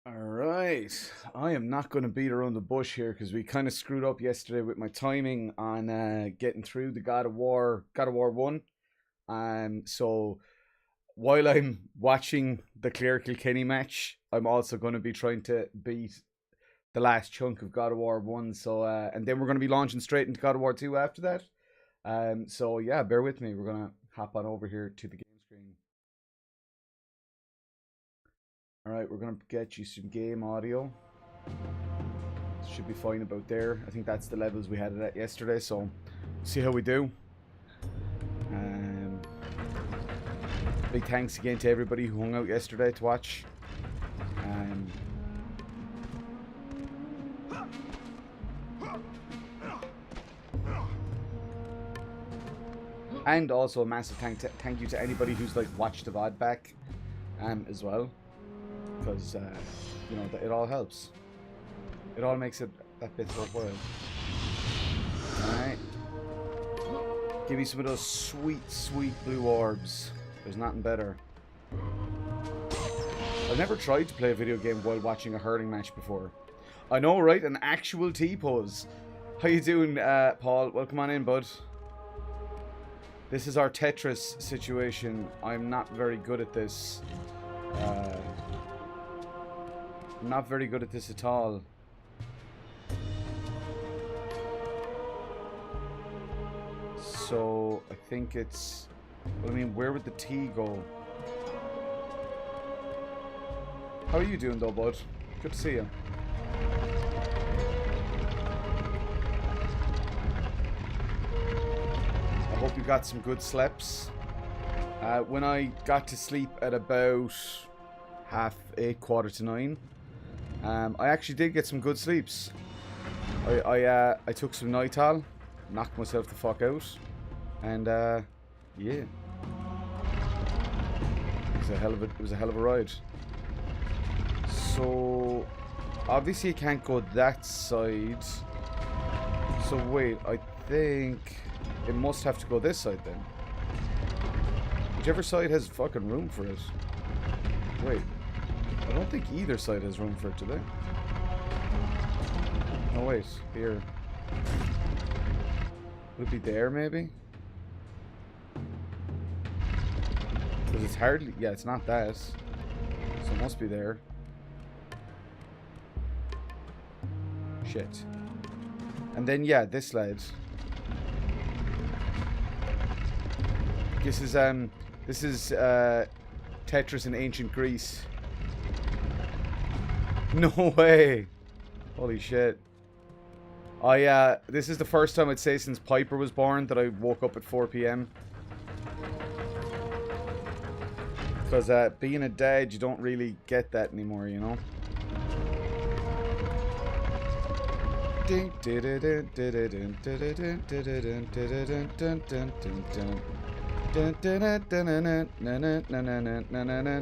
Alright, I am not going to beat around the bush here because we kind of screwed up yesterday with my timing on getting through the God of War 1. So while I'm watching the Clare Kilkenny match, I'm also going to be trying to beat the last chunk of God of War 1. So, and then we're going to be launching straight into God of War 2 after that. So yeah, bear with me. We're going to hop on over here to the game screen. Alright, we're going to get you some game audio. Should be fine about there. I think that's the levels we had it at yesterday, so see how we do. Big thanks again to everybody who hung out yesterday to watch. And also a massive thank you to anybody who's like watched the VOD back as well. Because, you know, it all helps. It all makes it that bit worthwhile. Alright. Give me some of those sweet, sweet blue orbs. There's nothing better. I've never tried to play a video game while watching a hurling match before. I know, right? An actual T-pose. How you doing, Paul? Welcome on in, bud. This is our Tetris situation. I'm not very good at this. I'm not very good at this at all. So, I think it's... Well, I mean, where would the T go? How are you doing, though, bud? Good to see you. I hope you got some good sleeps. When I got to sleep at about 8:30, 8:45, I actually did get some good sleeps. I took some Nital, knocked myself the fuck out, and yeah, it was a hell of a ride. So obviously you can't go that side. So wait, I think it must have to go this side then. Whichever side has fucking room for it. Wait. I don't think either side has room for it today. Oh wait, here. Would it be there maybe? Because it's hardly... Yeah, it's not that. So it must be there. Shit. And then yeah, this led. This is Tetris in ancient Greece. No way! Holy shit. This is the first time I'd say since Piper was born that I woke up at 4 PM. Because being a dad, you don't really get that anymore, you know? Na na na na na na na na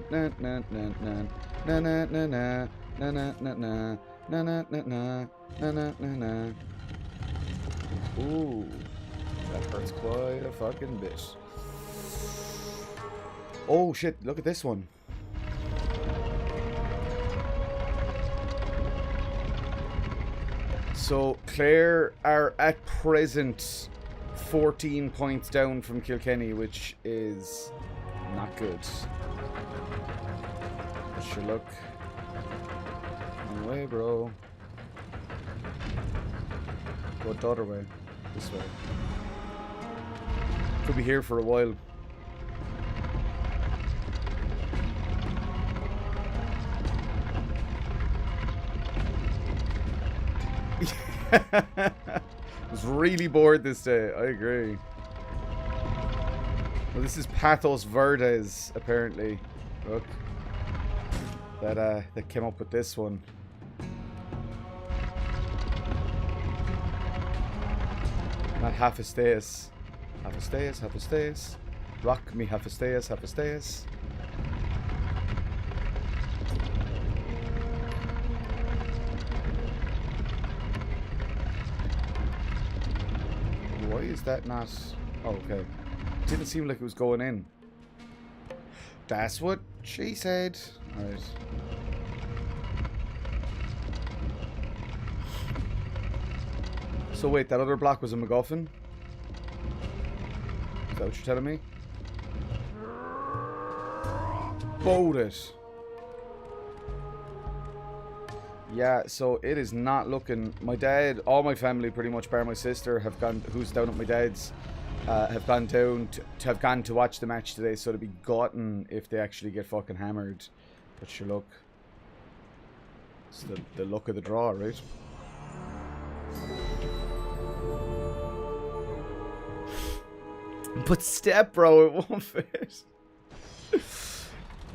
na na na na. Ooh, that hurts quite a fucking bit. Oh shit! Look at this one. So Clare are at present 14 points down from Kilkenny, which is not good. Sure look. No way, bro. Go the other way. This way. Could be here for a while. I was really bored this day. I agree. Well, this is Pathos Verdes, apparently. Look. That came up with this one. Not Hephaestus. Hephaestus, Hephaestus. Rock me Hephaestus, Hephaestus. Why is that not... Oh, okay. Didn't seem like it was going in. That's what she said. Alright. So wait, that other block was a MacGuffin? Is that what you're telling me? Boat it. Yeah, so it is not looking... My dad, all my family pretty much, bar my sister, have gone, who's down at my dad's, have gone down to watch the match today, so to be gotten if they actually get fucking hammered. But sure, look. It's the luck of the draw, right? But step, bro, it won't fit.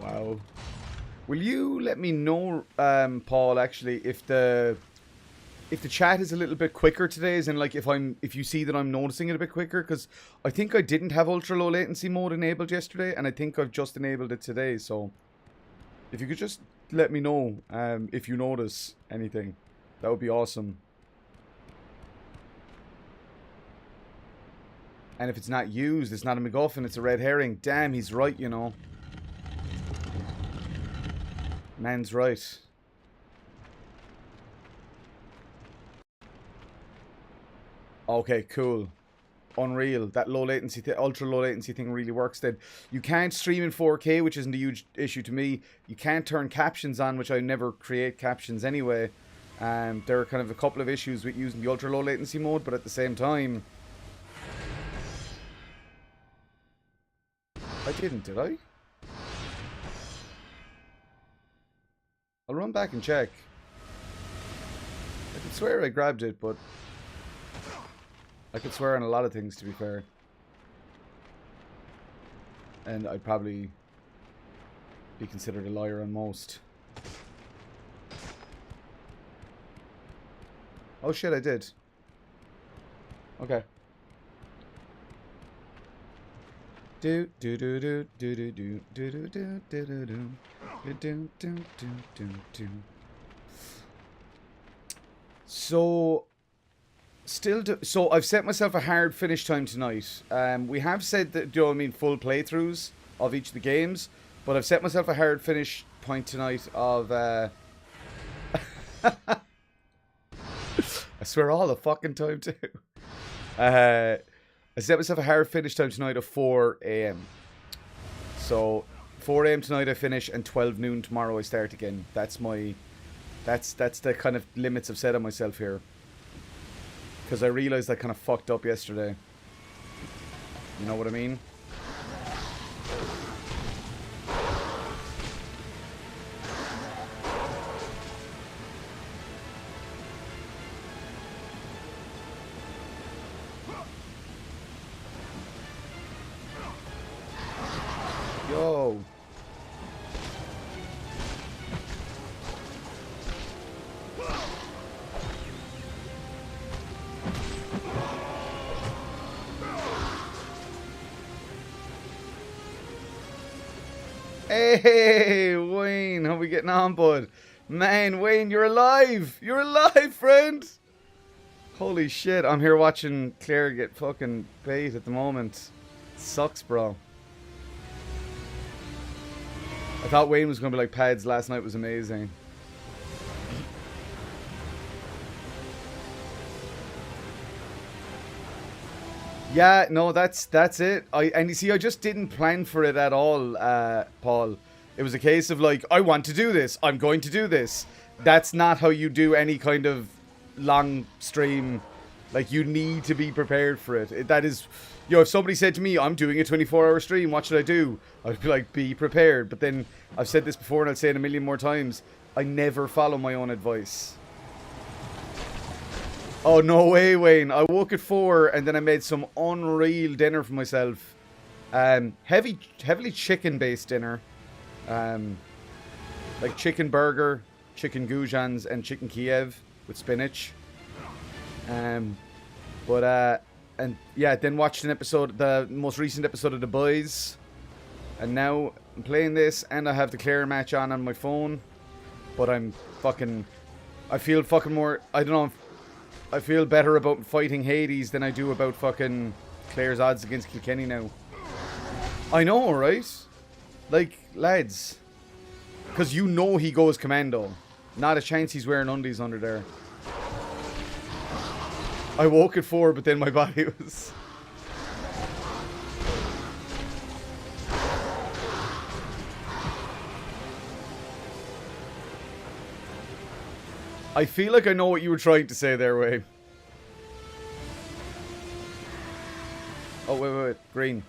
Wow. Will you let me know, Paul, actually, if the chat is a little bit quicker today, as in like if you see that I'm noticing it a bit quicker, because I think I didn't have ultra low latency mode enabled yesterday, and I think I've just enabled it today. So if you could just let me know if you notice anything, that would be awesome. And if it's not used, it's not a MacGuffin, it's a red herring. Damn, he's right, you know. Man's right. Okay, cool. Unreal. That low latency, ultra low latency thing really works then. You can't stream in 4K, which isn't a huge issue to me. You can't turn captions on, which I never create captions anyway. There are kind of a couple of issues with using the ultra low latency mode, but at the same time... I didn't, did I? I'll run back and check. I could swear I grabbed it, but... I could swear on a lot of things, to be fair. And I'd probably be considered a liar on most. Oh shit, I did. Okay. Do do do do do do do do do do do do do do do do. So so I've set myself a hard finish time tonight. We have said that, do you know what I mean, full playthroughs of each of the games, but I've set myself a hard finish point tonight of I swear all the fucking time too. I set myself a hard finish time tonight of 4 AM. So 4 AM tonight I finish, and 12 noon tomorrow I start again. That's my that's the kind of limits I've set on myself here. Because I realised I kind of fucked up yesterday. You know what I mean? Yo. Hey, Wayne, how we getting on, bud? Man, Wayne, you're alive! You're alive, friend! Holy shit, I'm here watching Claire get fucking bait at the moment. Sucks, bro. I thought Wayne was going to be like, Pads last night was amazing. Yeah, no, that's it. And you see, I just didn't plan for it at all, Paul. It was a case of like, I want to do this. I'm going to do this. That's not how you do any kind of long stream Like, you need to be prepared for it. That is, you know, if somebody said to me, I'm doing a 24-hour stream, what should I do? I'd be like, be prepared. But then, I've said this before and I'll say it a million more times, I never follow my own advice. Oh, no way, Wayne. I woke at 4 and then I made some unreal dinner for myself. Heavily chicken-based dinner. Like chicken burger, chicken goujons, and chicken Kiev with spinach. And yeah, then watched an episode, the most recent episode of The Boys. And now I'm playing this, and I have the Claire match on my phone. But I feel fucking more, I don't know, I feel better about fighting Hades than I do about fucking Claire's odds against Kilkenny now. I know, right? Like, lads. Because you know he goes commando. Not a chance he's wearing undies under there. I woke at 4, but then my body was... I feel like I know what you were trying to say there, Wayne. Oh, wait. Green.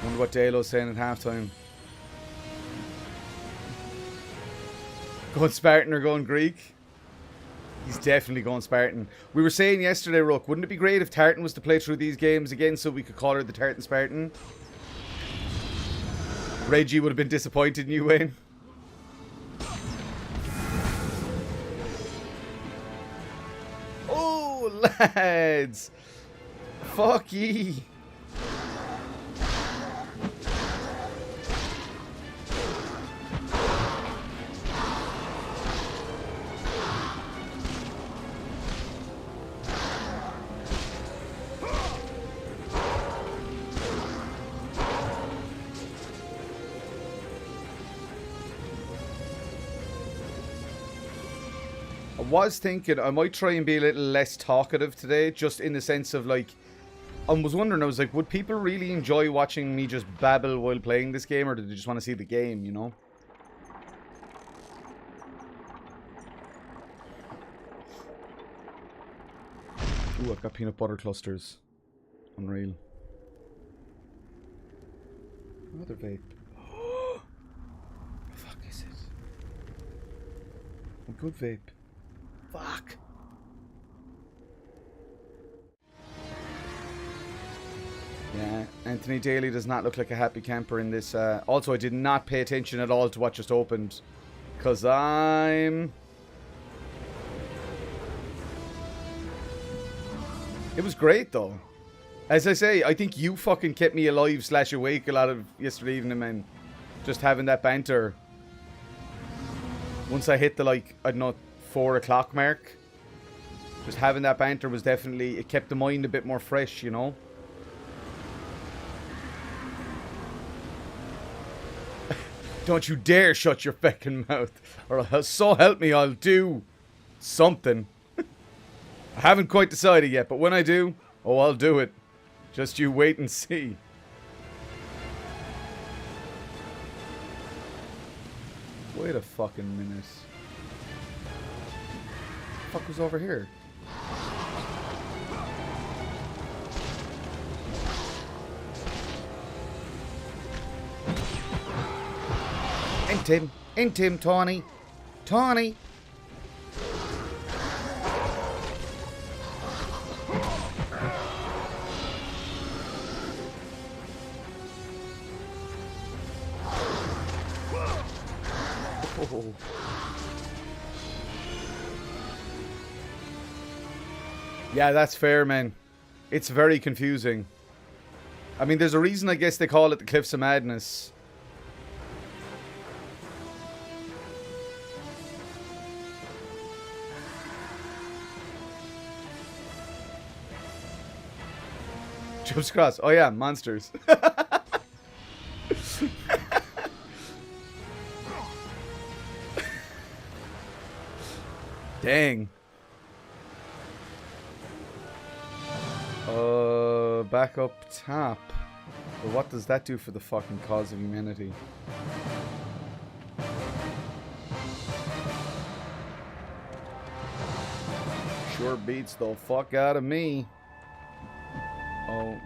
Wonder what Dalo's saying at halftime. Going Spartan or going Greek? He's definitely going Spartan. We were saying yesterday, Rook, wouldn't it be great if Tartan was to play through these games again so we could call her the Tartan Spartan? Reggie would have been disappointed in you, Wayne. Oh, lads! Fuck ye! I was thinking I might try and be a little less talkative today, just in the sense of like, I was wondering, I was like, would people really enjoy watching me just babble while playing this game, or do they just want to see the game, you know? Ooh, I've got peanut butter clusters. Unreal. Another vape. What the fuck is it? A good vape. Fuck. Yeah, Anthony Daly does not look like a happy camper in this. Also, I did not pay attention at all to what just opened. Because I'm... It was great, though. As I say, I think you fucking kept me alive / awake a lot of yesterday evening, man. Just having that banter. Once I hit the, like, I don't know, 4 o'clock mark. Just having that banter was definitely... It kept the mind a bit more fresh, you know? Don't you dare shut your feckin' mouth. Or so help me, I'll do something. I haven't quite decided yet, but when I do, oh, I'll do it. Just you wait and see. Wait a fucking minute. What the fuck was over here? Int him, Tawny. Tawny. Oh. Yeah, that's fair, man. It's very confusing. I mean, there's a reason I guess they call it the Cliffs of Madness. Jumps across. Oh yeah, monsters. Dang. Back up top. But what does that do for the fucking cause of humanity? Sure beats the fuck out of me. Oh.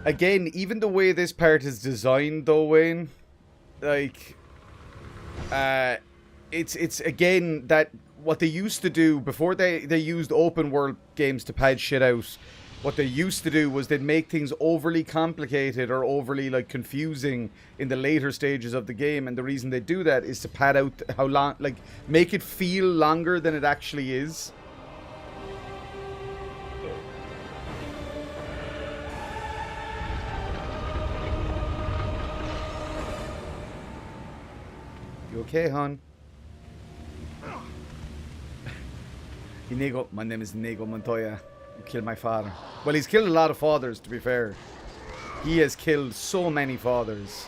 Again, even the way this part is designed though, Wayne, like, it's again that what they used to do before they used open world games to pad shit out. What they used to do was they'd make things overly complicated or overly like confusing in the later stages of the game, and the reason they do that is to pad out how long, like, make it feel longer than it actually is. You okay, hon? Inigo, my name is Inigo Montoya. You killed my father. Well, he's killed a lot of fathers, to be fair. He has killed so many fathers.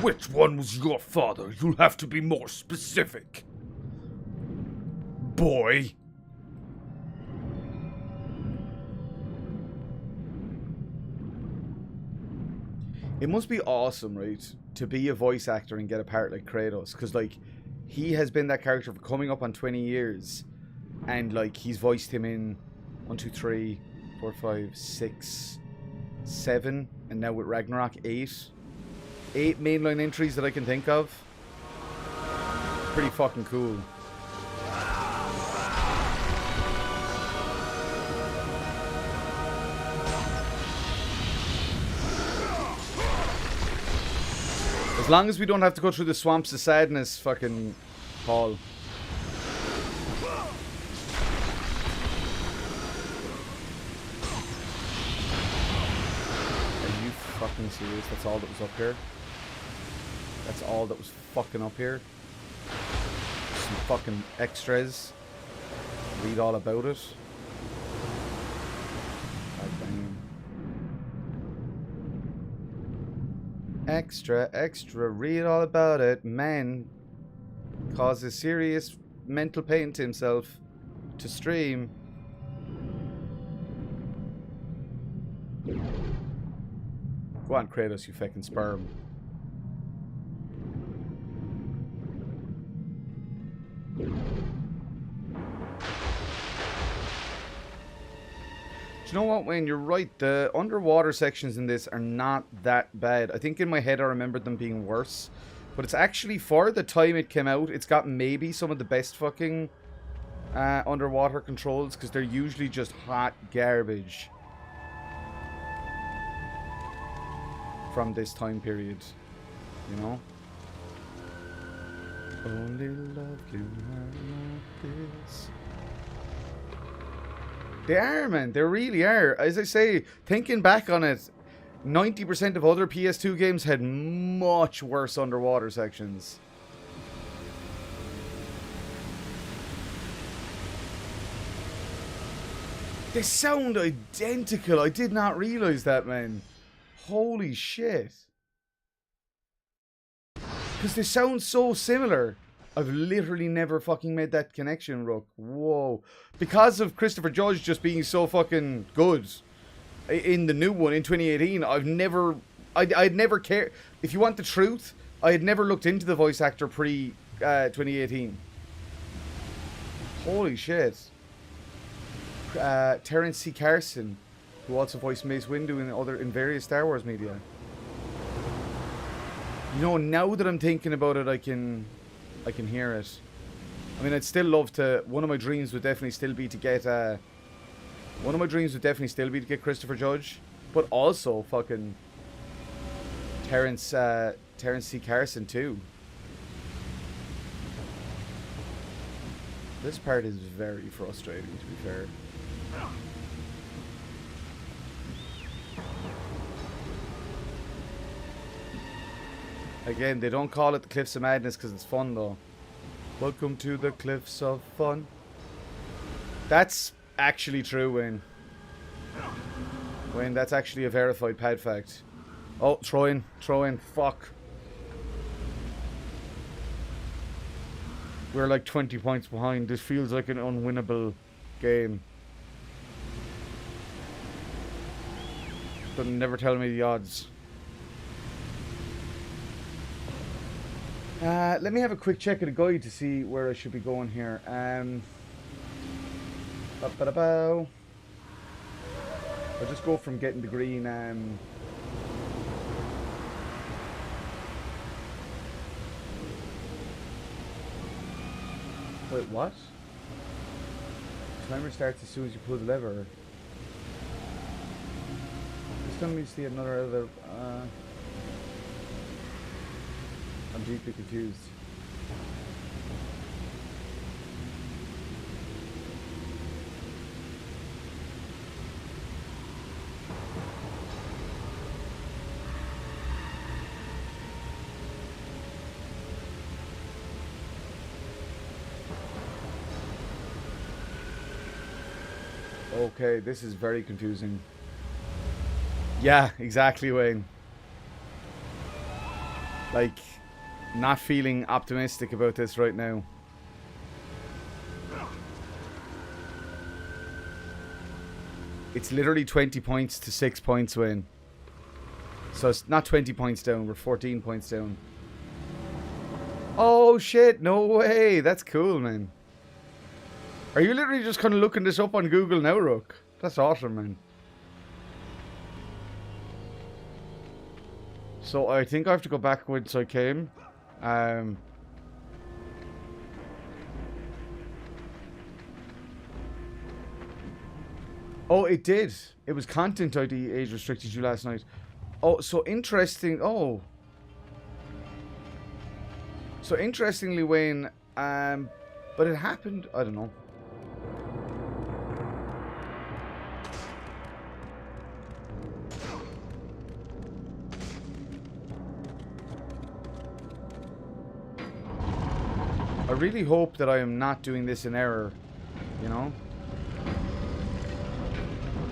Which one was your father? You'll have to be more specific. Boy. It must be awesome, right, to be a voice actor and get a part like Kratos, because, like, he has been that character for coming up on 20 years, and, like, he's voiced him in 1, 2, 3, 4, 5, 6, 7, and now with Ragnarok, 8. 8 mainline entries that I can think of. Pretty fucking cool. As long as we don't have to go through the swamps of sadness, fucking Paul. Are you fucking serious? That's all that was up here? That's all that was fucking up here? Some fucking extras. Read all about it. Extra, extra, read all about it. Man causes serious mental pain to himself to stream. Go on, Kratos, you fucking sperm. You know what, Wayne? You're right. The underwater sections in this are not that bad. I think in my head I remembered them being worse. But it's actually, for the time it came out, it's got maybe some of the best fucking underwater controls, because they're usually just hot garbage from this time period. You know? Only love can hurt like this. They are, man. They really are. As I say, thinking back on it, 90% of other PS2 games had much worse underwater sections. They sound identical. I did not realize that, man. Holy shit. Because they sound so similar. I've literally never fucking made that connection, Rook. Whoa. Because of Christopher Judge just being so fucking good in the new one in 2018, I'd never cared. If you want the truth, I had never looked into the voice actor pre 2018. Holy shit. Terrence C. Carson, who also voiced Mace Windu in various Star Wars media. You know, now that I'm thinking about it, I can hear it. I mean, I'd still love to. One of my dreams would definitely still be to get. Christopher Judge, but also fucking Terrence C. Carson too. This part is very frustrating, to be fair. Again, they don't call it the Cliffs of Madness because it's fun, though. Welcome to the Cliffs of Fun. That's actually true, Wayne. Wayne, that's actually a verified pad fact. Oh, throw in, fuck. We're like 20 points behind. This feels like an unwinnable game. But never tell me the odds. Let me have a quick check of the guide to see where I should be going here. I'll just go from getting the green. Wait, what? Timer starts as soon as you pull the lever. Just telling me to see another elevator. I'm deeply confused. Okay, this is very confusing. Yeah, exactly, Wayne. Like, not feeling optimistic about this right now. It's literally 20 points to 6 points, Wayne. So it's not 20 points down, we're 14 points down. Oh shit, no way. That's cool, man. Are you literally just kind of looking this up on Google now, Rook? That's awesome, man. So I think I have to go backwards I came. Oh, it did. It was content ID age restricted you last night. Oh, so interesting. Oh. So interestingly, Wayne, but it happened, I don't know. I really hope that I am not doing this in error, you know?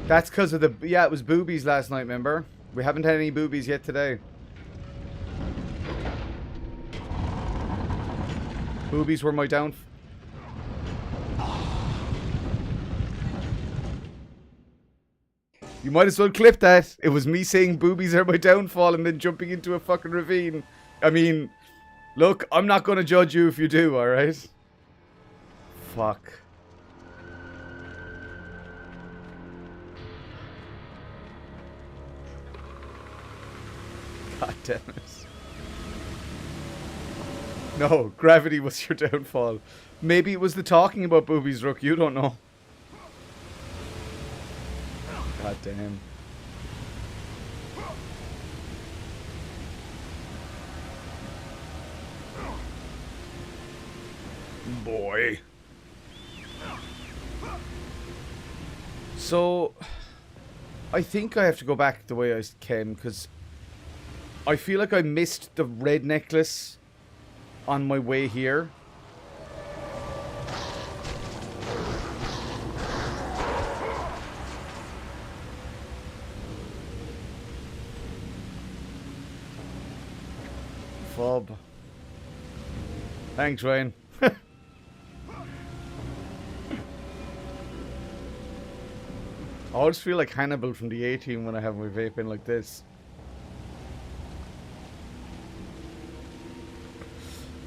That's because of the... Yeah, it was boobies last night, remember? We haven't had any boobies yet today. Boobies were my downfall. You might as well clip that. It was me saying boobies are my downfall and then jumping into a fucking ravine. I mean... Look, I'm not going to judge you if you do, alright? Fuck. God damn it. No, gravity was your downfall. Maybe it was the talking about boobies, Rook. You don't know. God damn. Boy. So, I think I have to go back the way I came, because I feel like I missed the red necklace on my way here. Fob. Thanks, Wayne. I always feel like Hannibal from the A-Team when I have my vape in like this.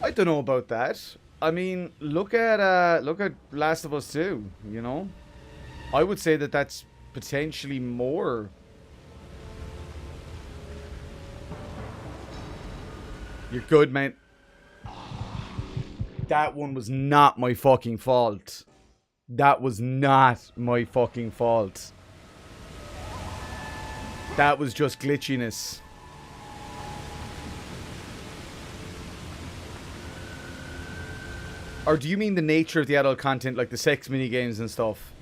I don't know about that. I mean, look at Last of Us 2, you know? I would say that that's potentially more. You're good, mate. That one was not my fucking fault. That was not my fucking fault. That was just glitchiness. Or do you mean the nature of the adult content, like the sex minigames and stuff?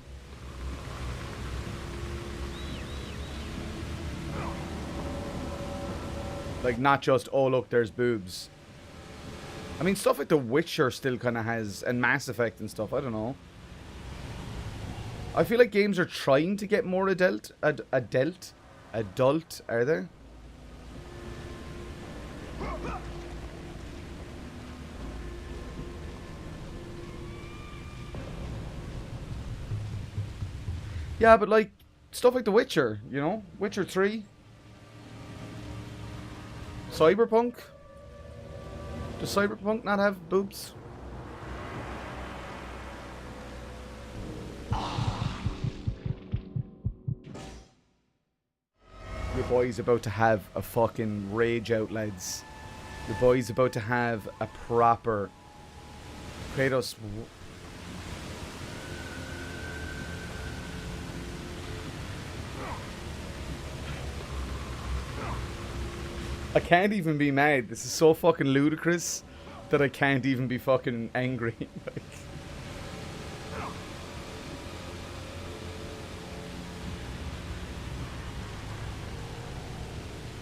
Like, not just, oh look, there's boobs. I mean, stuff like The Witcher still kind of has, and Mass Effect and stuff, I don't know. I feel like games are trying to get more adult, are they? Yeah, but like, stuff like The Witcher, you know? Witcher 3. Cyberpunk. Does Cyberpunk not have boobs? Your boy's about to have a fucking rage out, lads. Your boy's about to have a proper... Kratos... I can't even be mad. This is so fucking ludicrous that I can't even be fucking angry. Like...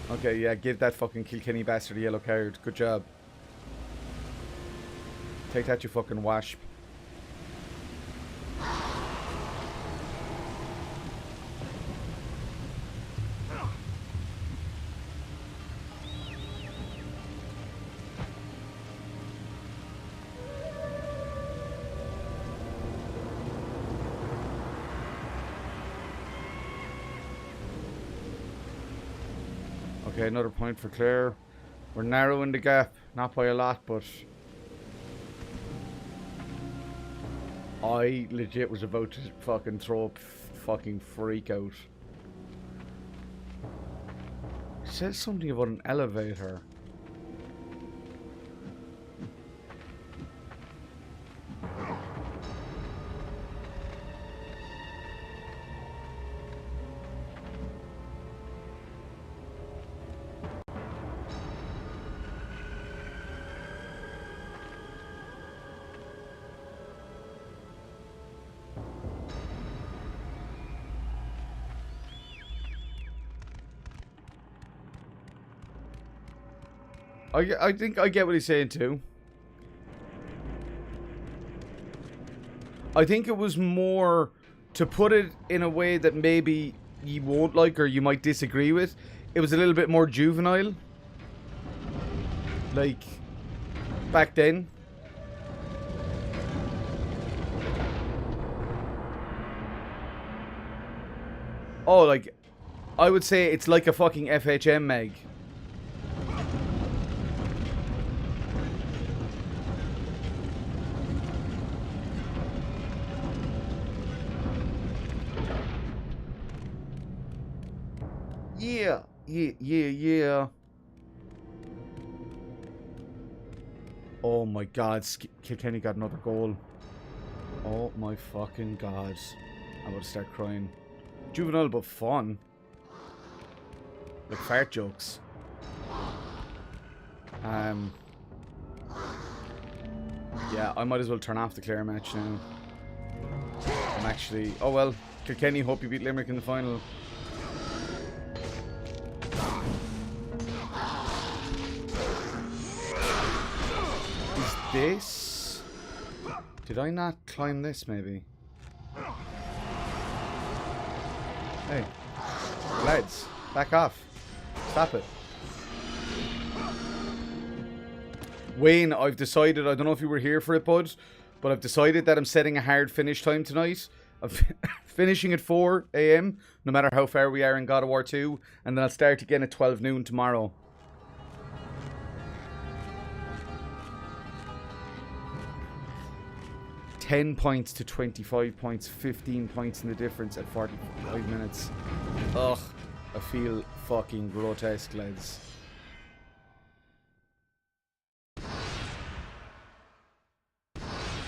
Okay, yeah, give that fucking Kilkenny bastard a yellow card. Good job. Take that, you fucking wasp. Okay, another point for Claire. We're narrowing the gap. Not by a lot, but... I legit was about to fucking throw up fucking freak out. It says something about an elevator. I think I get what he's saying too. I think it was more to put it in a way that maybe you won't like or you might disagree with. It was a little bit more juvenile. Like, back then. Oh, like, I would say it's like a fucking FHM mag. Yeah. Oh my god, Kilkenny got another goal. Oh my fucking god. I'm about to start crying. Juvenile but fun. Like fart jokes. Yeah, I might as well turn off the Clare match now. I'm actually... Oh well, Kilkenny, hope you beat Limerick in the final. This? Did I not climb this, maybe? Hey. Lads, back off. Stop it. Wayne, I've decided, I don't know if you were here for it, bud, but I've decided that I'm setting a hard finish time tonight. I'm finishing at 4 AM, no matter how far we are in God of War 2, and then I'll start again at 12 noon tomorrow. $10 points to 25 points, 15 points in the difference at 45 minutes. Ugh, I feel fucking grotesque, lads.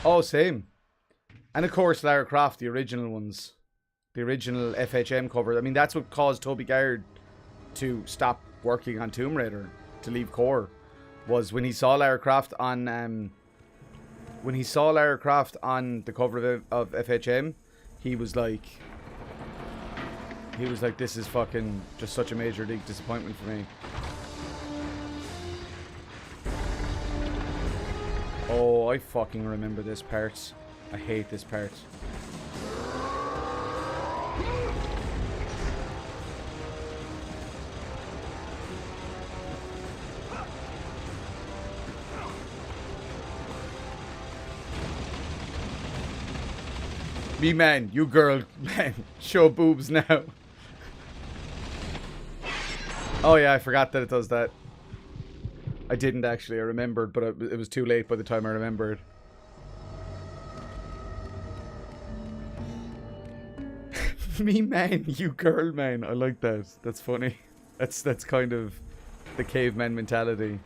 Oh, same. And of course, Lara Croft, the original ones. The original FHM cover. I mean, that's what caused Toby Gard to stop working on Tomb Raider, to leave Core, was when he saw Lara Croft on... when he saw Lara Croft on the cover of FHM, he was like, this is fucking just such a major league disappointment for me. Oh, I fucking remember this part. I hate this part. Me man, you girl, man, show boobs now. Oh yeah, I forgot that it does that. I didn't actually. I remembered, but it was too late by the time I remembered. Me man, you girl man. I like that. That's funny. That's kind of the caveman mentality.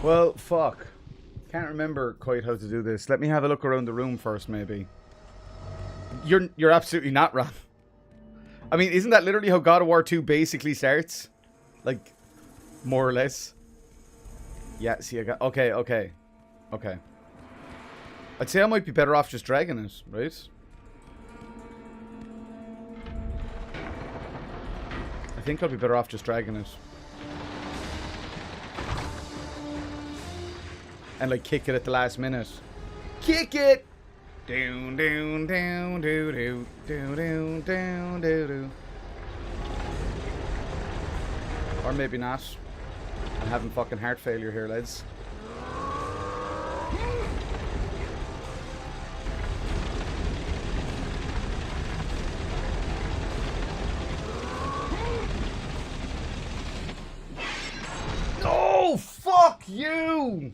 Well, fuck. Can't remember quite how to do this. Let me have a look around the room first, maybe. You're absolutely not wrong. I mean, isn't that literally how God of War 2 basically starts? Like, more or less. Yeah, see, I got... Okay. I'd say I might be better off just dragging it, right? I think I'll be better off just dragging it. And like kick it at the last minute. Kick it! Down, down, down, doo, doo, down, down, down, doo, doo. Or maybe not. I'm having fucking heart failure here, lads. Oh, fuck you!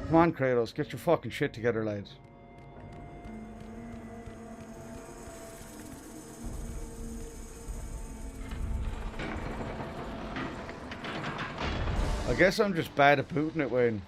Come on, Kratos, get your fucking shit together, lads. I guess I'm just bad at booting it, Wayne.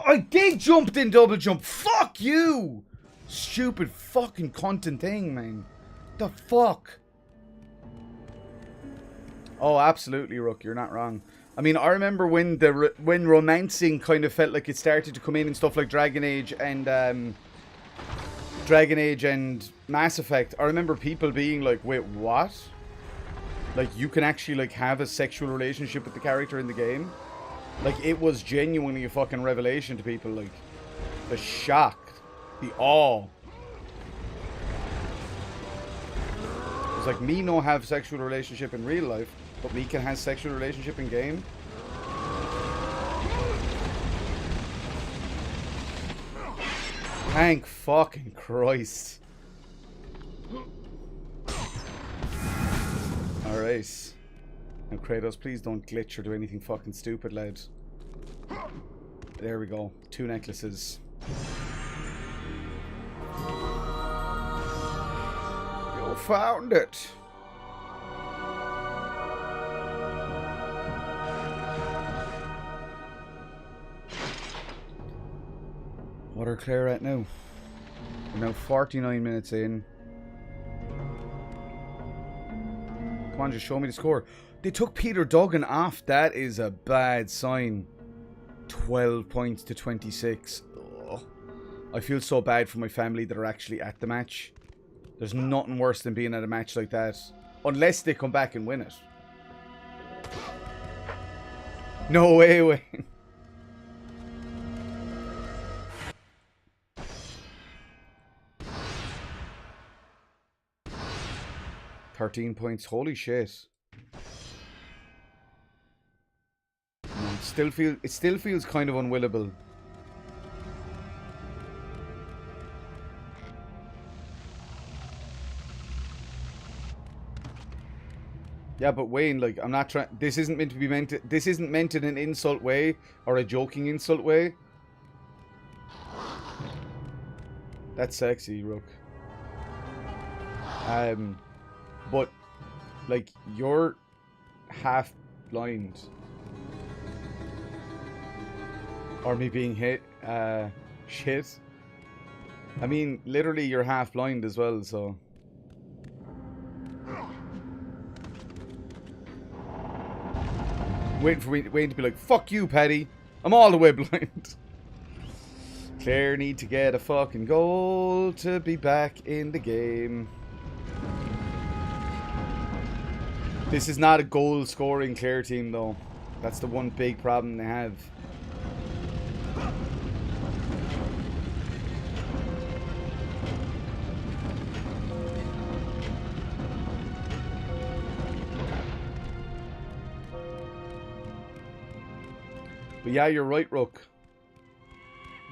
I did jump in double jump. Fuck you! Stupid fucking content thing, man. The fuck? Oh, absolutely, Rook. You're not wrong. I mean, I remember when when romancing kind of felt like it started to come in and stuff like Dragon Age and Mass Effect. I remember people being like, "Wait, what? Like, you can actually like have a sexual relationship with the character in the game?" Like, it was genuinely a fucking revelation to people. Like, the shock, the awe. It was like, me no have sexual relationship in real life, but me can have sexual relationship in game. Thank fucking Christ. Alright. Now, Kratos, please don't glitch or do anything fucking stupid, lad. There we go. 2 necklaces. You found it. What are Claire at now? We're now 49 minutes in. Come on, just show me the score. They took Peter Duggan off. That is a bad sign. 12 points to 26. Ugh. I feel so bad for my family that are actually at the match. There's nothing worse than being at a match like that. Unless they come back and win it. No way, Wayne. $13 points. Holy shit. It still feels kind of unwillable. Yeah, but Wayne, like, I'm not trying. This isn't meant to be meant. This isn't meant in an insult way or a joking insult way. That's sexy, Rook. But like you're half blind, or me being hit. Shit. I mean, literally, you're half blind as well, so. Waiting to be like, fuck you, Paddy. I'm all the way blind. Claire need to get a fucking goal to be back in the game. This is not a goal scoring Claire team though. That's the one big problem they have. But yeah, you're right, Rook.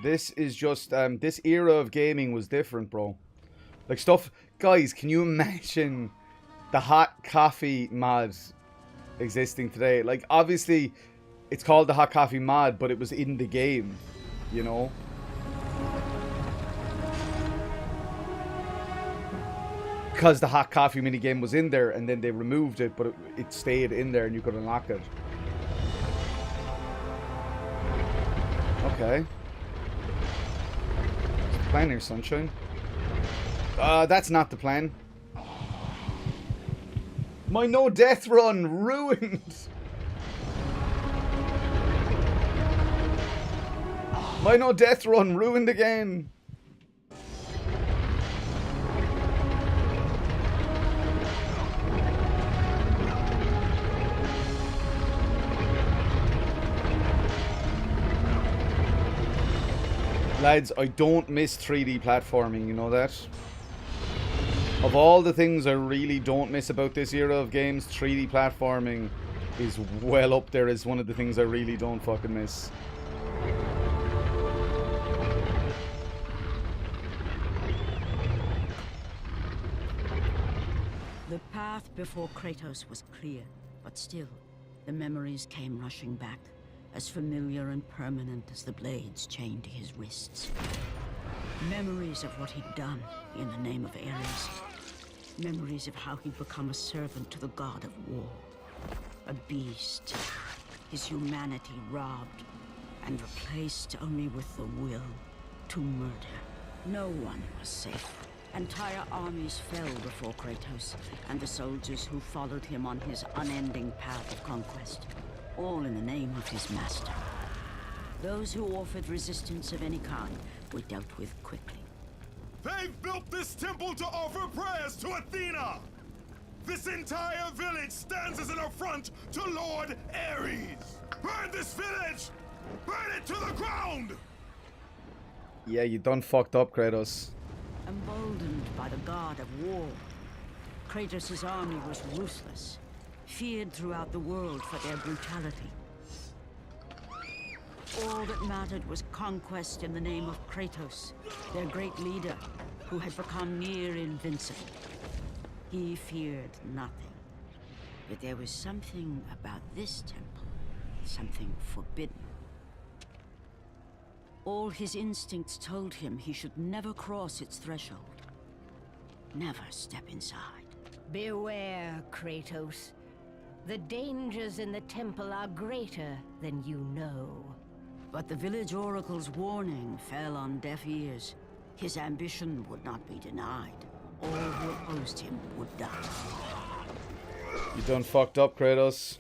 This is just, this era of gaming was different, bro. Like stuff, guys, can you imagine the hot coffee mod existing today? Like, obviously, it's called the hot coffee mod, but it was in the game, you know? Because the hot coffee minigame was in there, and then they removed it, but it stayed in there, and you could unlock it. Okay. Plan here, sunshine. That's not the plan. My no death run ruined. My no death run ruined again. Lads, I don't miss 3D platforming, you know that? Of all the things I really don't miss about this era of games, 3D platforming is well up there as one of the things I really don't fucking miss. The path before Kratos was clear, but still, the memories came rushing back. As familiar and permanent as the blades chained to his wrists. Memories of what he'd done in the name of Ares. Memories of how he'd become a servant to the god of war. A beast. His humanity robbed and replaced only with the will to murder. No one was safe. Entire armies fell before Kratos and the soldiers who followed him on his unending path of conquest. All in the name of his master. Those who offered resistance of any kind were dealt with quickly. They've built this temple to offer prayers to Athena! This entire village stands as an affront to Lord Ares! Burn this village! Burn it to the ground! Yeah, you done fucked up, Kratos. Emboldened by the god of war, Kratos' army was ruthless. Feared throughout the world for their brutality. All that mattered was conquest in the name of Kratos, their great leader, who had become near invincible. He feared nothing. But there was something about this temple, something forbidden. All his instincts told him he should never cross its threshold. Never step inside. Beware, Kratos. The dangers in the temple are greater than you know. But the village oracle's warning fell on deaf ears. His ambition would not be denied. All who opposed him would die. You done fucked up, Kratos.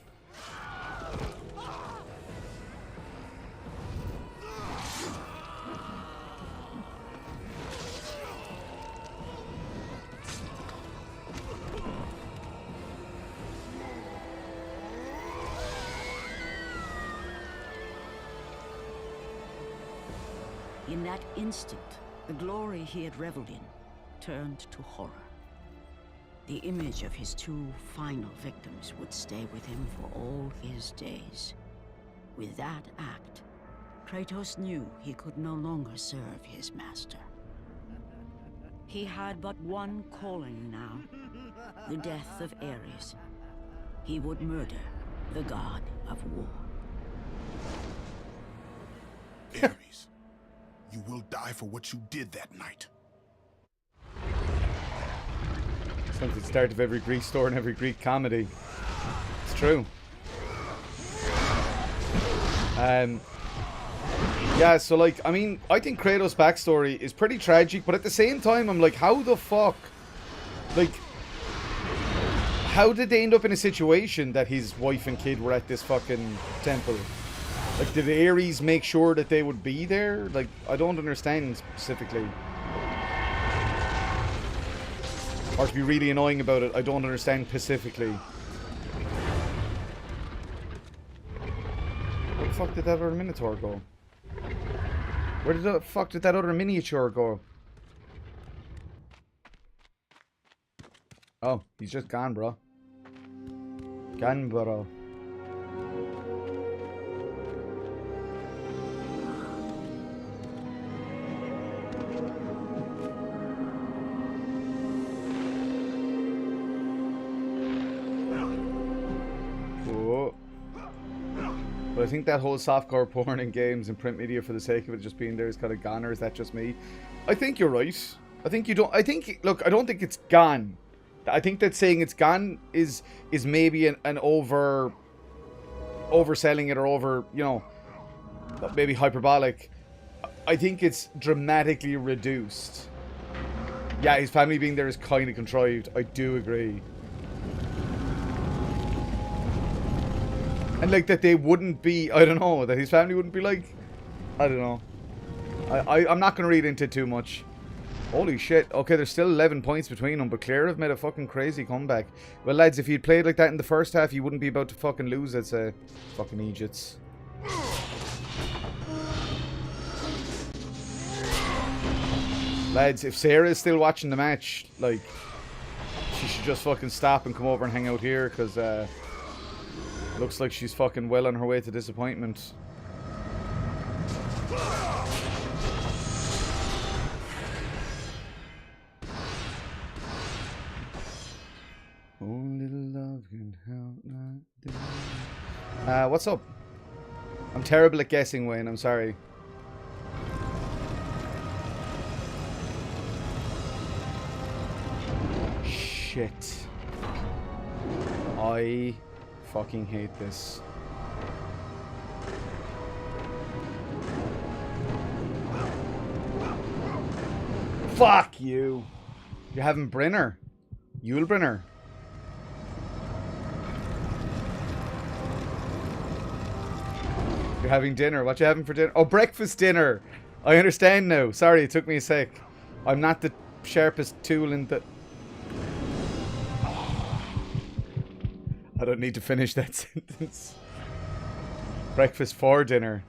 In that instant, the glory he had reveled in turned to horror. The image of his two final victims would stay with him for all his days. With that act, Kratos knew he could no longer serve his master. He had but one calling now, the death of Ares. He would murder the god of war. Ares, you will die for what you did that night. Sounds like the start of every Greek store and every Greek comedy. It's true. Yeah, so like, I mean, I think Kratos' backstory is pretty tragic, but at the same time, I'm like, how the fuck? Like, how did they end up in a situation that his wife and kid were at this fucking temple? Like, did Ares make sure that they would be there? Like, I don't understand specifically. Or to be really annoying about it, I don't understand specifically. Where the fuck did that other Minotaur go? Where the fuck did that other miniature go? Oh, he's just gone, bro. Gone, bro. But I think that whole softcore porn in games and print media for the sake of it just being there is kind of gone, or is that just me? I think you're right. I think you don't... I think... Look, I don't think it's gone. I think that saying it's gone is maybe an overselling it, or over, you know, maybe hyperbolic. I think it's dramatically reduced. Yeah, his family being there is kind of contrived. I do agree. And like that they wouldn't be, I don't know, that his family wouldn't be like, I don't know. I'm not going to read into it too much. Holy shit. Okay, there's still 11 points between them, but Claire have made a fucking crazy comeback. Well, lads, if you'd played like that in the first half, you wouldn't be about to fucking lose, I'd say. Fucking Egypts. Lads, if Sarah is still watching the match, like, she should just fucking stop and come over and hang out here, because, looks like she's fucking well on her way to disappointment. Oh, little love can help not do. What's up? I'm terrible at guessing, Wayne. I'm sorry. Shit. I fucking hate this. Fuck you. You're having Brenner. Yulbrenner. You're having dinner. What you having for dinner? Oh, breakfast dinner. I understand now. Sorry, it took me a sec. I'm not the sharpest tool in the... I don't need to finish that sentence. Breakfast for dinner.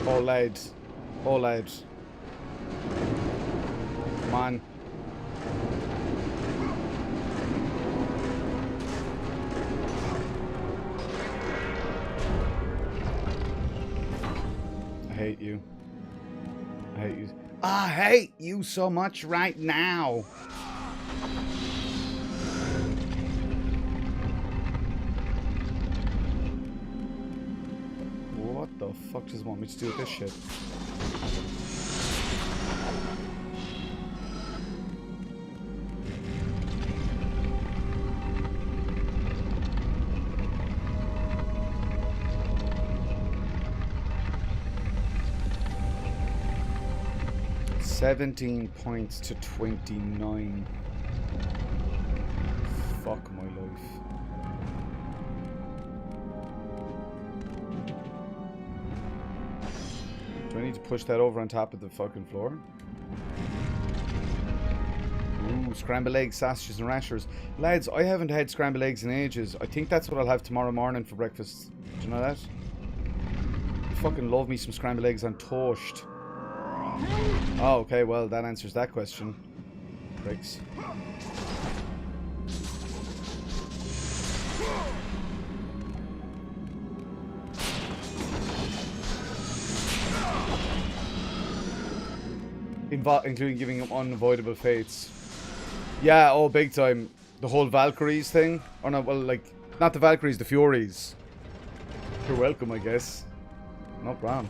Oh, lad. Oh, lad. Come on. I hate you. I hate you. I hate you so much right now. What the fuck does it want me to do with this shit? $17 points to 29. Fuck my life. Do I need to push that over on top of the fucking floor? Ooh, scrambled eggs, sausages and rashers. Lads, I haven't had scrambled eggs in ages. I think that's what I'll have tomorrow morning for breakfast. Do you know that? I fucking love me some scrambled eggs on toast. Oh, okay, well, that answers that question. Pricks. Including giving him unavoidable fates. Yeah, oh, big time. the whole Valkyries thing. Or not, well, like, not the Valkyries, the Furies. You're welcome, I guess. Not wrong.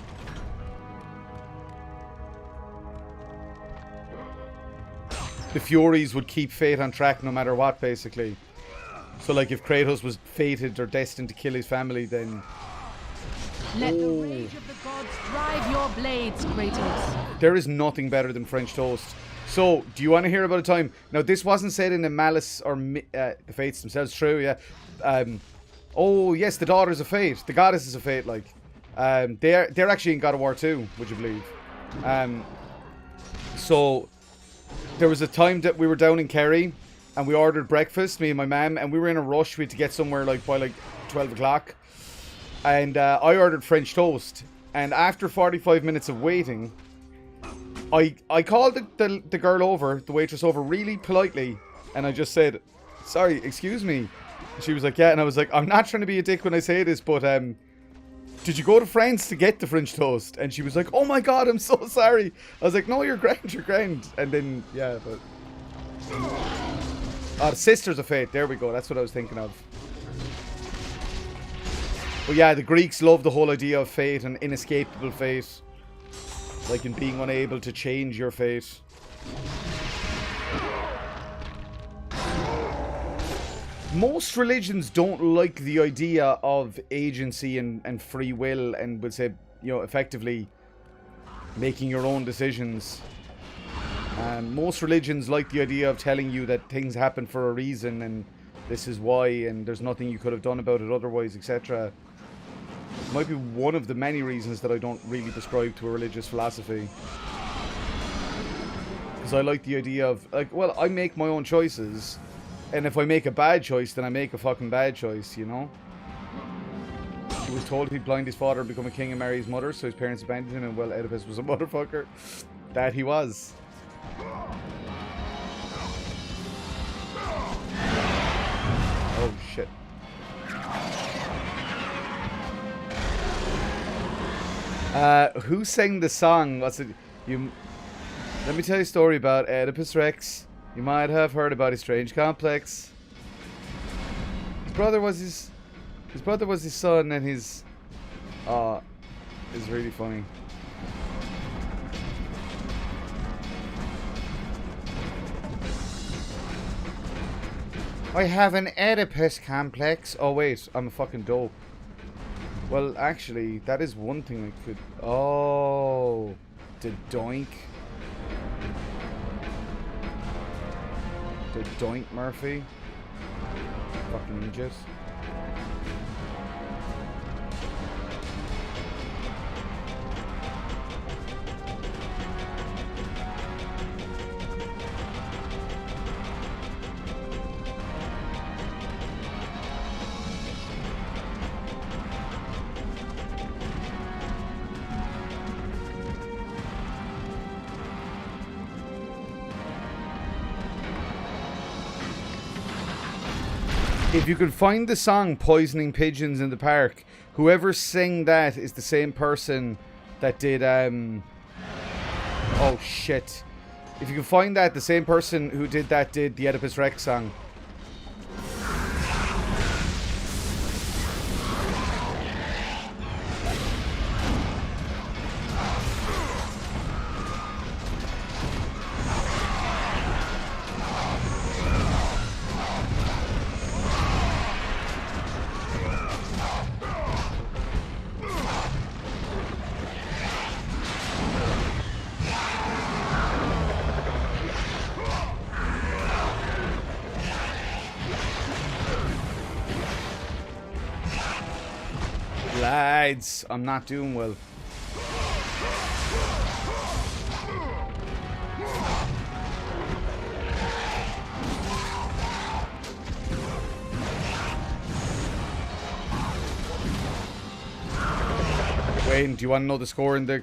The Furies would keep fate on track no matter what, basically. So, like, if Kratos was fated or destined to kill his family, then... Let the rage of the gods drive your blades, Kratos. There is nothing better than French toast. So, do you want to hear about a time? Now, this wasn't said in the Malice or the Fates themselves. True, yeah. Oh, yes, the Daughters of Fate. The Goddesses of Fate, like. They're actually in God of War 2, would you believe? So, there was a time that we were down in Kerry, and we ordered breakfast, me and my mum, and we were in a rush. We had to get somewhere, like, by, like, 12 o'clock. And I ordered French toast. And after 45 minutes of waiting, I called the girl over, the waitress over, really politely. And I just said, sorry, excuse me. And she was like, yeah. And I was like, I'm not trying to be a dick when I say this, but did you go to France to get the French toast? And she was like, oh my God, I'm so sorry. I was like, no, you're grand, you're grand. And then, yeah, but... Oh, the Sisters of Fate. There we go. That's what I was thinking of. But yeah, the Greeks love the whole idea of fate and inescapable fate. Like in being unable to change your fate. Most religions don't like the idea of agency and free will and would say, you know, effectively making your own decisions. Most religions like the idea of telling you that things happen for a reason and this is why and there's nothing you could have done about it otherwise, etc. Might be one of the many reasons that I don't really prescribe to a religious philosophy. Because I like the idea of, like, well, I make my own choices. And if I make a bad choice, then I make a fucking bad choice, you know? He was told he'd blind his father and become a king and marry his mother, so his parents abandoned him, and well, Oedipus was a motherfucker. That he was. Oh, shit. Who sang the song? What's it? Let me tell you a story about Oedipus Rex. You might have heard about his strange complex. His brother was his son, and his is really funny. I have an Oedipus complex. Oh wait, I'm a fucking dope. Well, actually, that is one thing I could... Oh, the doink. The doink, Murphy. Fucking idiot. If you could find the song Poisoning Pigeons in the Park, whoever sang that is the same person that did, oh shit. If you can find that, the same person who did that did the Oedipus Rex song. Lads, I'm not doing well. Wayne, do you want to know the score in the...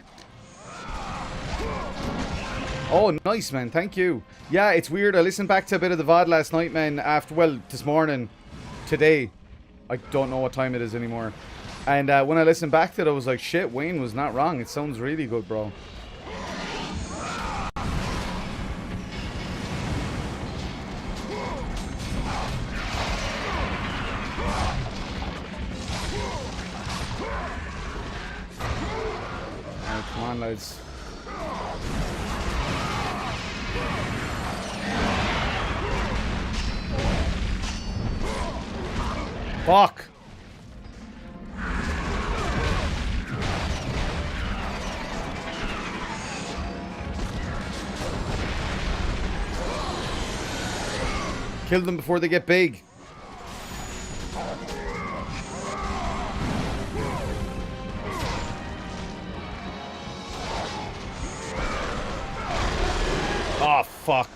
Oh, nice, man. Thank you. Yeah, it's weird. I listened back to a bit of the VOD last night, man, after, well, this morning. Today. I don't know what time it is anymore. And when I listened back to it, I was like, shit, Wayne was not wrong. It sounds really good, bro. Come on, lads. Fuck! Kill them before they get big. Oh, fuck.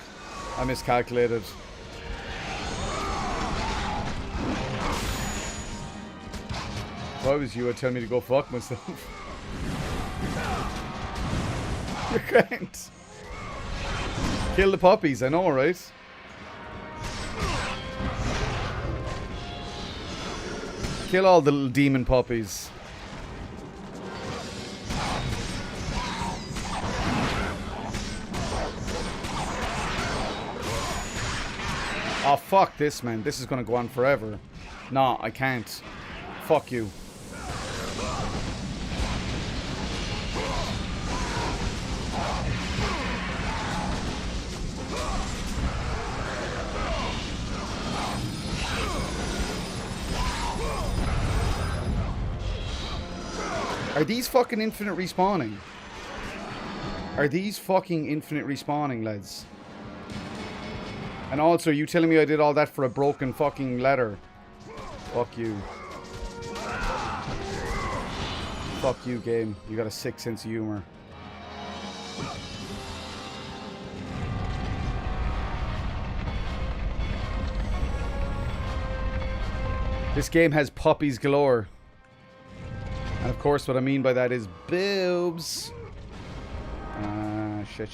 I miscalculated. If I was you, I'd tell me to go fuck myself. You can't. Kill the puppies, I know, right? Kill all the little demon puppies. Oh, fuck this, man. This is gonna go on forever. No, I can't. Fuck you. Are these fucking infinite respawning? Are these fucking infinite respawning, lads? And also, are you telling me I did all that for a broken fucking letter? Fuck you. Fuck you, game. You got a sick sense of humor. This game has puppies galore. And of course, what I mean by that is boobs. Shit.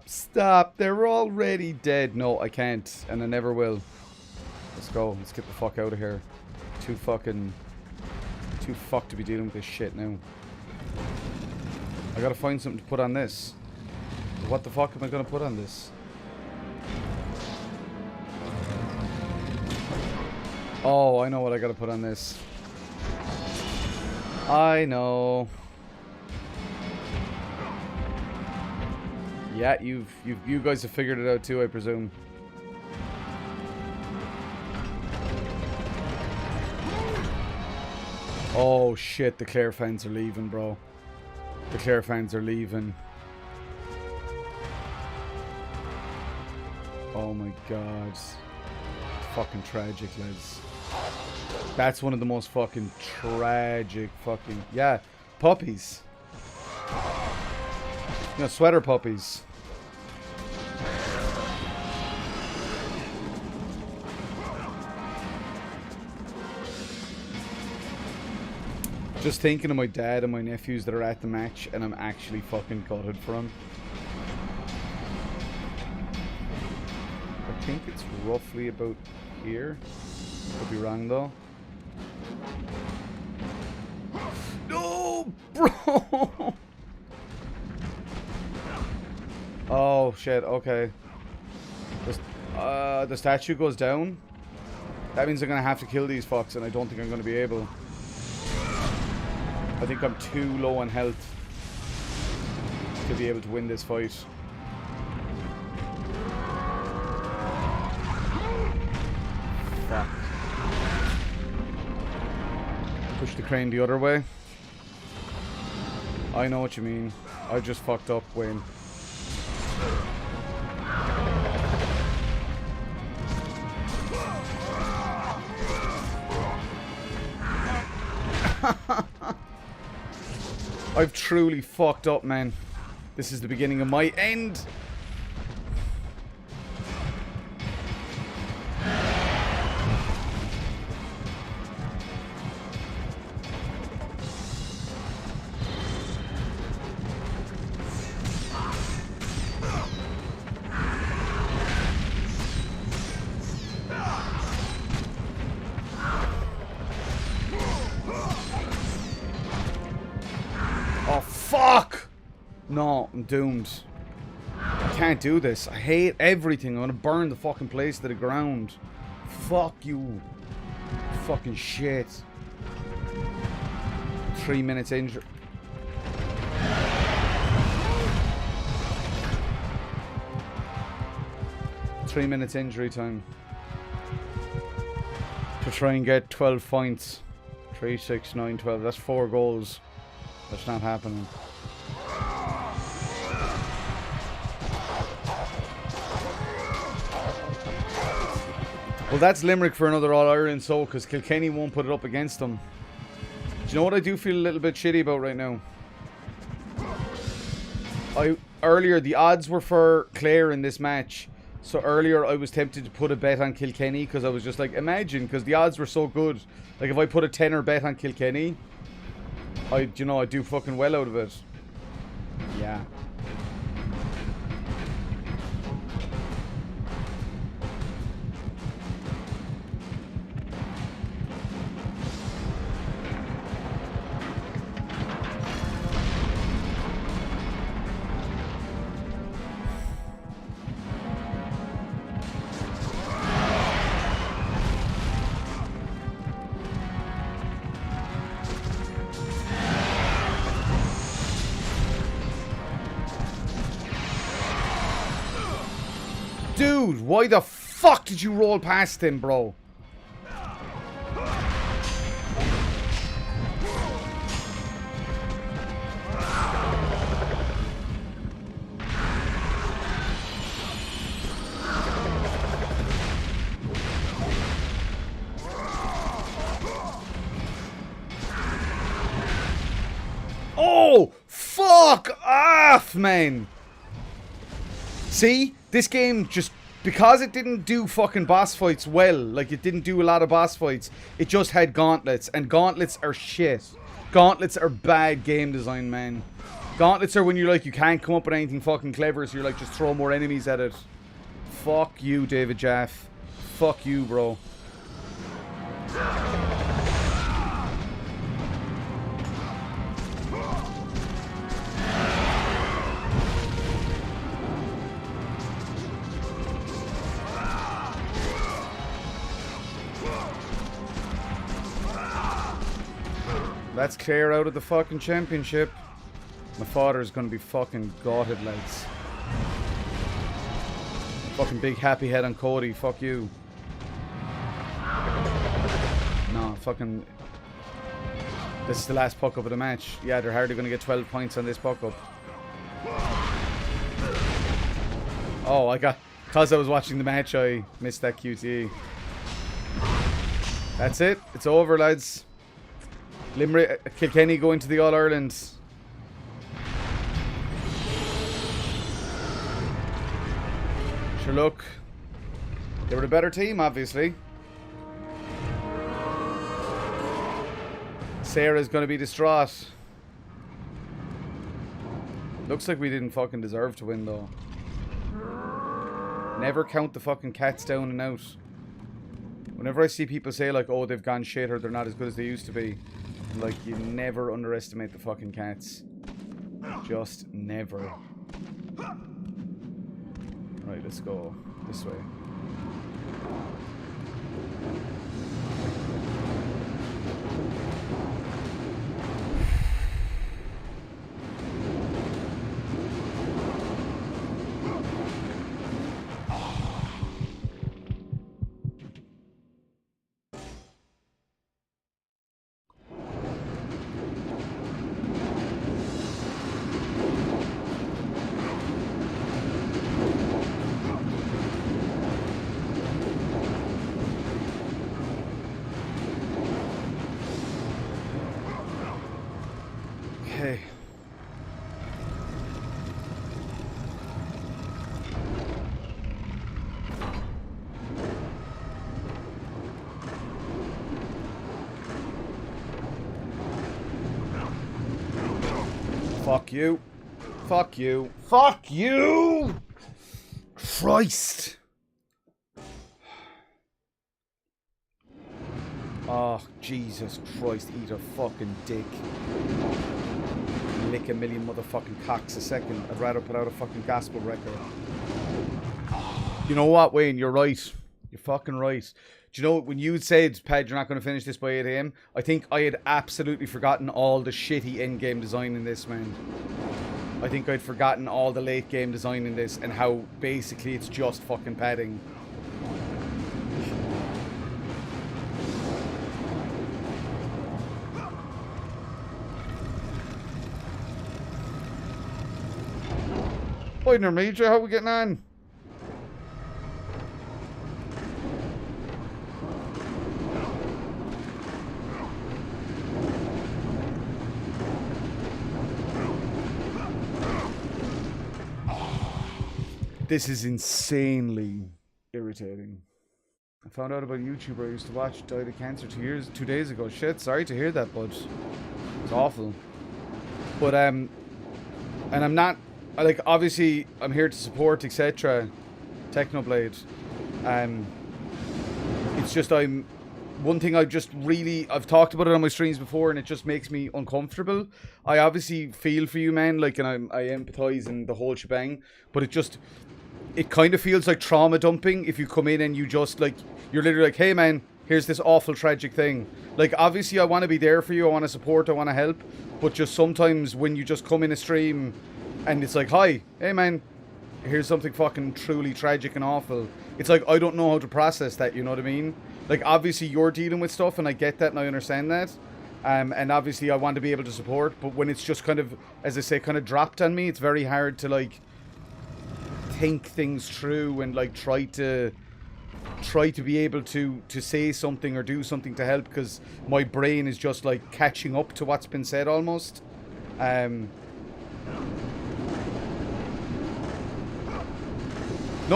Stop. They're already dead. No, I can't. And I never will. Let's go. Let's get the fuck out of here. Too fucked to be dealing with this shit now. I gotta find something to put on this. What the fuck am I gonna put on this? Oh, I know what I gotta put on this. I know. Yeah, you guys have figured it out too, I presume. Oh shit, the Claire fans are leaving, bro. The Claire fans are leaving. Oh my god. It's fucking tragic, lads. That's one of the most fucking tragic fucking... Yeah, puppies. You know, sweater puppies. Just thinking of my dad and my nephews that are at the match, and I'm actually fucking gutted for them. I think it's roughly about here. Could be wrong though. No, bro. Oh shit. Okay. The statue goes down. That means I'm gonna have to kill these fucks, and I don't think I'm gonna be able. I think I'm too low on health to be able to win this fight. Fuck. Push the crane the other way. I know what you mean. I just fucked up, Wayne. I've truly fucked up, man. This is the beginning of my end. Oh, fuck! No, I'm doomed. I can't do this. I hate everything. I'm gonna burn the fucking place to the ground. Fuck you. Fucking shit. 3 minutes injury. Three minutes injury time. To try and get 12 points. 3, 6, 9, 12. That's 4 goals. That's not happening. Well, that's Limerick for another All-Ireland, so, because Kilkenny won't put it up against them. Do you know what I do feel a little bit shitty about right now? Earlier, the odds were for Clare in this match. So earlier, I was tempted to put a bet on Kilkenny, because I was just like, imagine, because the odds were so good. Like, if I put a tenner bet on Kilkenny, I'd do fucking well out of it. Yeah. Dude, why the fuck did you roll past him, bro? Oh, fuck off, man. See? This game just, because it didn't do fucking boss fights well, like it didn't do a lot of boss fights, it just had gauntlets, and gauntlets are shit. Gauntlets are bad game design, man. Gauntlets are when you're like, you can't come up with anything fucking clever, so you're like, just throw more enemies at it. Fuck you, David Jaffe. Fuck you, bro. That's clear out of the fucking championship. My father's gonna be fucking gutted, lads. Fucking big happy head on Cody, fuck you. No, fucking... This is the last puck-up of the match. Yeah, they're hardly gonna get 12 points on this puck-up. Oh, because I was watching the match, I missed that QTE. That's it. It's over, lads. Limerick, Kilkenny going to the All-Ireland. Sure, look. They were the better team, obviously. Sarah's going to be distraught. Looks like we didn't fucking deserve to win, though. Never count the fucking cats down and out. Whenever I see people say, like, oh, they've gone shit or they're not as good as they used to be, like, you never underestimate the fucking cats. Just never. Right, let's go this way. Okay. Fuck you. Fuck you. Fuck you! Christ! Oh, Jesus Christ, eat a fucking dick. lick a million motherfucking cocks a second. I'd rather put out a fucking gospel record. You know what, Wayne? You're right. You're fucking right. Do you know, when you said, Pad, you're not going to finish this by 8 AM, I think I had absolutely forgotten all the shitty endgame design in this, man. I think I'd forgotten all the late game design in this and how basically it's just fucking padding. Hi there, Major. How are we getting on? This is insanely irritating. I found out about a YouTuber I used to watch died of cancer 2 days ago. Shit, sorry to hear that, bud. It's awful. But and I'm not, like, obviously I'm here to support, etc. Technoblade. It's just one thing I've talked about it on my streams before, and it just makes me uncomfortable. I obviously feel for you, man, like, and I empathize in the whole shebang, but it kind of feels like trauma dumping if you come in and you just, like, you're literally like, hey man, here's this awful tragic thing. Like, obviously I want to be there for you, I want to support, I want to help, but just sometimes when you just come in a stream and it's like, hi, hey man, here's something fucking truly tragic and awful. It's like, I don't know how to process that, you know what I mean? Like, obviously you're dealing with stuff and I get that and I understand that. And obviously I want to be able to support, but when it's just kind of, as I say, kind of dropped on me, it's very hard to, like, think things through and, like, try to be able to say something or do something to help, because my brain is just, like, catching up to what's been said almost. No,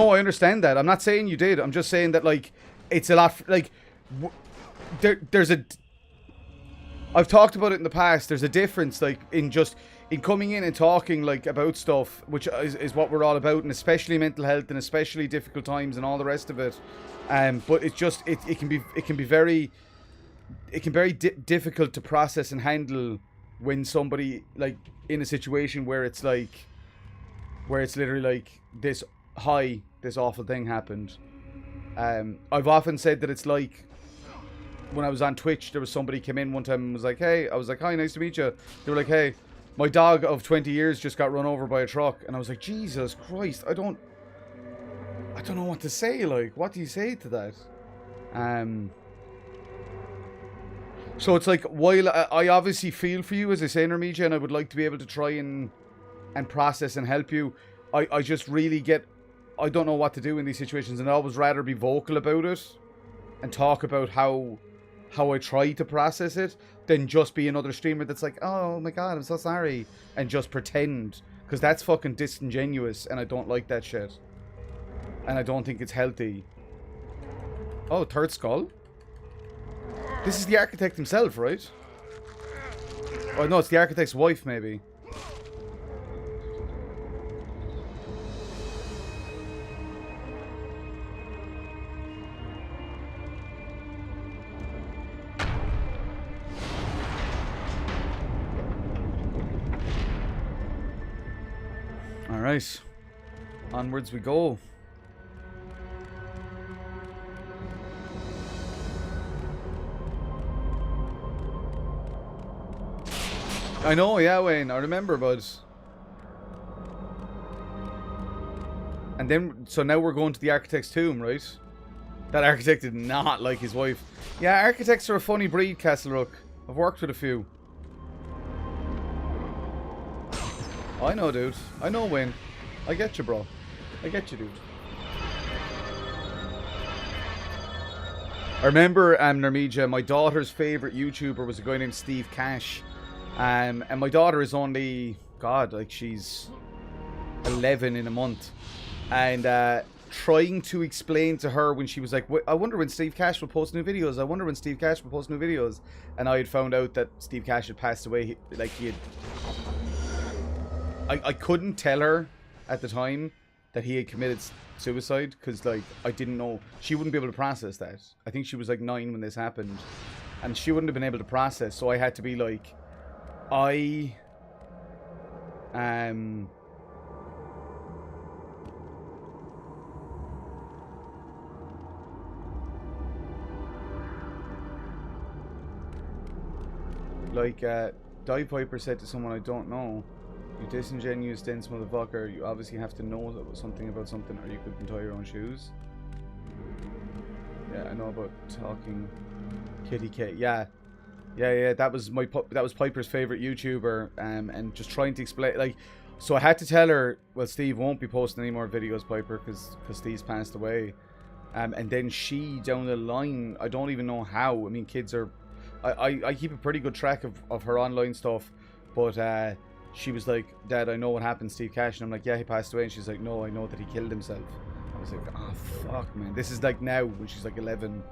I understand that. I'm not saying you did. I'm just saying that, like, it's a lot, like, I've talked about it in the past. There's a difference, like, in coming in and talking, like, about stuff, which is what we're all about, and especially mental health and especially difficult times and all the rest of it. But it's just, it can be very difficult to process and handle when somebody, like, in a situation where it's literally like this awful thing happened. I've often said that it's like when I was on Twitch, there was somebody came in one time and was like, hey, I was like, hi, nice to meet you. They were like, hey, my dog of 20 years just got run over by a truck. And I was like, Jesus Christ, I don't know what to say. Like, what do you say to that? So it's like, while I obviously feel for you, as I say, Nermeja, and I would like to be able to try and process and help you, I just really I don't know what to do in these situations, and I always rather be vocal about it and talk about how I try to process it than just be another streamer that's like, oh my god, I'm so sorry, and just pretend, because that's fucking disingenuous, and I don't like that shit, and I don't think it's healthy. Oh, third skull? This is the architect himself, right? Oh no, it's the architect's wife, maybe. Alright, onwards we go. I know, yeah, Wayne, I remember, bud. And then, so now we're going to the architect's tomb, right? That architect did not like his wife. Yeah, architects are a funny breed, Castlerook. I've worked with a few. I know, dude. I know, Wayne. I get you, bro. I get you, dude. I remember, Nermeja, my daughter's favourite YouTuber was a guy named Steve Cash. And my daughter is only, God, like, she's 11 in a month. And trying to explain to her when she was like, I wonder when Steve Cash will post new videos. I wonder when Steve Cash will post new videos. And I had found out that Steve Cash had passed away. I couldn't tell her at the time that he had committed suicide, because, like, I didn't know. She wouldn't be able to process that. I think she was like 9 when this happened, and she wouldn't have been able to process. So I had to be like, I Like, Dive Piper said to someone I don't know, "You disingenuous, dense motherfucker. You obviously have to know that was something about something, or you couldn't tie your own shoes." Yeah, I know about talking Kitty Cat. Yeah. That was Piper's favorite YouTuber, and just trying to explain, like, so I had to tell her, well, Steve won't be posting any more videos, Piper, because Steve's passed away, and then she down the line, I don't even know how. I mean, kids are, I keep a pretty good track of her online stuff, but she was like, "Dad, I know what happened to Steve Cash," and I'm like, "Yeah, he passed away," and she's like, "No, I know that he killed himself." I was like, "Oh fuck, man." This is like now when she's like 11.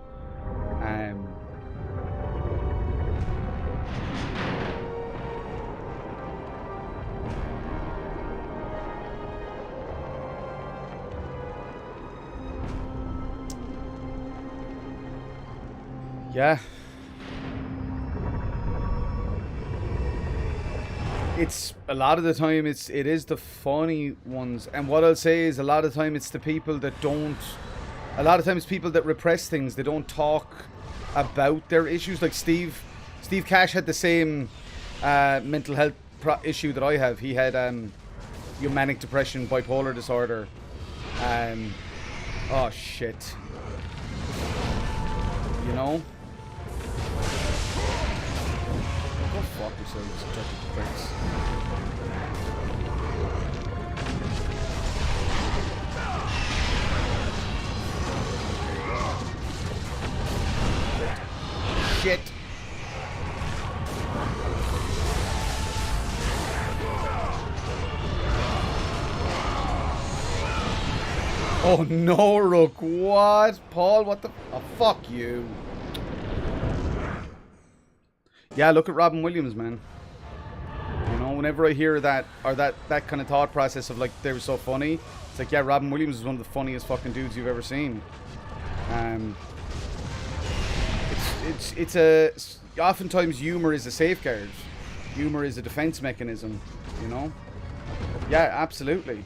Yeah. It's a lot of the time it is the funny ones, and what I'll say is a lot of the time it's the people that don't, a lot of times people that repress things, they don't talk about their issues. Like Steve Cash had the same mental health issue that I have. He had manic depression, bipolar disorder. Oh shit. You know? Go fuck yourselves, dirty pricks. Shit. Oh no, Rook, what? Paul, what the? Oh, fuck you. Yeah, look at Robin Williams, man. You know, whenever I hear that, or that kind of thought process of like, they were so funny, it's like, yeah, Robin Williams is one of the funniest fucking dudes you've ever seen. Oftentimes humor is a safeguard. Humor is a defense mechanism, you know? Yeah, absolutely.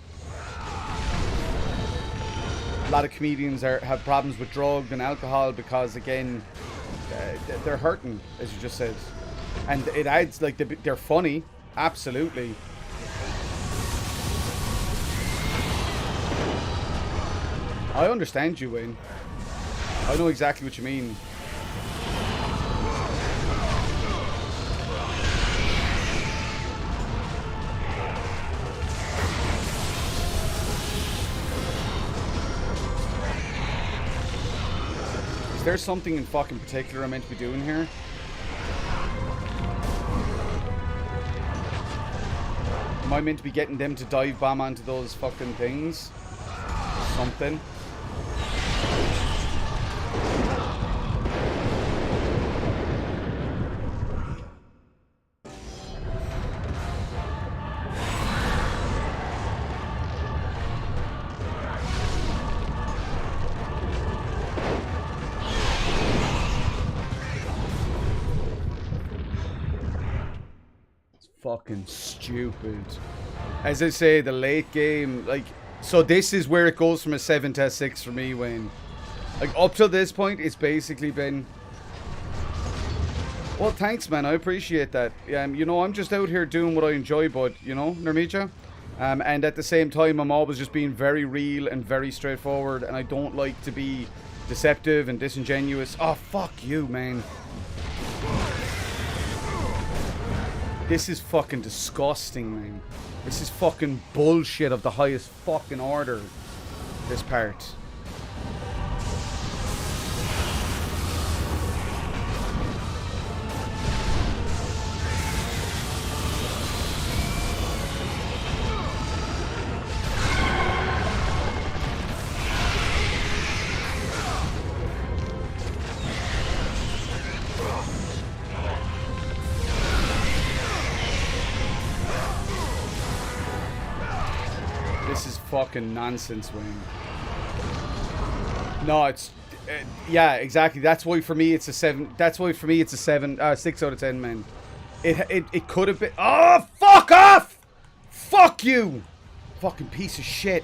A lot of comedians have problems with drug and alcohol because, again, they're hurting, as you just said. And it adds, like, they're funny, absolutely. I understand you, Wayne. I know exactly what you mean. Is there something in fucking particular I'm meant to be doing here? Am I meant to be getting them to dive bomb onto those fucking things? Something. Fucking stupid. As I say, the late game, like, so this is where it goes from a 7 to a 6 for me, Wayne. Like, up till this point, it's basically been... Well, thanks, man. I appreciate that. You know, I'm just out here doing what I enjoy, bud. You know, Nirmija? And at the same time, I'm always just being very real and very straightforward, and I don't like to be deceptive and disingenuous. Oh, fuck you, man. This is fucking disgusting, man. This is fucking bullshit of the highest fucking order. This part. Fucking nonsense, Wayne. No, it's yeah, exactly. That's why for me it's a 7. That's why for me it's a 7, 6 out of 10, man. It could have been. Oh, fuck off! Fuck you! Fucking piece of shit.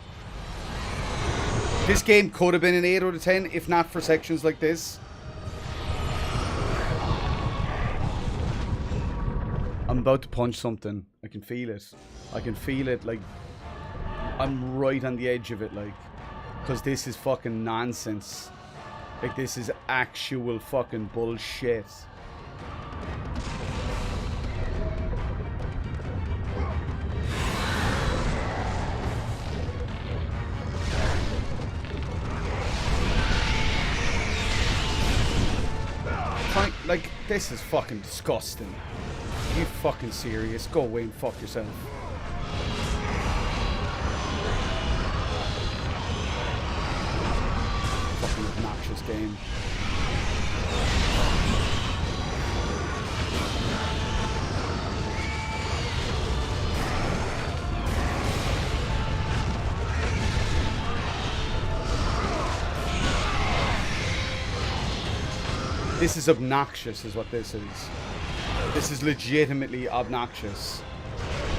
This game could have been an 8 out of 10 if not for sections like this. I'm about to punch something. I can feel it. I can feel it, like, I'm right on the edge of it, like, because this is fucking nonsense. Like, this is actual fucking bullshit. Like, this is fucking disgusting. Are you fucking serious? Go away and fuck yourself. Fucking obnoxious game. This is obnoxious, is what this is. This is legitimately obnoxious.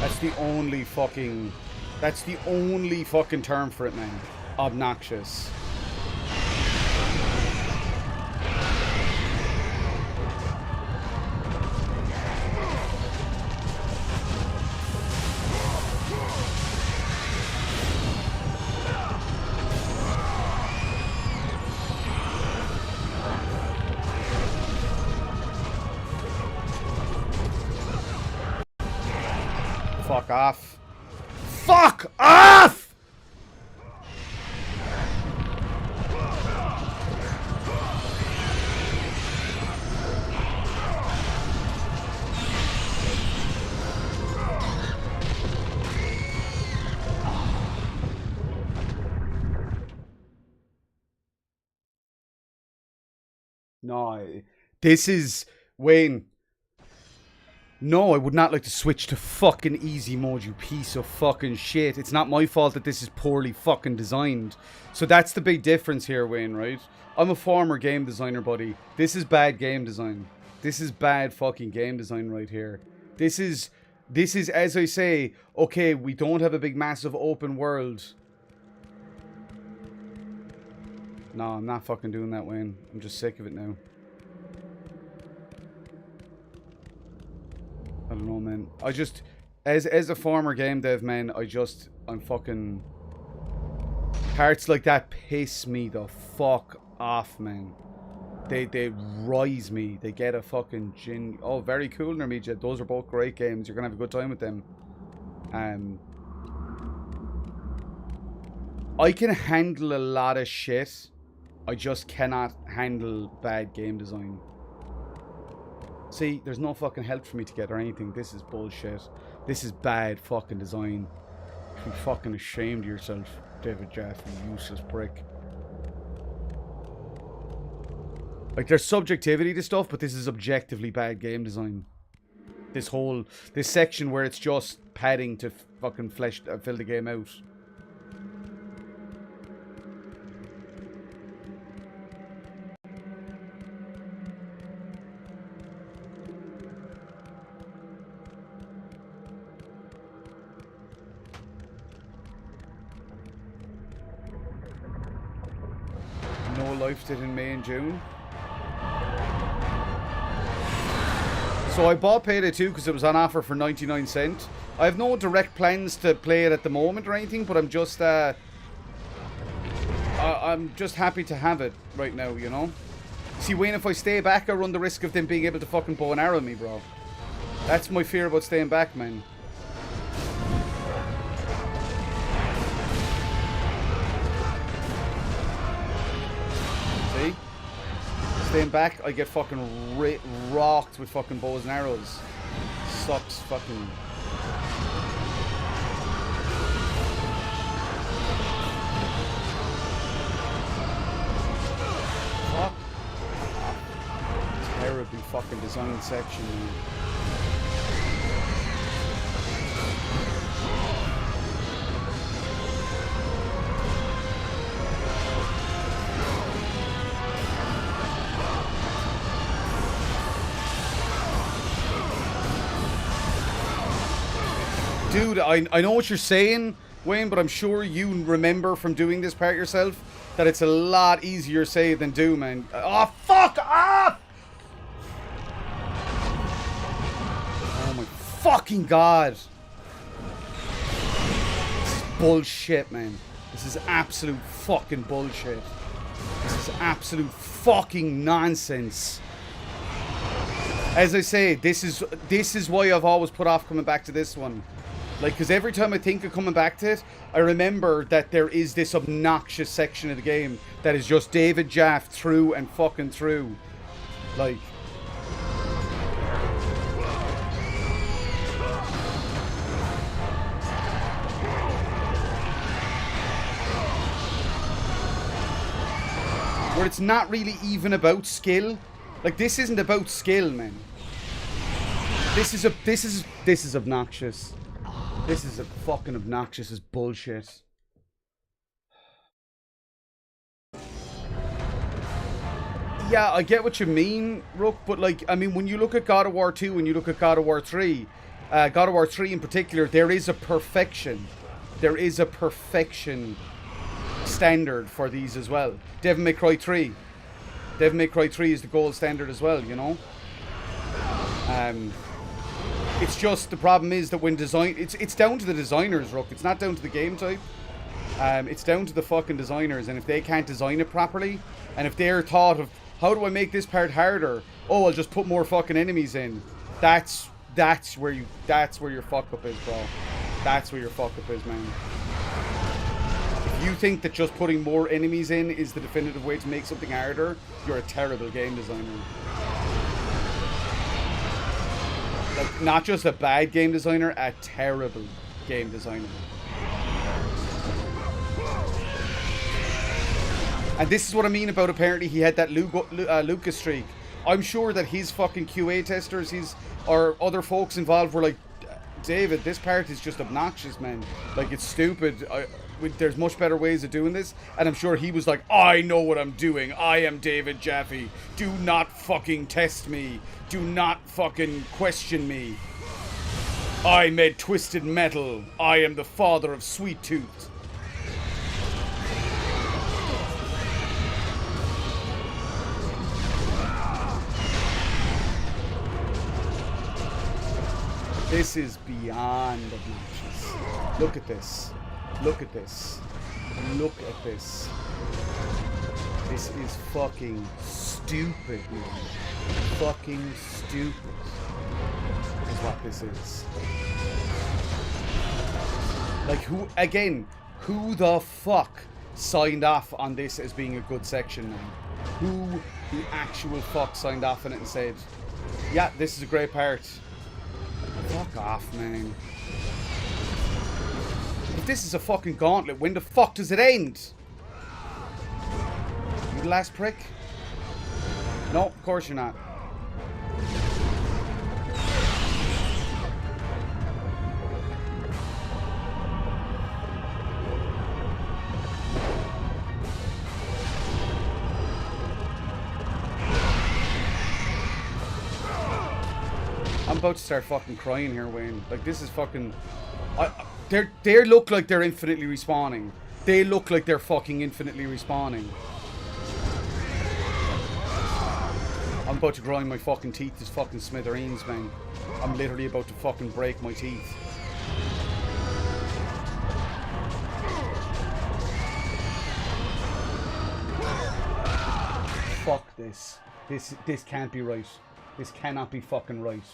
That's the only fucking term for it, man. Obnoxious. Fuck off. Fuck off! No, this is... Wayne... No, I would not like to switch to fucking easy mode, you piece of fucking shit. It's not my fault that this is poorly fucking designed. So that's the big difference here, Wayne, right? I'm a former game designer, buddy. This is bad game design. This is bad fucking game design right here. This is, as I say, okay, we don't have a big, massive open world. No, I'm not fucking doing that, Wayne. I'm just sick of it now. I don't know, man. I just, as a former game dev, man, I'm fucking... Parts like that piss me the fuck off, man. They rise me. They get a fucking gin... Oh, very cool, Nermedia. Those are both great games. You're gonna have a good time with them. I can handle a lot of shit. I just cannot handle bad game design. See, there's no fucking help for me to get or anything. This is bullshit. This is bad fucking design. You should be fucking ashamed of yourself, David Jaffe, you useless prick. Like, there's subjectivity to stuff, but this is objectively bad game design. This section where it's just padding to fucking fill the game out. Life did in May and June. So I bought Payday 2 because it was on offer for 99 cents. I have no direct plans to play it at the moment or anything, but I'm just happy to have it right now, you know? See, Wayne, if I stay back, I run the risk of them being able to fucking bow and arrow me, bro. That's my fear about staying back, man. Staying back, I get fucking rocked with fucking bows and arrows. Sucks fucking... Fuck. Terribly fucking designed section. Dude, I know what you're saying, Wayne, but I'm sure you remember from doing this part yourself that it's a lot easier said than do, man. Oh, fuck off! Oh my fucking god. This is bullshit, man. This is absolute fucking bullshit. This is absolute fucking nonsense. As I say, this is why I've always put off coming back to this one. Like, because every time I think of coming back to it, I remember that there is this obnoxious section of the game that is just David Jaff through and fucking through. Like... where it's not really even about skill. Like, this isn't about skill, man. This is obnoxious. This is a fucking obnoxious as bullshit. Yeah, I get what you mean, Rook, but like, I mean, when you look at God of War 2 and you look at God of War 3, God of War 3 in particular, there is a perfection. There is a perfection standard for these as well. Devil May Cry 3. Devil May Cry 3 is the gold standard as well, you know? It's just, the problem is that when design... It's down to the designers, Rook. It's not down to the game type. It's down to the fucking designers, and if they can't design it properly, and if they're thought of, how do I make this part harder? Oh, I'll just put more fucking enemies in. That's where your fuck up is, bro. That's where your fuck up is, man. If you think that just putting more enemies in is the definitive way to make something harder, you're a terrible game designer. Like, not just a bad game designer, a terrible game designer. And this is what I mean about, apparently he had that Lucas streak. I'm sure that his fucking QA testers, or other folks involved were like, David, this part is just obnoxious, man. Like, it's stupid. There's much better ways of doing this. And I'm sure he was like, I know what I'm doing. I am David Jaffe. Do not fucking test me. Do not fucking question me. I made Twisted Metal. I am the father of Sweet Tooth. This is beyond obnoxious. Look at this. Look at this. Look at this. This is fucking stupid, man. Fucking stupid is what this is. Like, who the fuck signed off on this as being a good section, man? Who the actual fuck signed off on it and said, yeah, this is a great part? Fuck off, man. If this is a fucking gauntlet, when the fuck does it end? You the last prick? No, of course you're not. I'm about to start fucking crying here, Wayne. Like, this is fucking... They look like they're infinitely respawning. They look like they're fucking infinitely respawning. I'm about to grind my fucking teeth to fucking smithereens, man. I'm literally about to fucking break my teeth. Fuck this. This can't be right. This cannot be fucking right.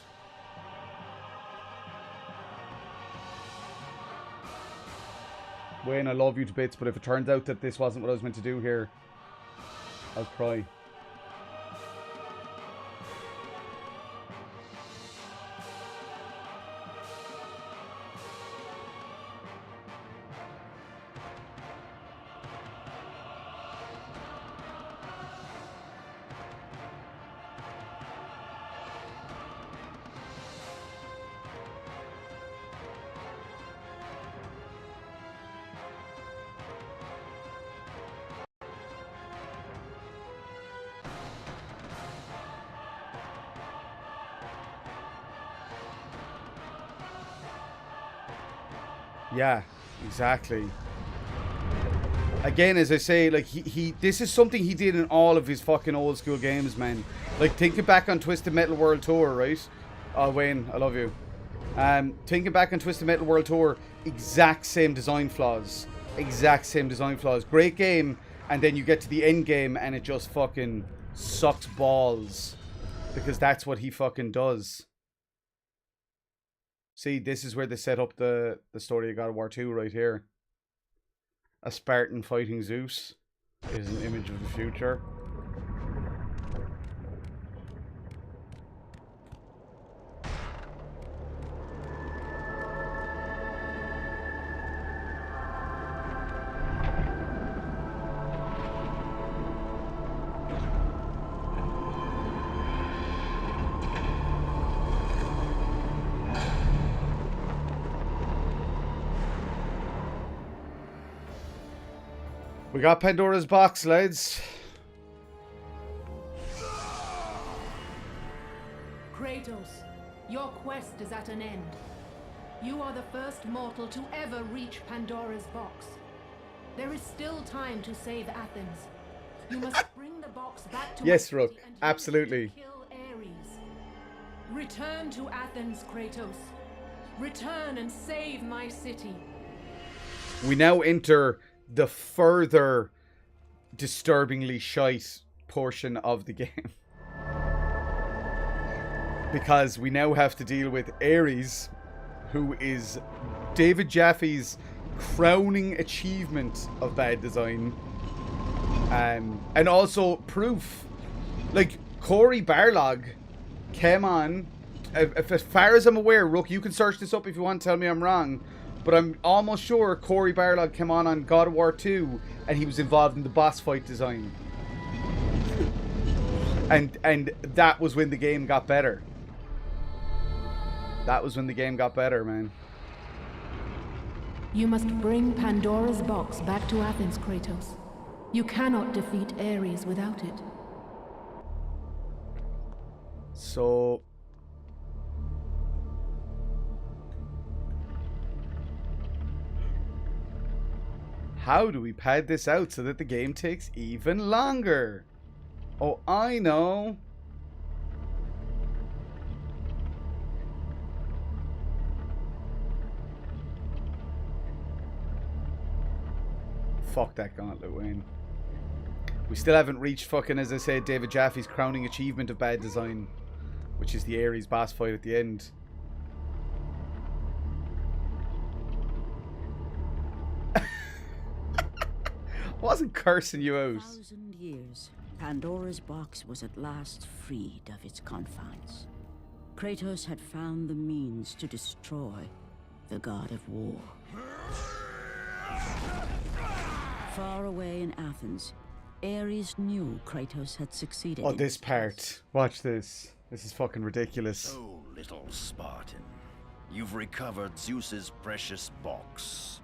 Wayne, I love you to bits, but if it turns out that this wasn't what I was meant to do here, I'll cry. Yeah, exactly. Again, as I say, like he this is something he did in all of his fucking old school games, man. Like thinking back on Twisted Metal World Tour, right? Oh, Wayne, I love you. Thinking back on Twisted Metal World Tour, exact same design flaws. Exact same design flaws. Great game, and then you get to the end game and it just fucking sucks balls. Because that's what he fucking does. See, this is where they set up the story of God of War 2 right here. A Spartan fighting Zeus is an image of the future. We got Pandora's box, lads. Kratos, your quest is at an end. You are the first mortal to ever reach Pandora's box. There is still time to save Athens. You must bring the box back to Yes, my Rook, city and use absolutely. it to kill Ares. Return to Athens, Kratos. Return and save my city. We now enter the further disturbingly shite portion of the game. Because we now have to deal with Ares, who is David Jaffe's crowning achievement of bad design. And also proof. Like, Corey Barlog came on, as far as I'm aware, Rook, you can search this up if you want to tell me I'm wrong, but I'm almost sure Corey Barlog came on God of War 2 and he was involved in the boss fight design. And that was when the game got better. That was when the game got better, man. You must bring Pandora's box back to Athens, Kratos. You cannot defeat Ares without it. So... how do we pad this out so that the game takes even longer? Oh, I know. Fuck that gauntlet, Wayne. We still haven't reached fucking, as I said, David Jaffe's crowning achievement of bad design, which is the Ares boss fight at the end. Wasn't cursing you out. 1,000 years, Pandora's box was at last freed of its confines. Kratos had found the means to destroy the god of war. Far away in Athens, Ares knew Kratos had succeeded. Oh, in this his part. Watch this. This is fucking ridiculous. Oh, little Spartan. You've recovered Zeus's precious box.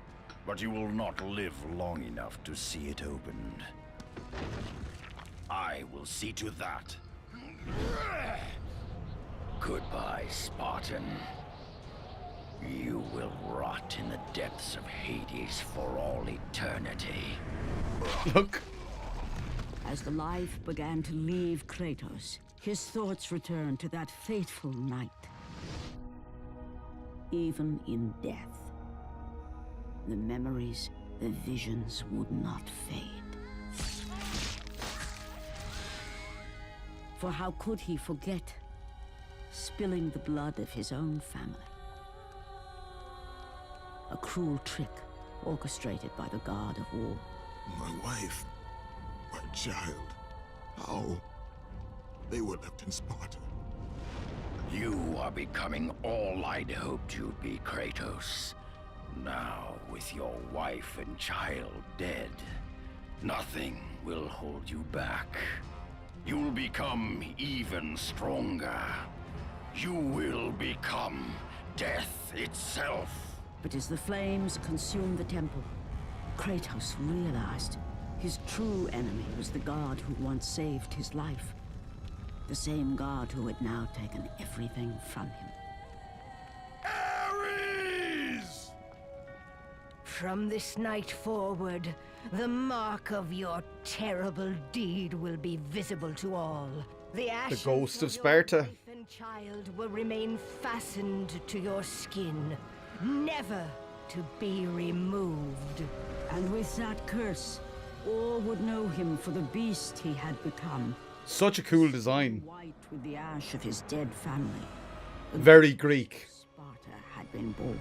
But you will not live long enough to see it opened. I will see to that. Goodbye, Spartan. You will rot in the depths of Hades for all eternity. Look. As the life began to leave Kratos, his thoughts returned to that fateful night. Even in death, the memories, the visions would not fade. For how could he forget spilling the blood of his own family? A cruel trick orchestrated by the god of war. My wife, my child, how? They were left in Sparta. You are becoming all I'd hoped you'd be, Kratos. Now, with your wife and child dead, nothing will hold you back. You'll become even stronger. You will become death itself. But as the flames consumed the temple, Kratos realized his true enemy was the god who once saved his life. The same god who had now taken everything from him. Ares! From this night forward, the mark of your terrible deed will be visible to all. The ashes ghost of your Sparta. wife and child will remain fastened to your skin, never to be removed. And with that curse, all would know him for the beast he had become. Such a cool design. White with the ash of his dead family. Very Greek. Sparta had been born.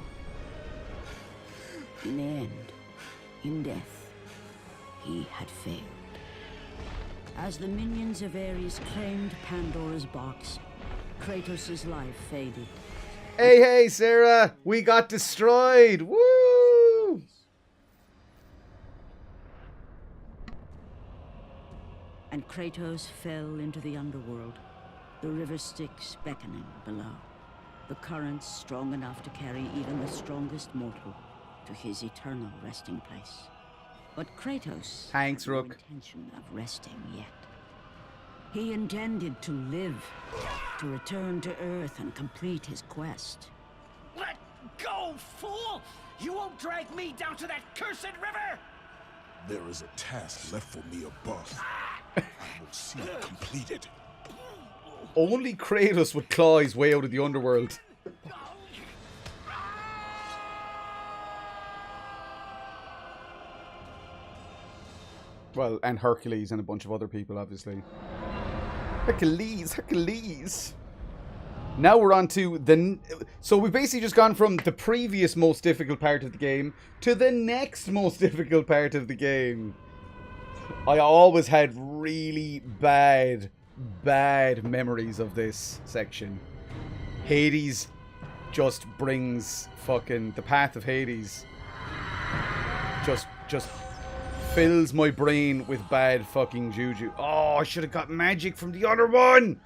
In the end, in death, he had failed. As the minions of Ares claimed Pandora's box, Kratos' life faded. Hey, hey, Sarah! We got destroyed! Woo! And Kratos fell into the underworld, the river Styx beckoning below, the currents strong enough to carry even the strongest mortal to his eternal resting place. But Kratos Thanks, had no Rook. intention of resting yet. He intended to live, to return to Earth and complete his quest. Let go, fool! You won't drag me down to that cursed river! There is a task left for me above. I will see it completed. Only Kratos would claw his way out of the underworld. Well, and Hercules and a bunch of other people, obviously. Hercules, Hercules. Now we're on to the... So we've basically just gone from the previous most difficult part of the game to the next most difficult part of the game. I always had really bad memories of this section. Hades just brings fucking... The path of Hades just fills my brain with bad fucking juju. Oh, I should have got magic from the other one.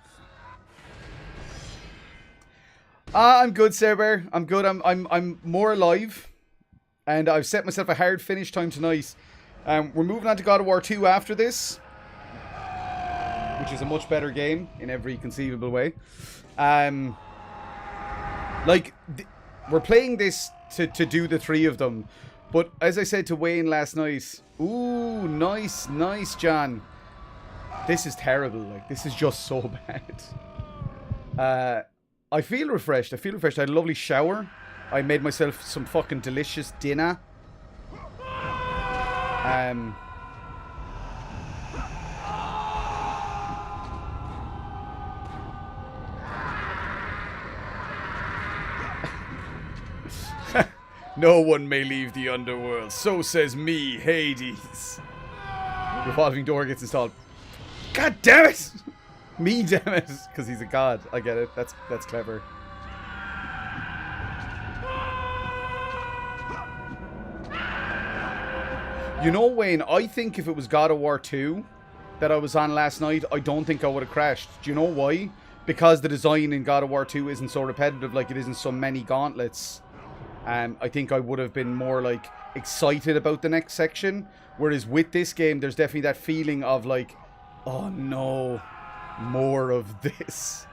I'm good, Sarah. I'm good. I'm more alive, and I've set myself a hard finish time tonight. We're moving on to God of War 2 after this, which is a much better game in every conceivable way. We're playing this to do the three of them, but as I said to Wayne last night, ooh, nice, John. This is terrible. Like, this is just so bad. I feel refreshed. I had a lovely shower. I made myself some fucking delicious dinner. No one may leave the underworld. So says me, Hades. Revolving door gets installed. God damn it! Me, damn it! Because he's a god. I get it. That's clever. You know, Wayne, I think if it was God of War 2 that I was on last night, I don't think I would have crashed. Do you know why? Because the design in God of War 2 isn't so repetitive like it is in so many gauntlets. I think I would have been more, like, excited about the next section. Whereas with this game, there's definitely that feeling of, like, oh no, more of this.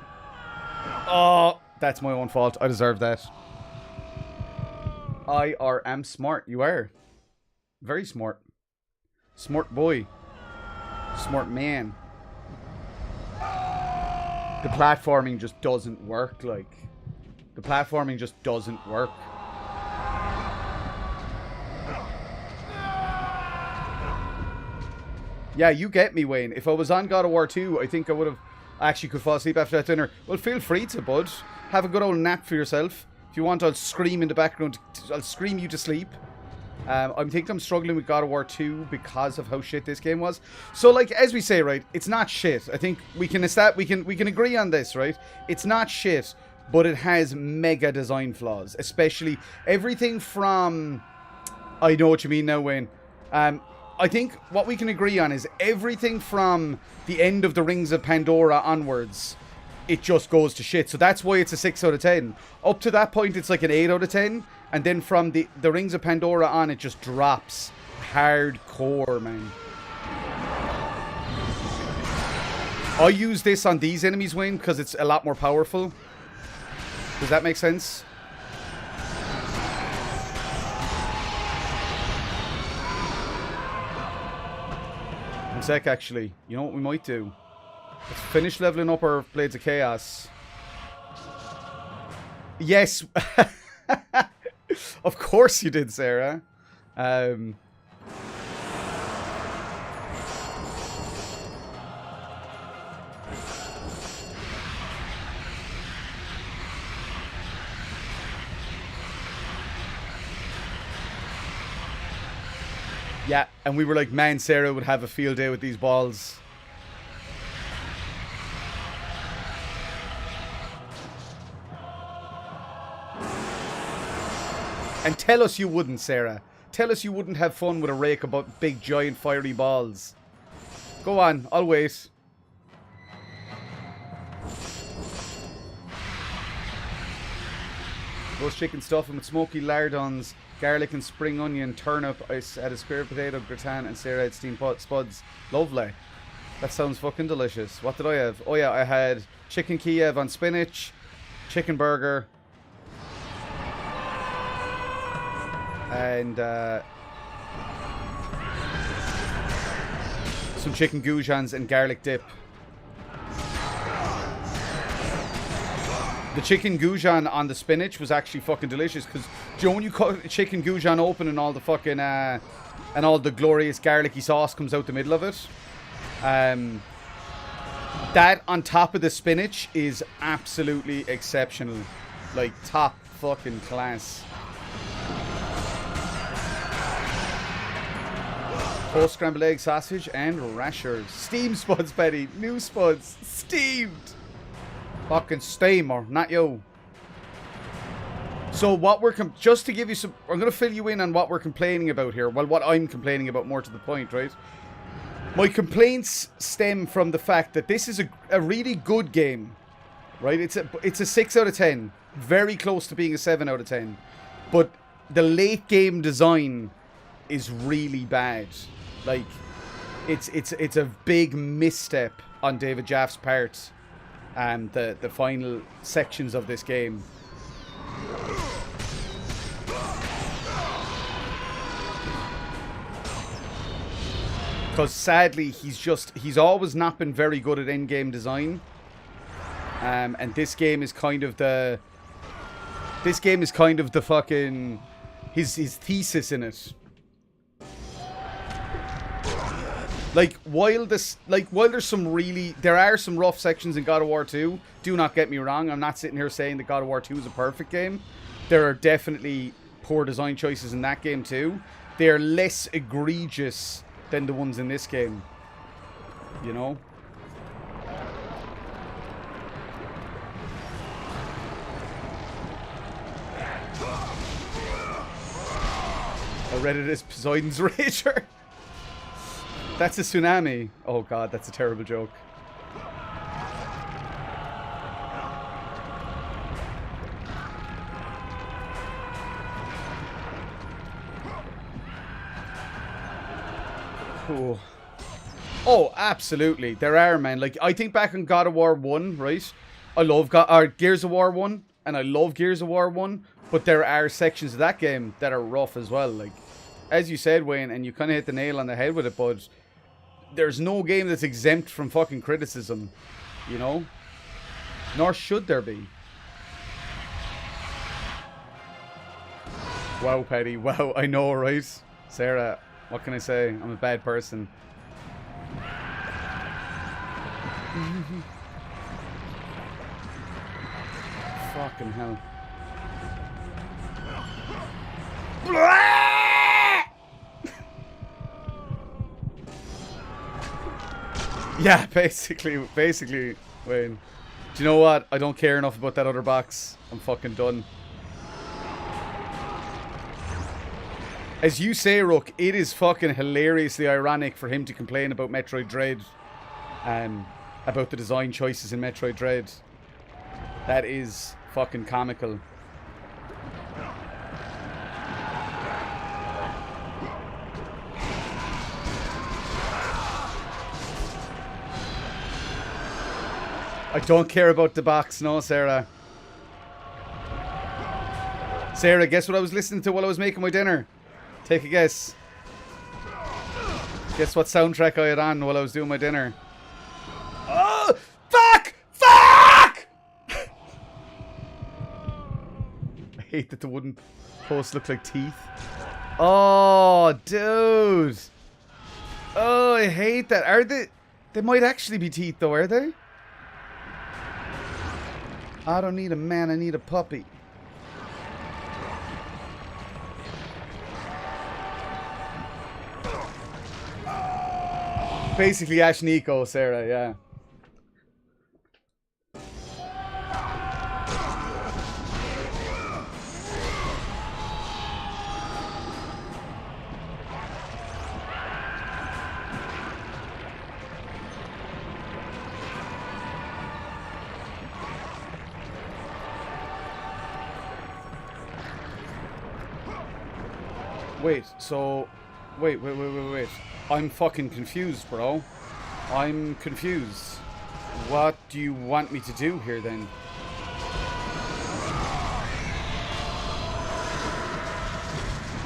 Oh, that's my own fault. I deserve that. I am smart. You are. Very smart. Smart boy. Smart man. The platforming just doesn't work, like. The platforming just doesn't work. Yeah, you get me, Wayne. If I was on God of War 2, I think I would have actually could fall asleep after that dinner. Well, feel free to, bud. Have a good old nap for yourself. If you want, I'll scream in the background. I'll scream you to sleep. I think I'm struggling with God of War 2 because of how shit this game was. So, like, as we say, right, it's not shit. I think we can agree on this, right? It's not shit, but it has mega design flaws. Especially everything from... I know what you mean now, Wayne. I think what we can agree on is everything from the end of the Rings of Pandora onwards, it just goes to shit. So that's why it's a 6 out of 10. Up to that point, it's like an 8 out of 10. And then from the Rings of Pandora on, it just drops hardcore, man. I use this on these enemies, Wayne, because it's a lot more powerful. Does that make sense? One sec, actually. You know what we might do? Let's finish leveling up our Blades of Chaos. Yes. Of course you did, Sarah. Yeah, and we were like, man, Sarah would have a field day with these balls. And tell us you wouldn't, Sarah. Tell us you wouldn't have fun with a rake about big, giant, fiery balls. Go on, I'll wait. Roast chicken stuffing with smoky lardons, garlic and spring onion, turnip. I had a square potato gratin and Sarah had steamed spuds. Lovely. That sounds fucking delicious. What did I have? Oh yeah, I had chicken Kiev on spinach, chicken burger, and some chicken goujons and garlic dip. The chicken goujon on the spinach was actually fucking delicious because, do you know when you cut chicken goujon open and all the fucking and all the glorious garlicky sauce comes out the middle of it? That on top of the spinach is absolutely exceptional. Like, top fucking class. Toast scrambled egg sausage and rashers. Steamed spuds, Paddy. New spuds. Steamed. Fucking steamer, not you. So what we're just to give you some, I'm going to fill you in on what we're complaining about here. Well, what I'm complaining about, more to the point, right? My complaints stem from the fact that this is a really good game, right? It's a 6 out of 10, very close to being a 7 out of 10. But the late game design is really bad. Like, it's a big misstep on David Jaff's part. The final sections of this game. Because sadly, he's always not been very good at end-game design. And this game is kind of the fucking his thesis in it. Like, while there's there are some rough sections in God of War 2. Do not get me wrong. I'm not sitting here saying that God of War 2 is a perfect game. There are definitely poor design choices in that game too. They're less egregious than the ones in this game. You know? I read it as Poseidon's Rager. That's a tsunami. Oh god, that's a terrible joke. Cool. Oh, absolutely. There are, man. Like, I think back on God of War 1, right? I love Gears of War 1, and I love Gears of War 1, but there are sections of that game that are rough as well. Like, as you said, Wayne, and you kind of hit the nail on the head with it, but there's no game that's exempt from fucking criticism, you know? Nor should there be. Wow, Paddy. Wow, I know, right? Sarah, what can I say? I'm a bad person. Fucking hell. Yeah, basically, Wayne. Do you know what? I don't care enough about that other box. I'm fucking done. As you say, Rook, it is fucking hilariously ironic for him to complain about Metroid Dread. About the design choices in Metroid Dread. That is fucking comical. I don't care about the box, no, Sarah. Sarah, guess what I was listening to while I was making my dinner? Take a guess. Guess what soundtrack I had on while I was doing my dinner? Oh! Fuck! Fuck! I hate that the wooden posts look like teeth. Oh, dude. Oh, I hate that. Are they... They might actually be teeth, though, are they? I don't need a man, I need a puppy. Basically Ash Nico, Sarah, yeah. Wait, so... Wait. I'm fucking confused, bro. I'm confused. What do you want me to do here, then?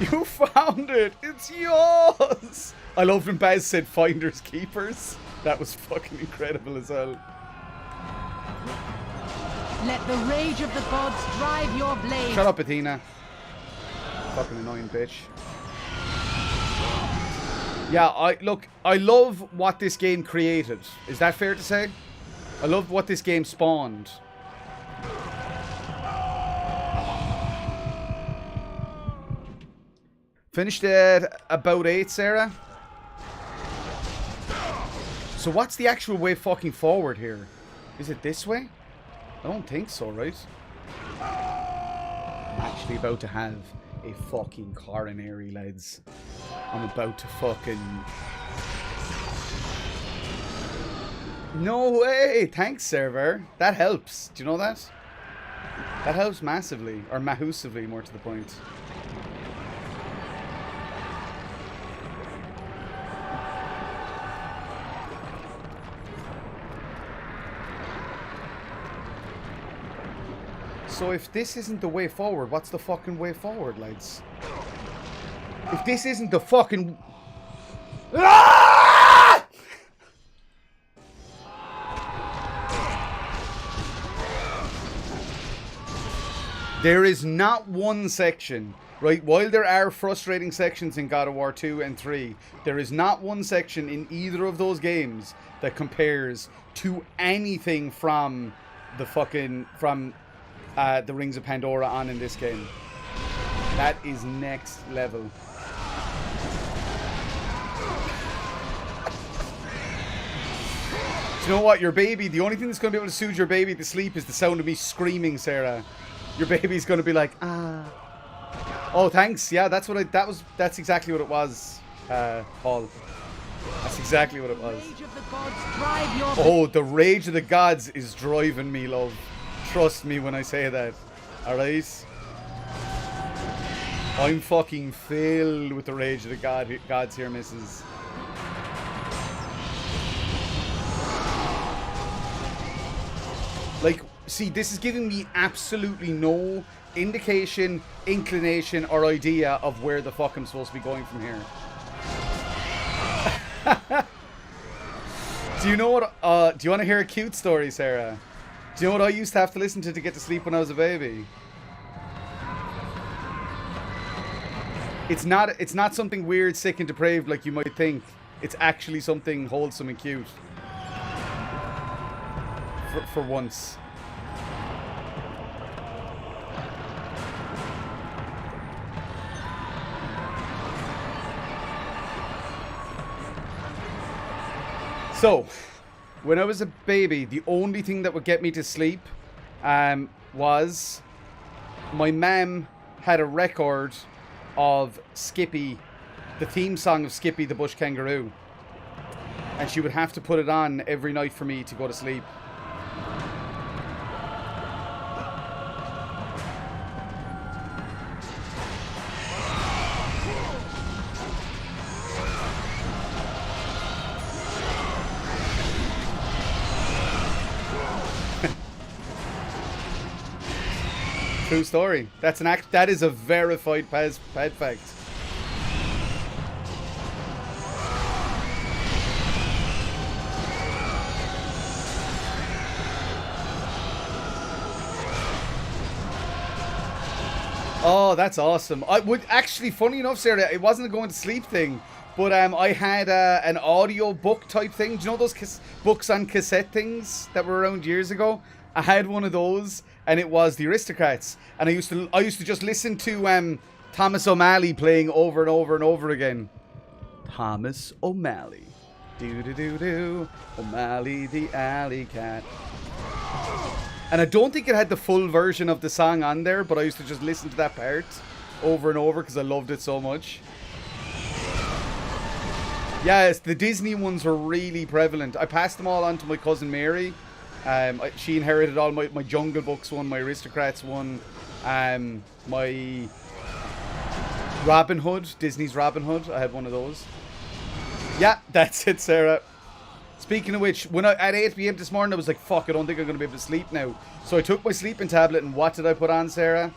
You found it! It's yours! I love when Baz said finders keepers. That was fucking incredible as well. Let the rage of the gods drive your blade. Shut up, Athena. Fucking annoying bitch. Yeah, I love what this game created. Is that fair to say? I love what this game spawned. Finished at about 8, Sarah. So what's the actual way fucking forward here? Is it this way? I don't think so, right? I'm actually about to have a fucking coronary, lads. I'm about to fucking... No way! Thanks, server. That helps. Do you know that? That helps massively. Or mahusively, more to the point. So if this isn't the way forward, what's the fucking way forward, lads? If this isn't the fucking... Ah! There is not one section, right? While there are frustrating sections in God of War 2 and 3, there is not one section in either of those games that compares to anything from the fucking... from the Rings of Pandora on in this game. That is next level. Do you know what? Your baby, the only thing that's going to be able to soothe your baby to sleep is the sound of me screaming, Sarah. Your baby's going to be like, ah. Oh, thanks. Yeah, that's what that's exactly what it was, Paul. That's exactly what it was. Oh, the rage of the gods is driving me, love. Trust me when I say that. Alright? I'm fucking filled with the rage of the gods here, missus. Like, see, this is giving me absolutely no indication, inclination, or idea of where the fuck I'm supposed to be going from here. Do you know what, do you want to hear a cute story, Sarah? Do you know what I used to have to listen to get to sleep when I was a baby? It's not something weird, sick, and depraved like you might think. It's actually something wholesome and cute. For once. So, when I was a baby, the only thing that would get me to sleep was my mum had a record of Skippy, the theme song of Skippy the Bush Kangaroo. And she would have to put it on every night for me to go to sleep. True story. That's that is a verified pad fact. Oh, that's awesome. I would actually, funny enough, Sarah, it wasn't a going to sleep thing, but I had an audio book type thing. Do you know those books on cassette things that were around years ago? I had one of those, and it was The Aristocrats, and I used to just listen to Thomas O'Malley playing over and over and over again. Thomas O'Malley, do do do do, O'Malley the alley cat. And I don't think it had the full version of the song on there, but I used to just listen to that part over and over because I loved it so much. Yes, the Disney ones were really prevalent. I passed them all on to my cousin Mary. She inherited all my Jungle Books one, my Aristocrats one, my Robin Hood, Disney's Robin Hood. I had one of those. Yeah, that's it, Sarah. Speaking of which, when at 8 p.m. this morning, I was like, fuck, I don't think I'm going to be able to sleep now. So I took my sleeping tablet, and what did I put on, Sarah?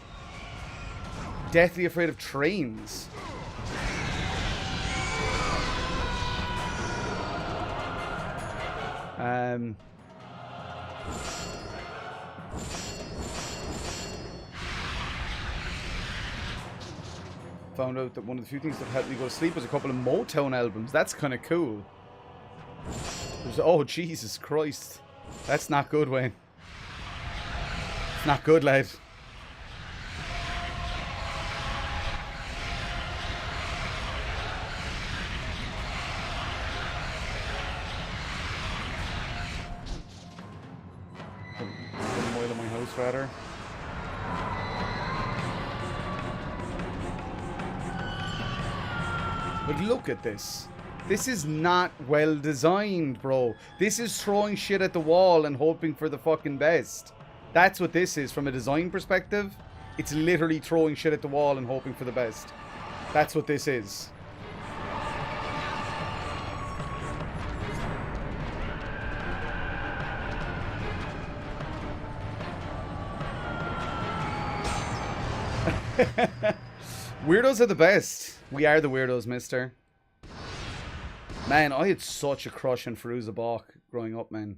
Deathly Afraid of Trains. Found out that one of the few things that helped me go to sleep was a couple of Motown albums. That's kind of cool. Oh, Jesus Christ. That's not good, Wayne. It's not good, lad. Put oil in my house, rather. But look at this. This is not well designed, bro. This is throwing shit at the wall and hoping for the fucking best. That's what this is from a design perspective. It's literally throwing shit at the wall and hoping for the best. That's what this is. Weirdos are the best. We are the weirdos, mister. Man, I had such a crush on Firuza Balk growing up, man.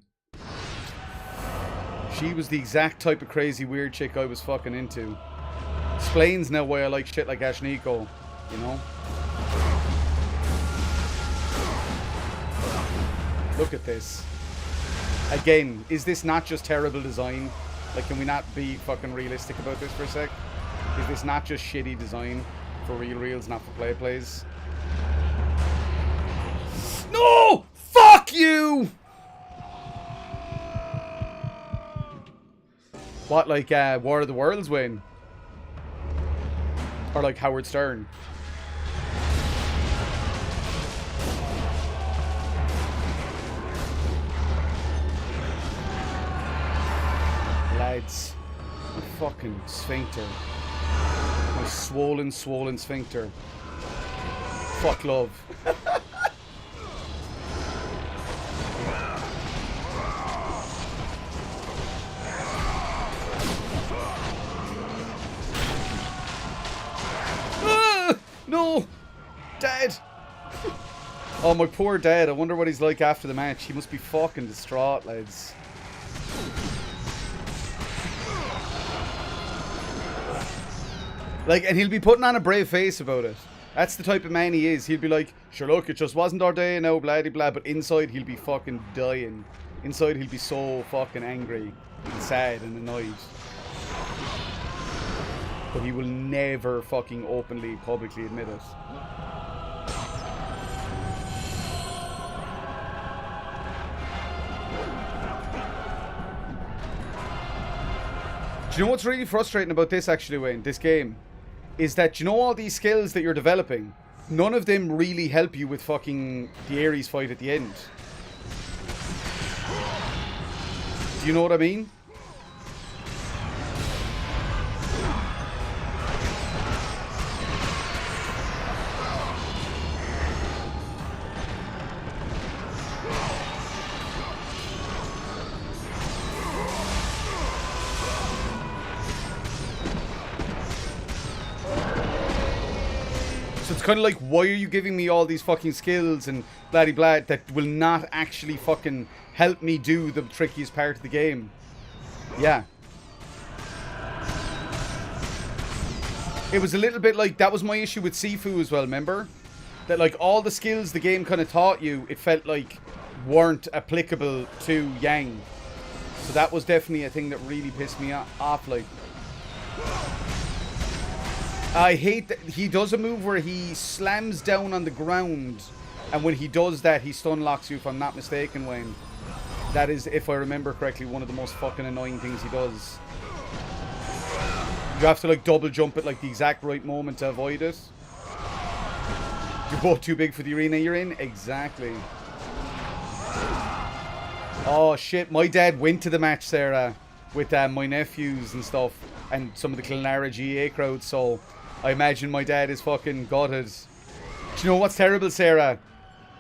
She was the exact type of crazy weird chick I was fucking into. Explains now why I like shit like Ashniko, you know? Look at this. Again, is this not just terrible design? Like, can we not be fucking realistic about this for a sec? Is this not just shitty design for reals, not for plays? No! Fuck you! What, like War of the Worlds win? Or like Howard Stern? Lads, my fucking sphincter. My swollen sphincter. Fuck love. No! Dad! Oh, my poor dad. I wonder what he's like after the match. He must be fucking distraught, lads. Like, and he'll be putting on a brave face about it. That's the type of man he is. He'll be like, sure, look, it just wasn't our day, no, blah, blah, but inside he'll be fucking dying. Inside he'll be so fucking angry and sad and annoyed. But he will never fucking openly, publicly admit it. Do you know what's really frustrating about this, actually, Wayne? This game? Is that, you know all these skills that you're developing? None of them really help you with fucking the Ares fight at the end. Do you know what I mean? So it's kind of like, why are you giving me all these fucking skills and blah blah that will not actually fucking help me do the trickiest part of the game? Yeah. It was a little bit like, that was my issue with Sifu as well, remember? That like all the skills the game kind of taught you, it felt like weren't applicable to Yang. So that was definitely a thing that really pissed me off, like. I hate that he does a move where he slams down on the ground, and when he does that, he stun locks you, if I'm not mistaken, Wayne. That is, if I remember correctly, one of the most fucking annoying things he does. You have to like double jump at like the exact right moment to avoid it. You're both too big for the arena you're in? Exactly. Oh shit, my dad went to the match, Sarah, with my nephews and stuff, and some of the Clonara GA crowd, so I imagine my dad is fucking gutted. Do you know what's terrible, Sarah?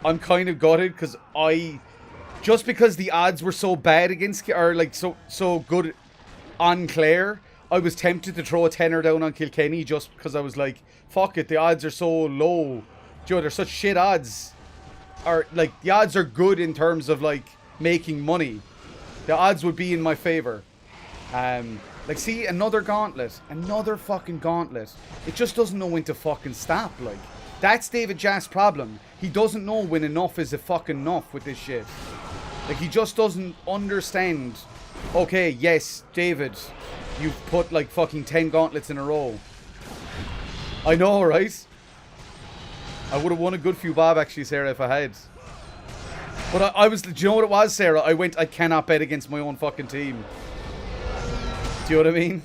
I'm kind of gutted because just because the odds were so bad against, or like so good on Claire, I was tempted to throw a tenner down on Kilkenny just because I was like, fuck it, the odds are so low. Joe, they're such shit odds. Or like the odds are good in terms of like making money. The odds would be in my favor. Like, see, another gauntlet. Another fucking gauntlet. It just doesn't know when to fucking stop, like. That's David Jass's problem. He doesn't know when enough is a fucking enough with this shit. Like, he just doesn't understand. Okay, yes, David, you've put, like, fucking 10 gauntlets in a row. I know, right? I would have won a good few bob, actually, Sarah, if I had. But I was, do you know what it was, Sarah? I cannot bet against my own fucking team. Do you know what I mean?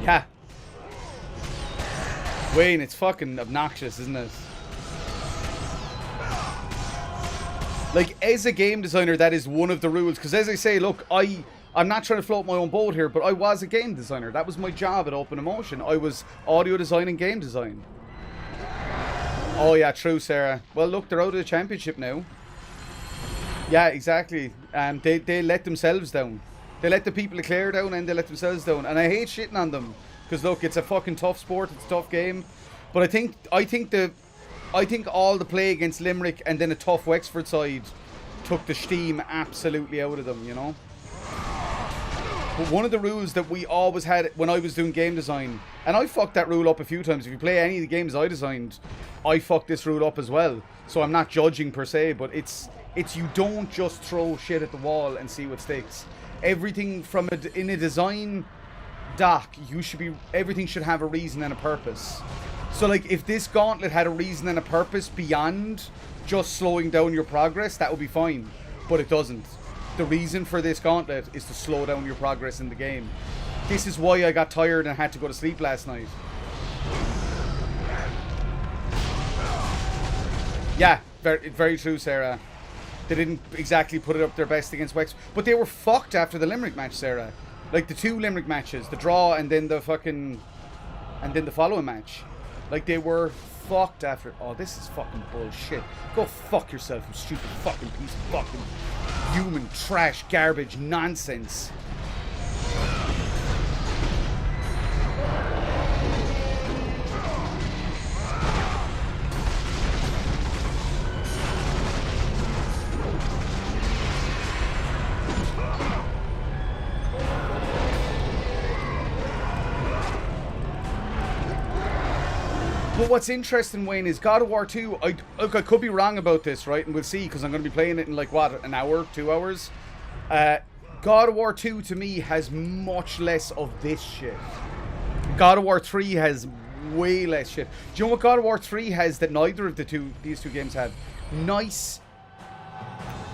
Yeah. Wayne, it's fucking obnoxious, isn't it? Like, as a game designer, that is one of the rules. Because as I say, look, I'm not trying to float my own boat here, but I was a game designer. That was my job at Open Emotion. I was audio design and game design. Oh yeah, true, Sarah. Well, look, they're out of the championship now. Yeah, exactly. They let themselves down. They let the people of Clare down and they let themselves down. And I hate shitting on them. Because look, it's a fucking tough sport, it's a tough game. But I think all the play against Limerick and then a tough Wexford side took the steam absolutely out of them, you know? But one of the rules that we always had when I was doing game design, and I fucked that rule up a few times. If you play any of the games I designed, I fucked this rule up as well. So I'm not judging per se, but it's you don't just throw shit at the wall and see what sticks. Everything in a design doc, everything should have a reason and a purpose. So like if this gauntlet had a reason and a purpose beyond just slowing down your progress, that would be fine. But it doesn't. The reason for this gauntlet is to slow down your progress in the game. This is why I got tired and had to go to sleep last night. Yeah, very, very true, Sarah. They didn't exactly put it up their best against Wexford, but they were fucked after the Limerick match, Sarah. Like the two Limerick matches, the draw and then the following match. Like they were fucked after. Oh, this is fucking bullshit. Go fuck yourself, you stupid fucking piece of fucking human trash, garbage, nonsense. But what's interesting, Wayne, is God of War 2, I could be wrong about this, right? And we'll see, because I'm going to be playing it in like, what, an hour, 2 hours? God of War 2, to me, has much less of this shit. God of War 3 has way less shit. Do you know what God of War 3 has that neither of these two games have? Nice.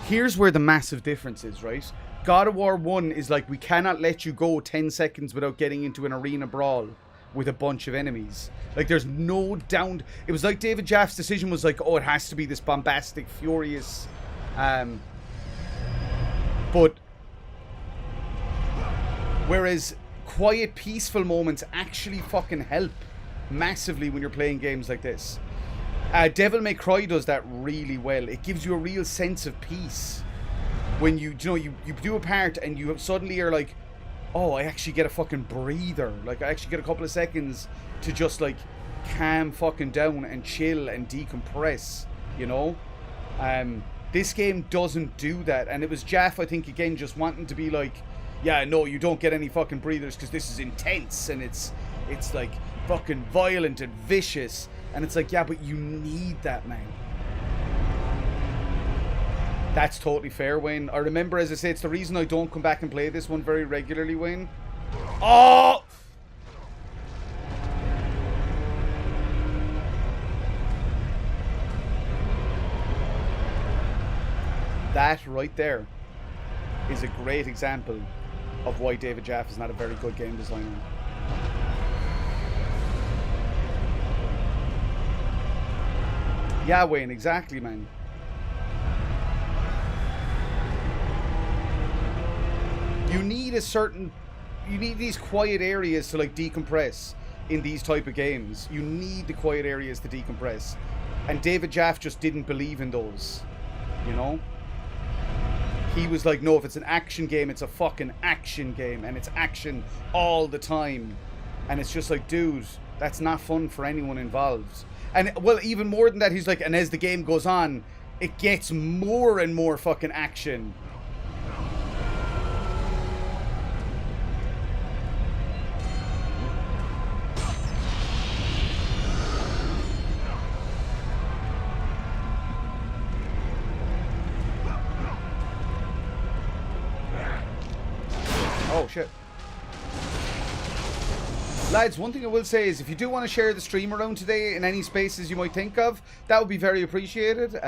Here's where the massive difference is, right? God of War 1 is like, we cannot let you go 10 seconds without getting into an arena brawl with a bunch of enemies. Like, there's no down. It was like David Jaff's decision was like, oh, it has to be this bombastic, furious. But whereas quiet, peaceful moments actually fucking help massively when you're playing games like this. Devil May Cry does that really well. It gives you a real sense of peace when you do a part and you suddenly are like, oh, I actually get a fucking breather. Like, I actually get a couple of seconds to just, like, calm fucking down and chill and decompress, you know? This game doesn't do that, and it was Jaff, I think, again, just wanting to be like, yeah, no, you don't get any fucking breathers because this is intense, and it's like fucking violent and vicious, and it's like, yeah, but you need that, man. That's totally fair, Wayne. I remember, as I say, it's the reason I don't come back and play this one very regularly, Wayne. Oh! That right there is a great example of why David Jaff is not a very good game designer. Yeah, Wayne, exactly, man. You need these quiet areas to like decompress in these type of games. You need the quiet areas to decompress. And David Jaff just didn't believe in those, you know? He was like, no, if it's an action game, it's a fucking action game, and it's action all the time. And it's just like, dude, that's not fun for anyone involved. And, well, even more than that, he's like, and as the game goes on, it gets more and more fucking action. Oh, shit. Lads, one thing I will say is if you do want to share the stream around today in any spaces you might think of, that would be very appreciated. He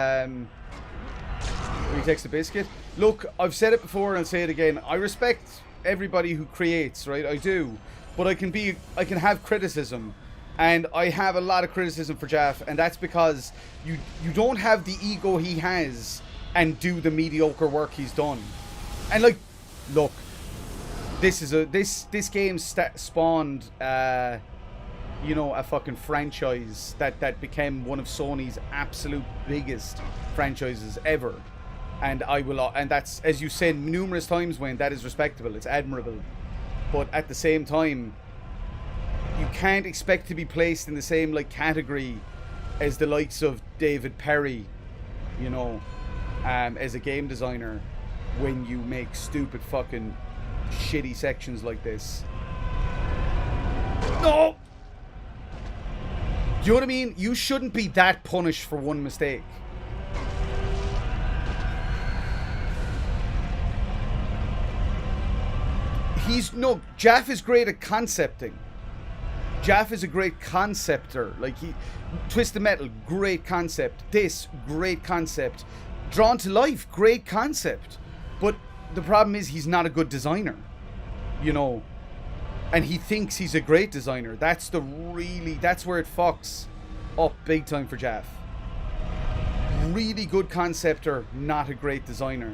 takes the biscuit. Look, I've said it before and I'll say it again. I respect everybody who creates, right? I do. But I can have criticism. And I have a lot of criticism for Jaff, and that's because you don't have the ego he has and do the mediocre work he's done. And like, look, this game spawned you know, a fucking franchise that became one of Sony's absolute biggest franchises ever. And and that's, as you said numerous times, Wayne, that is respectable, it's admirable. But at the same time, you can't expect to be placed in the same like category as the likes of David Perry, you know, as a game designer, when you make stupid fucking shitty sections like this. No! Do you know what I mean? You shouldn't be that punished for one mistake. Jaff is great at concepting. Jaff is a great concepter. Like, Twisted Metal, great concept. This, great concept. Drawn to Life, great concept. But the problem is he's not a good designer, you know, and he thinks he's a great designer. That's where it fucks up big time for Jaff. Really good concepter, not a great designer.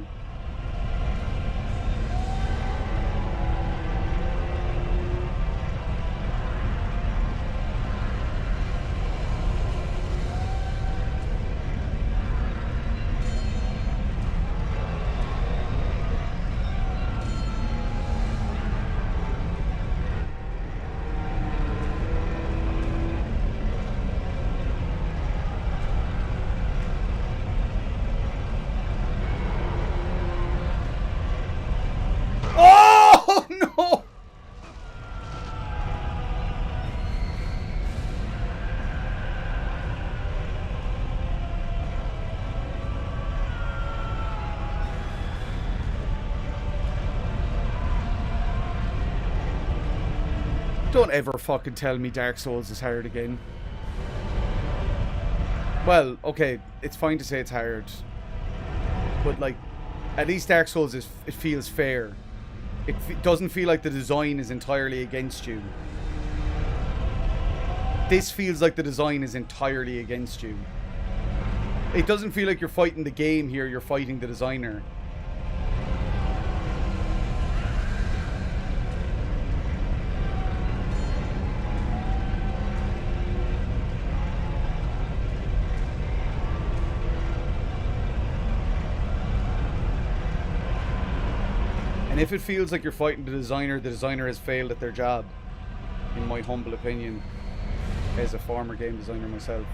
Don't ever fucking tell me Dark Souls is hard again. Well, okay, it's fine to say it's hard, but like, at least Dark Souls it feels fair. It doesn't feel like the design is entirely against you. This feels like the design is entirely against you. It doesn't feel like you're fighting the game here, you're fighting the designer. And if it feels like you're fighting the designer has failed at their job, in my humble opinion, as a former game designer myself.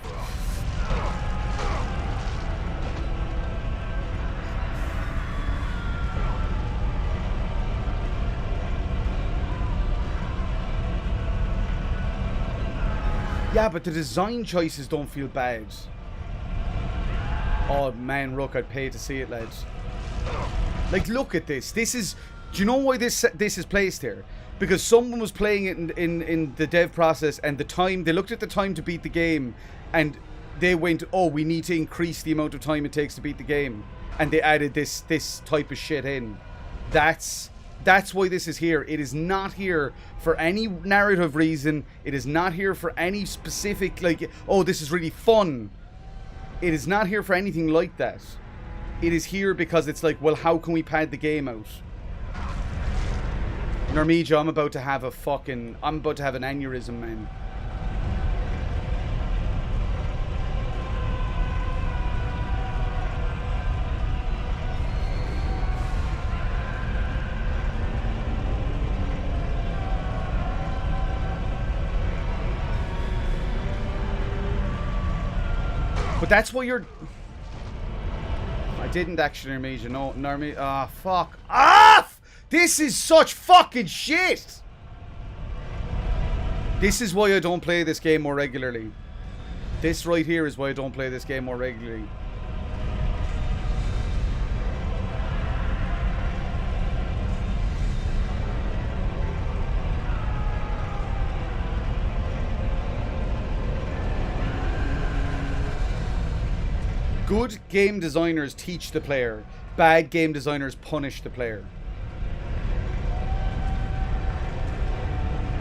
Yeah, but the design choices don't feel bad. Oh man, Rook, I'd pay to see it, lads. Like, look at this. This is... Do you know why this is placed here? Because someone was playing it in the dev process, and the time... They looked at the time to beat the game, and they went, oh, we need to increase the amount of time it takes to beat the game. And they added this type of shit in. That's why this is here. It is not here for any narrative reason. It is not here for any specific, like, oh, this is really fun. It is not here for anything like that. It is here because it's like, well, how can we pad the game out? Normeja, I'm about to have an aneurysm, man. But that's what you're... I didn't actually, Normeja. No, Normeja. Ah, fuck off! This is such fucking shit! This is why I don't play this game more regularly. This right here is why I don't play this game more regularly. Good game designers teach the player. Bad game designers punish the player.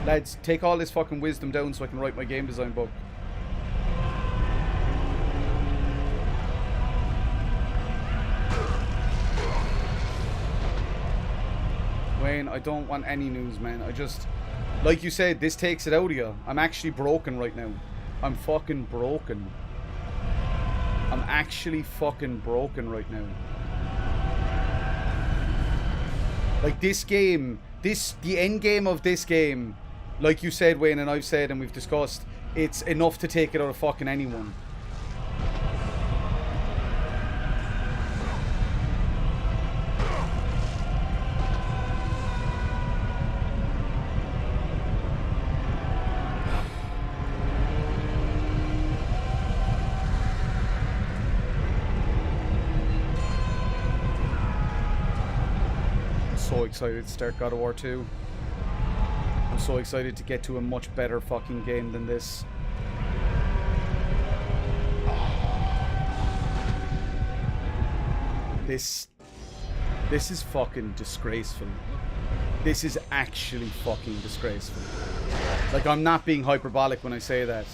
Lads, take all this fucking wisdom down so I can write my game design book. Wayne, I don't want any news, man. I just... Like you said, this takes it out of you. I'm actually broken right now. I'm fucking broken. I'm actually fucking broken right now. Like, this game, the end game of this game, like you said, Wayne, and I've said, and we've discussed, it's enough to take it out of fucking anyone. So excited to start God of War 2. I'm so excited to get to a much better fucking game than this. This is fucking disgraceful. This is actually fucking disgraceful. Like, I'm not being hyperbolic when I say that.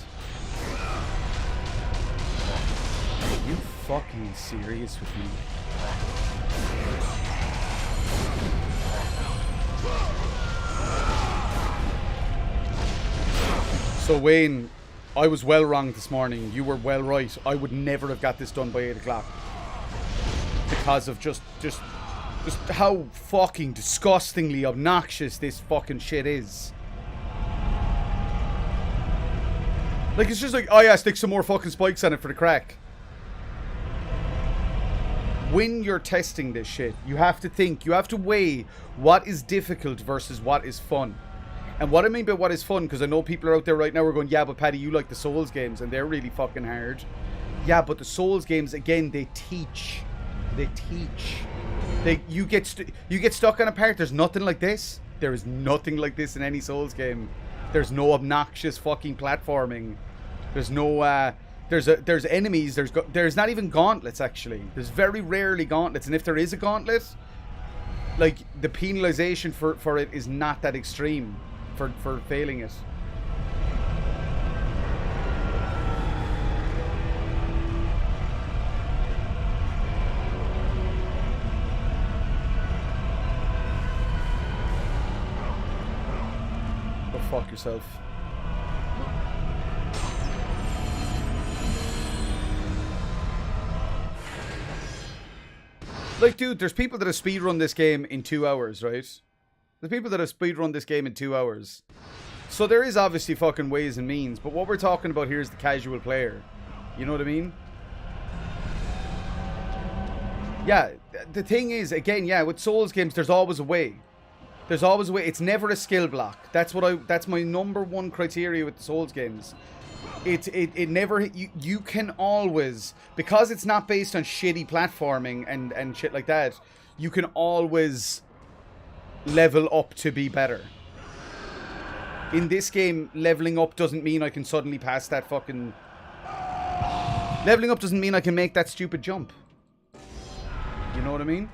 Are you fucking serious with me? So Wayne, I was well wrong this morning. You were well right. I would never have got this done by 8 o'clock. Because of just how fucking disgustingly obnoxious this fucking shit is. Like, it's just like, oh yeah, stick some more fucking spikes on it for the crack. When you're testing this shit, you have to think, you have to weigh what is difficult versus what is fun. And what I mean by what is fun, because I know people are out there right now who are going, yeah, but Paddy, you like the Souls games, and they're really fucking hard. Yeah, but the Souls games, again, they teach. They teach. You get stuck on a part. There's nothing like this. There is nothing like this in any Souls game. There's no obnoxious fucking platforming. There's no, there's enemies. There's not even gauntlets, actually. There's very rarely gauntlets. And if there is a gauntlet, like, the penalization for it is not that extreme. For failing it. Go fuck yourself. Like, dude, there's people that have speedrun this game in 2 hours, right? There's people that have speedrun this game in 2 hours. So there is obviously fucking ways and means, but what we're talking about here is the casual player. You know what I mean? Yeah, the thing is, again, yeah, with Souls games, there's always a way. There's always a way. It's never a skill block. That's my number one criteria with the Souls games. It never, you can always, because it's not based on shitty platforming and shit like that, you can always level up to be better. In this game, leveling up doesn't mean I can suddenly pass that fucking... Leveling up doesn't mean I can make that stupid jump. You know what I mean?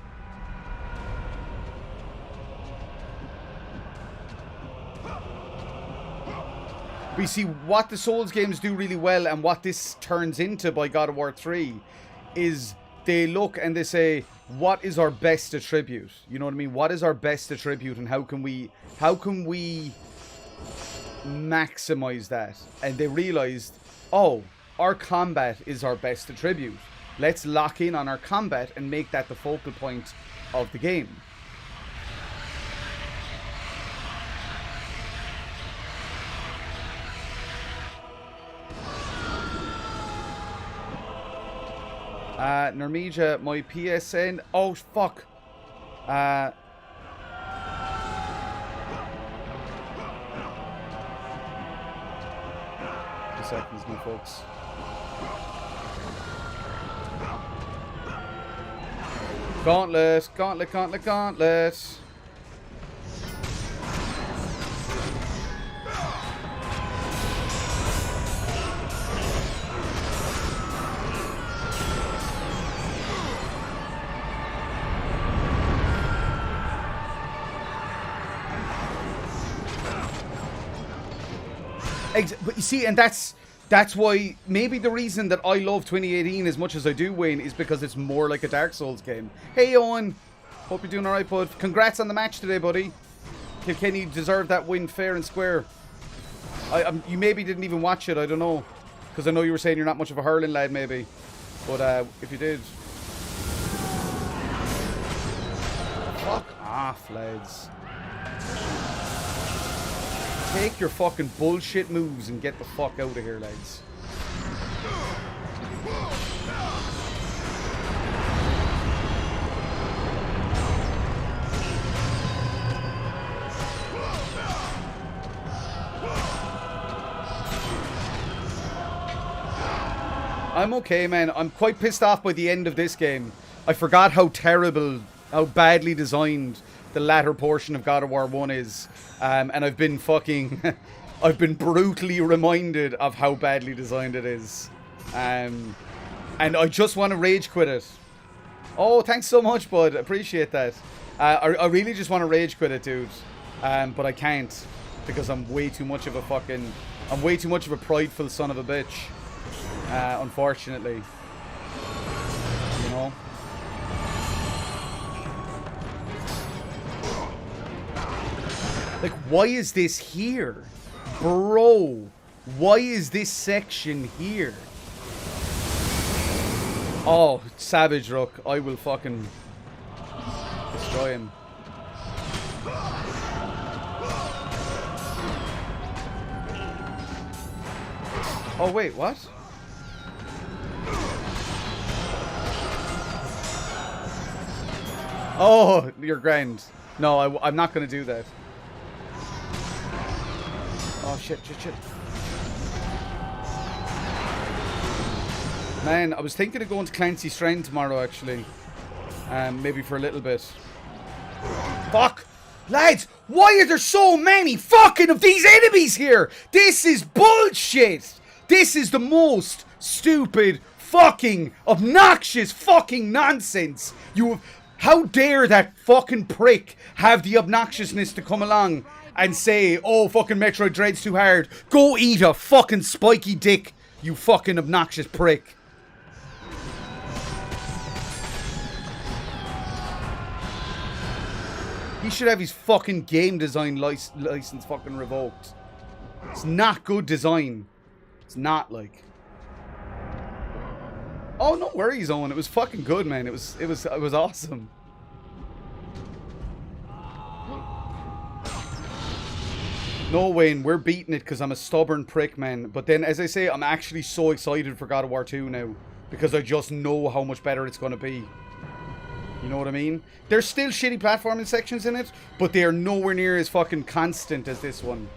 We see what the Souls games do really well, and what this turns into by God of War 3 is they look and they say, what is our best attribute? You know what I mean? What is our best attribute, and how can we maximize that? And they realized, oh, our combat is our best attribute. Let's lock in on our combat and make that the focal point of the game. Normeja, my PSN. Oh, fuck. 2 seconds, my folks. Gauntlet, gauntlet, gauntlet, gauntlet. But you see, and that's why maybe the reason that I love 2018 as much as I do, Wayne, is because it's more like a Dark Souls game. Hey, Owen. Hope you're doing alright, bud. Congrats on the match today, buddy. Kilkenny deserved that win fair and square. You maybe didn't even watch it, I don't know. Because I know you were saying you're not much of a hurling lad, maybe. But if you did... Fuck off, lads. Take your fucking bullshit moves and get the fuck out of here, lads. I'm okay, man. I'm quite pissed off by the end of this game. I forgot how terrible, how badly designed the latter portion of God of War 1 is. And I've been fucking... I've been brutally reminded of how badly designed it is. And I just want to rage quit it. Oh, thanks so much, bud. Appreciate that. I really just want to rage quit it, dude. But I can't. Because I'm way too much of a fucking... I'm way too much of a prideful son of a bitch. Unfortunately. You know? Like, why is this here? Bro, why is this section here? Oh, Savage Rook. I will fucking destroy him. Oh, wait, what? Oh, you're grand. No, I'm not going to do that. Oh, shit. Man, I was thinking of going to Clancy's Strand tomorrow, actually. Maybe for a little bit. Fuck! Lads, why are there so many fucking of these enemies here? This is bullshit! This is the most stupid, fucking, obnoxious fucking nonsense. How dare that fucking prick have the obnoxiousness to come along and say, oh, fucking Metroid Dread's too hard. Go eat a fucking spiky dick, you fucking obnoxious prick. He should have his fucking game design license fucking revoked. It's not good design. It's not, like... Oh, no worries, Owen. It was fucking good, man. It was awesome. No, Wayne, we're beating it because I'm a stubborn prick, man. But then, as I say, I'm actually so excited for God of War 2 now. Because I just know how much better it's going to be. You know what I mean? There's still shitty platforming sections in it, but they are nowhere near as fucking constant as this one.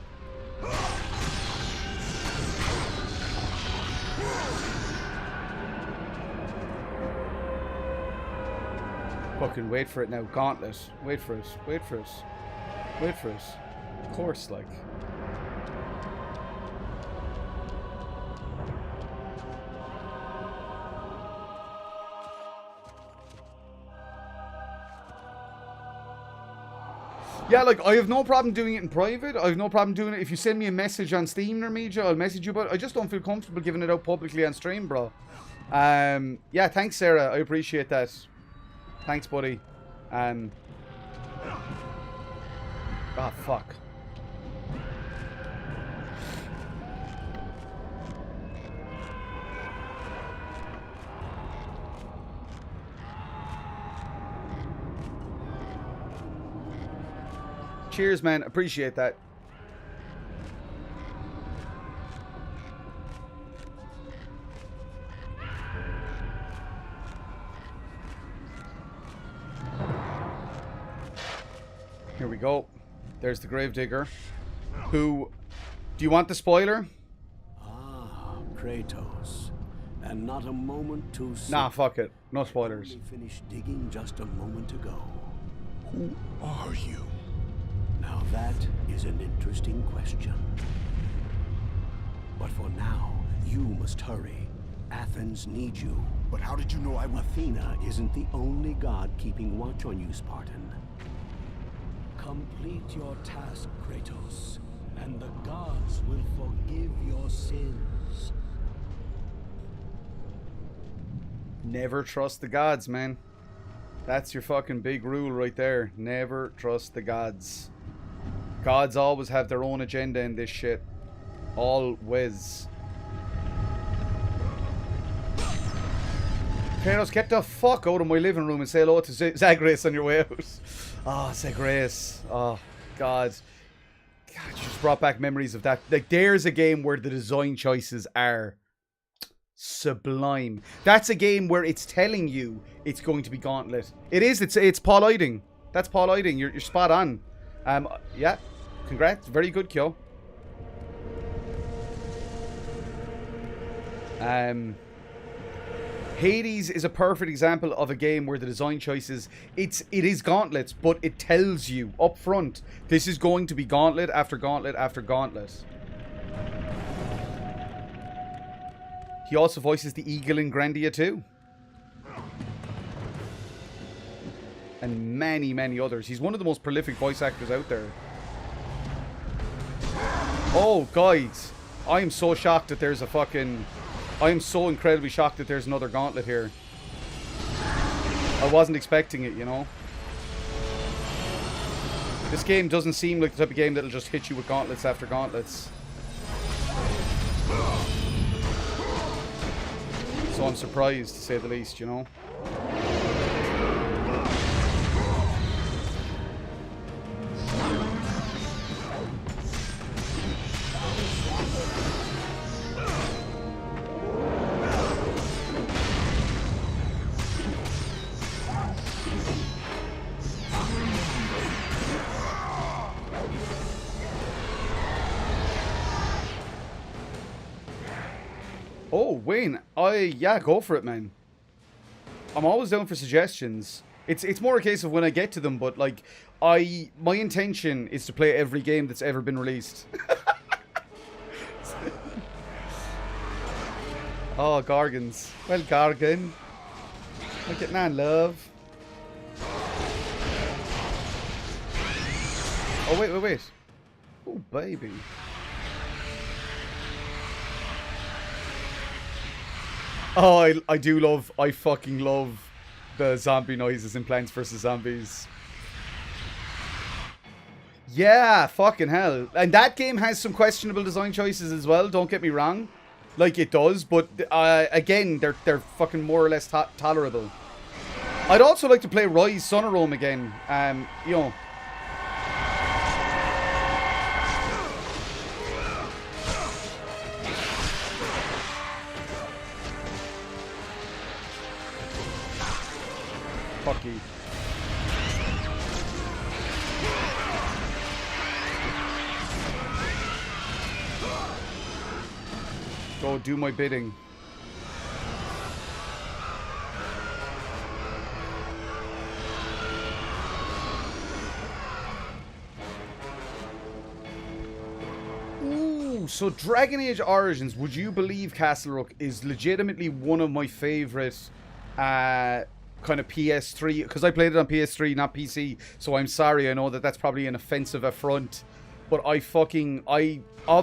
Fucking wait for it now, Gauntlet. Wait for it. Wait for it. Wait for it. Of course, like. Yeah, like, I have no problem doing it in private. I have no problem doing it. If you send me a message on Steam, Nermeja, I'll message you, but I just don't feel comfortable giving it out publicly on stream, bro. Yeah, thanks, Sarah. I appreciate that. Thanks, buddy. Ah, fuck. Cheers, man. Appreciate that. Here we go. There's the Gravedigger. Who... Do you want the spoiler? Ah, Kratos. And not a moment too soon. Nah, fuck it. No spoilers. We finished digging just a moment ago. Who are you? Now that is an interesting question. But for now, you must hurry. Athens needs you. But how did you know I would... Athena isn't the only god keeping watch on you, Spartan. Complete your task, Kratos, and the gods will forgive your sins. Never trust the gods, man. That's your fucking big rule right there. Never trust the gods. Gods always have their own agenda in this shit. Always. Kratos, get the fuck out of my living room and say hello to Zagreus on your way out. Oh, Zagreus. Oh, God. God, you just brought back memories of that. Like, there's a game where the design choices are sublime. That's a game where it's telling you it's going to be Gauntlet. It is. It's Paul Eiding. That's Paul Eiding. You're spot on. Yeah. Congrats. Very good, Kyo. Hades is a perfect example of a game where the design choices, it is Gauntlet, but it tells you up front, this is going to be Gauntlet after Gauntlet after Gauntlet. He also voices the eagle in Grandia too. And many, many others. He's one of the most prolific voice actors out there. Oh, guys. I am so shocked that there's a fucking... I am so incredibly shocked that there's another Gauntlet here. I wasn't expecting it, you know. This game doesn't seem like the type of game that'll just hit you with gauntlets after gauntlets. So I'm surprised, to say the least, you know. Oh, Wayne, yeah, go for it, man. I'm always down for suggestions. It's more a case of when I get to them, but like, my intention is to play every game that's ever been released. Oh, Gargans. Well, Gargan. Look at Nan, love. Oh, wait. Oh, baby. Oh, I fucking love the zombie noises in Plants vs. Zombies. Yeah, fucking hell. And that game has some questionable design choices as well, don't get me wrong. Like, it does, but again, they're fucking more or less tolerable. I'd also like to play Rise Sonorome again. You know. Fuck you. Go do my bidding. Ooh, so Dragon Age Origins, would you believe, Castle Rook, is legitimately one of my favorite kind of PS3, because I played it on PS3, not PC, so I'm sorry, I know that that's probably an offensive affront, but of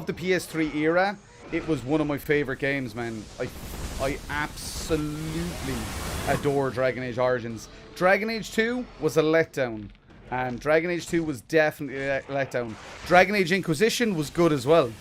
the PS3 era, it was one of my favorite games, man. I absolutely adore Dragon Age Origins. Dragon Age 2 was a letdown. Dragon Age 2 was definitely a letdown. Dragon Age Inquisition was good as well.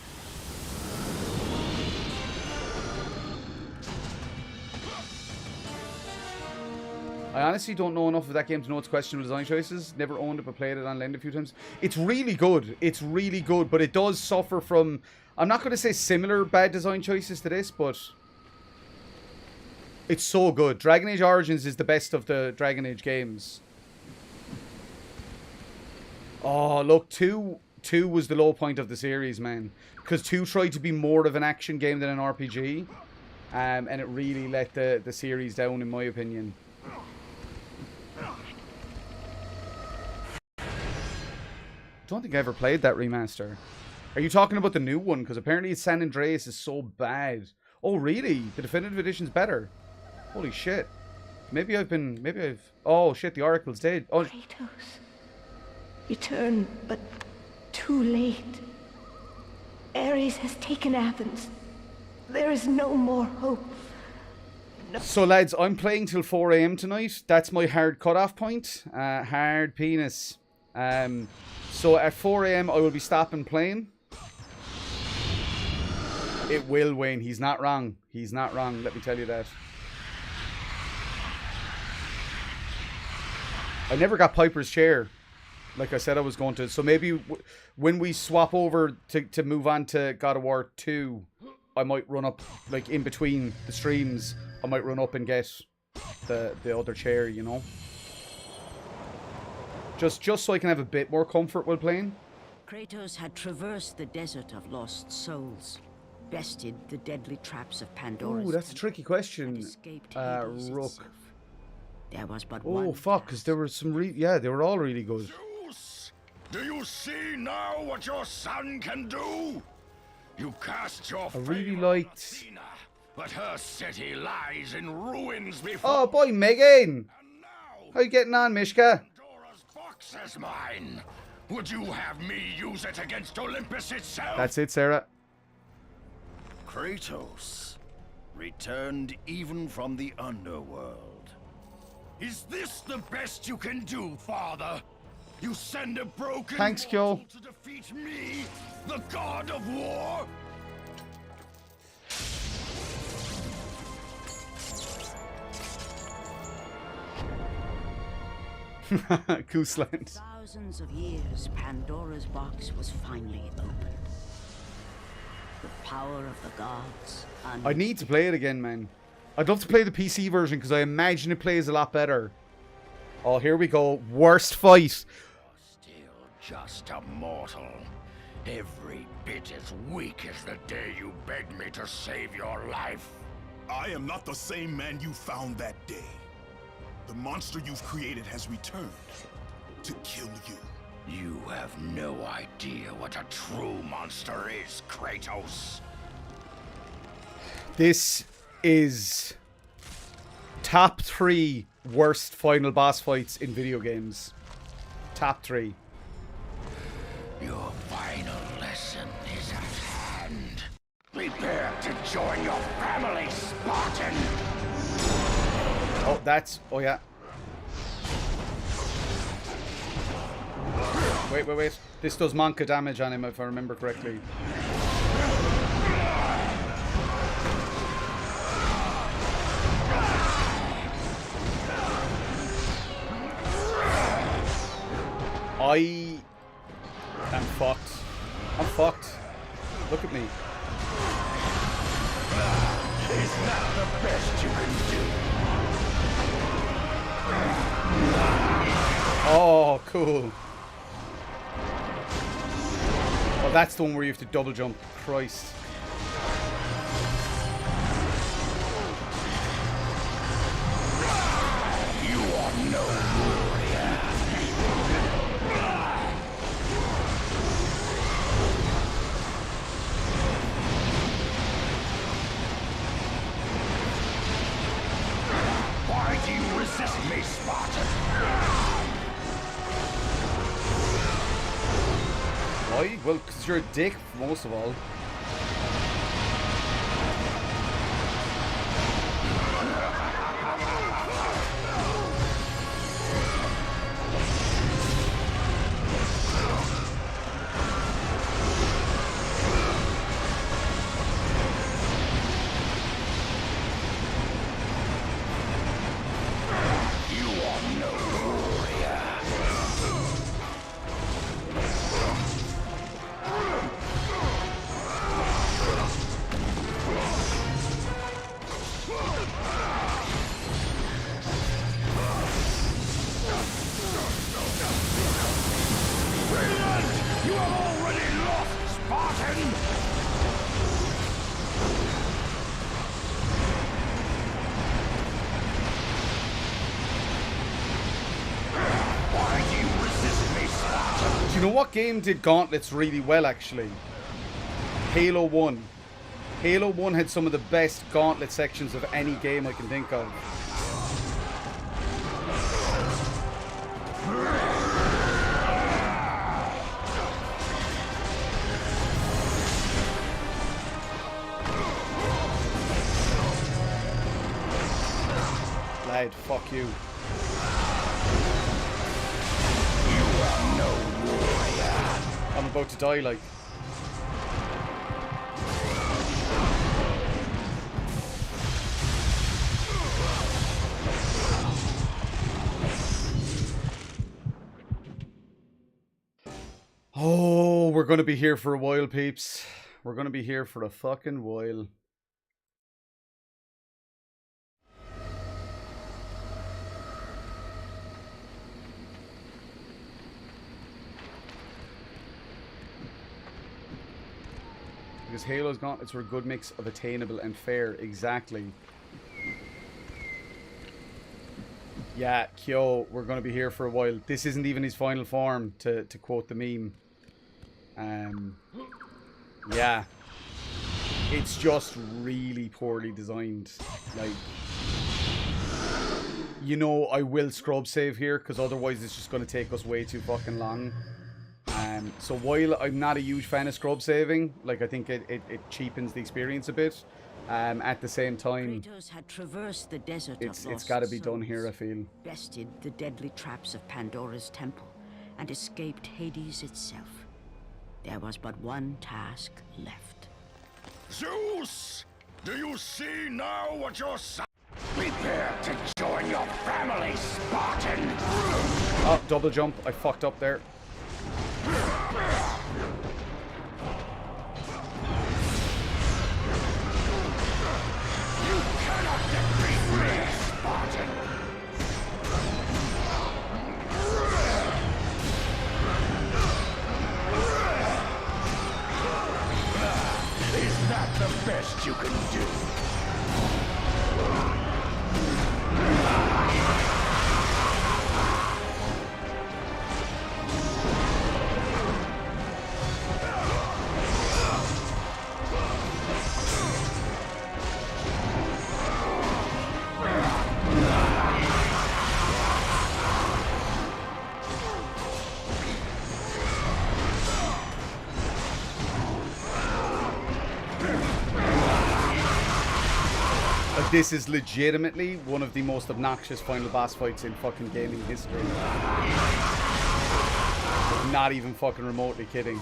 I honestly don't know enough of that game to know its questionable design choices. Never owned it, but played it on Lend a few times. It's really good. It's really good, but it does suffer from, I'm not going to say similar bad design choices to this, but it's so good. Dragon Age Origins is the best of the Dragon Age games. Oh, look, 2 was the low point of the series, man. Because 2 tried to be more of an action game than an RPG. And it really let the series down, in my opinion. I don't think I ever played that remaster. Are you talking about the new one? Because apparently San Andreas is so bad. Oh, really? The definitive edition's better. Holy shit. Maybe I've... Oh, shit, the Oracle's dead. Oh, Kratos, return, but too late. Ares has taken Athens. There is no more hope. No. So, lads, I'm playing till 4 AM tonight. That's my hard cutoff point. Hard penis. So at 4 AM, I will be stopping playing. It will, Wayne. He's not wrong. He's not wrong. Let me tell you that. I never got Piper's chair, like I said I was going to. So maybe when we swap over to move on to God of War 2, I might run up, like in between the streams, I might run up and get the other chair, you know. Just so I can have a bit more comfort while playing. Kratos had traversed the desert of lost souls, bested the deadly traps of Pandora's. Ooh, that's a tricky question, Rook. There was but one. Oh, fuck, because there were some yeah, they were all really good. Zeus, do you see now what your son can do? You cast your really favor liked... on Athena, but her city lies in ruins before... Oh, boy, Megan! How you getting on, Mishka? Pandora's box is mine. Would you have me use it against Olympus itself? That's it, Sarah. Kratos, returned even from the underworld. Is this the best you can do, Father? You send a broken Thanks, Kyo. mortal to defeat me, the god of war? Gooseland. Thousands of years, Pandora's box was finally opened. The power of the gods. I need to play it again, man. I'd love to play the PC version because I imagine it plays a lot better. Oh, here we go. Worst fight. Still just a mortal. Every bit as weak as the day you begged me to save your life. I am not the same man you found that day. The monster you've created has returned to kill you. You have no idea what a true monster is, Kratos. This is top 3 worst final boss fights in video games. Top 3. Your final lesson is at hand. Prepare to join your family, Spartan! Oh, that's... Oh, yeah. Wait. This does Monka damage on him, if I remember correctly. I am fucked. I'm fucked. Look at me. Is that the best you can do? Oh, cool. Oh, that's the one where you have to double jump. Christ. You are no warrior. Why do you resist me, Spartan? Why? Well, because you're a dick, most of all. You have already lost, Spartan! Why do you resist me, Spartan? Do you know what game did gauntlets really well, actually? Halo 1. Halo 1 had some of the best gauntlet sections of any game I can think of. Lad, fuck you. You are no warrior. I'm about to die, like. Oh, we're gonna be here for a while, peeps. We're gonna be here for a fucking while. Because Halo's gauntlets were a good mix of attainable and fair. Exactly. Yeah, Kyo, we're going to be here for a while. This isn't even his final form, to quote the meme. Yeah. It's just really poorly designed. Like, you know, I will scrub save here, because otherwise it's just going to take us way too fucking long. So while I'm not a huge fan of scrub saving, like, I think it cheapens the experience a bit. At the same time, Kratos had traversed the desert it's of lost got to be done souls, here, I feel. bested the deadly traps of Pandora's temple, and escaped Hades itself. There was but one task left. Zeus! Do you see now what your son... Prepare to join your family, Spartan! Oh, double jump. I fucked up there. You cannot defeat me, Spartan! Is that the best you can do? This is legitimately one of the most obnoxious final boss fights in fucking gaming history. I'm not even fucking remotely kidding.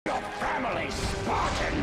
Your family, Spartan!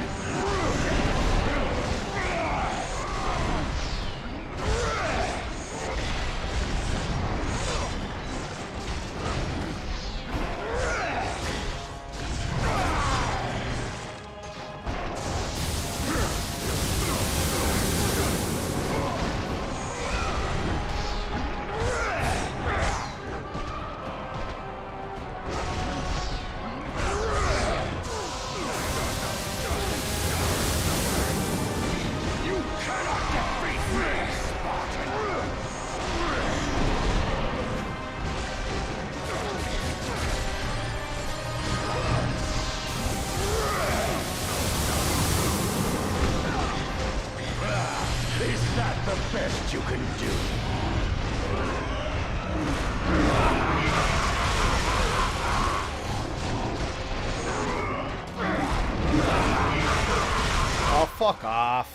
fuck off.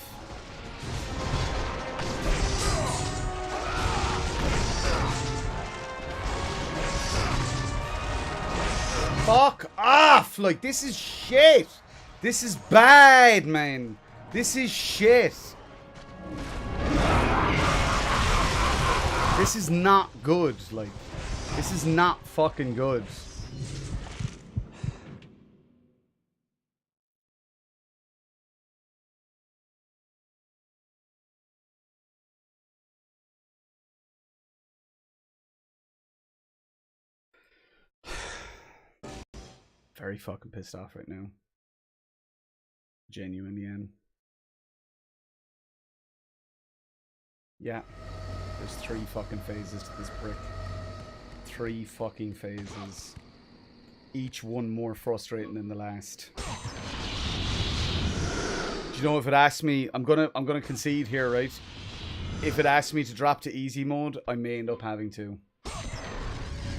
Fuck off! Like, this is shit. This is bad, man. This is shit. This is not good. Like, this is not fucking good. Very fucking pissed off right now. Genuinely am. Yeah. There's 3 fucking phases to this brick. 3 fucking phases. Each one more frustrating than the last. Do you know, if it asks me, I'm gonna concede here, right? If it asks me to drop to easy mode, I may end up having to.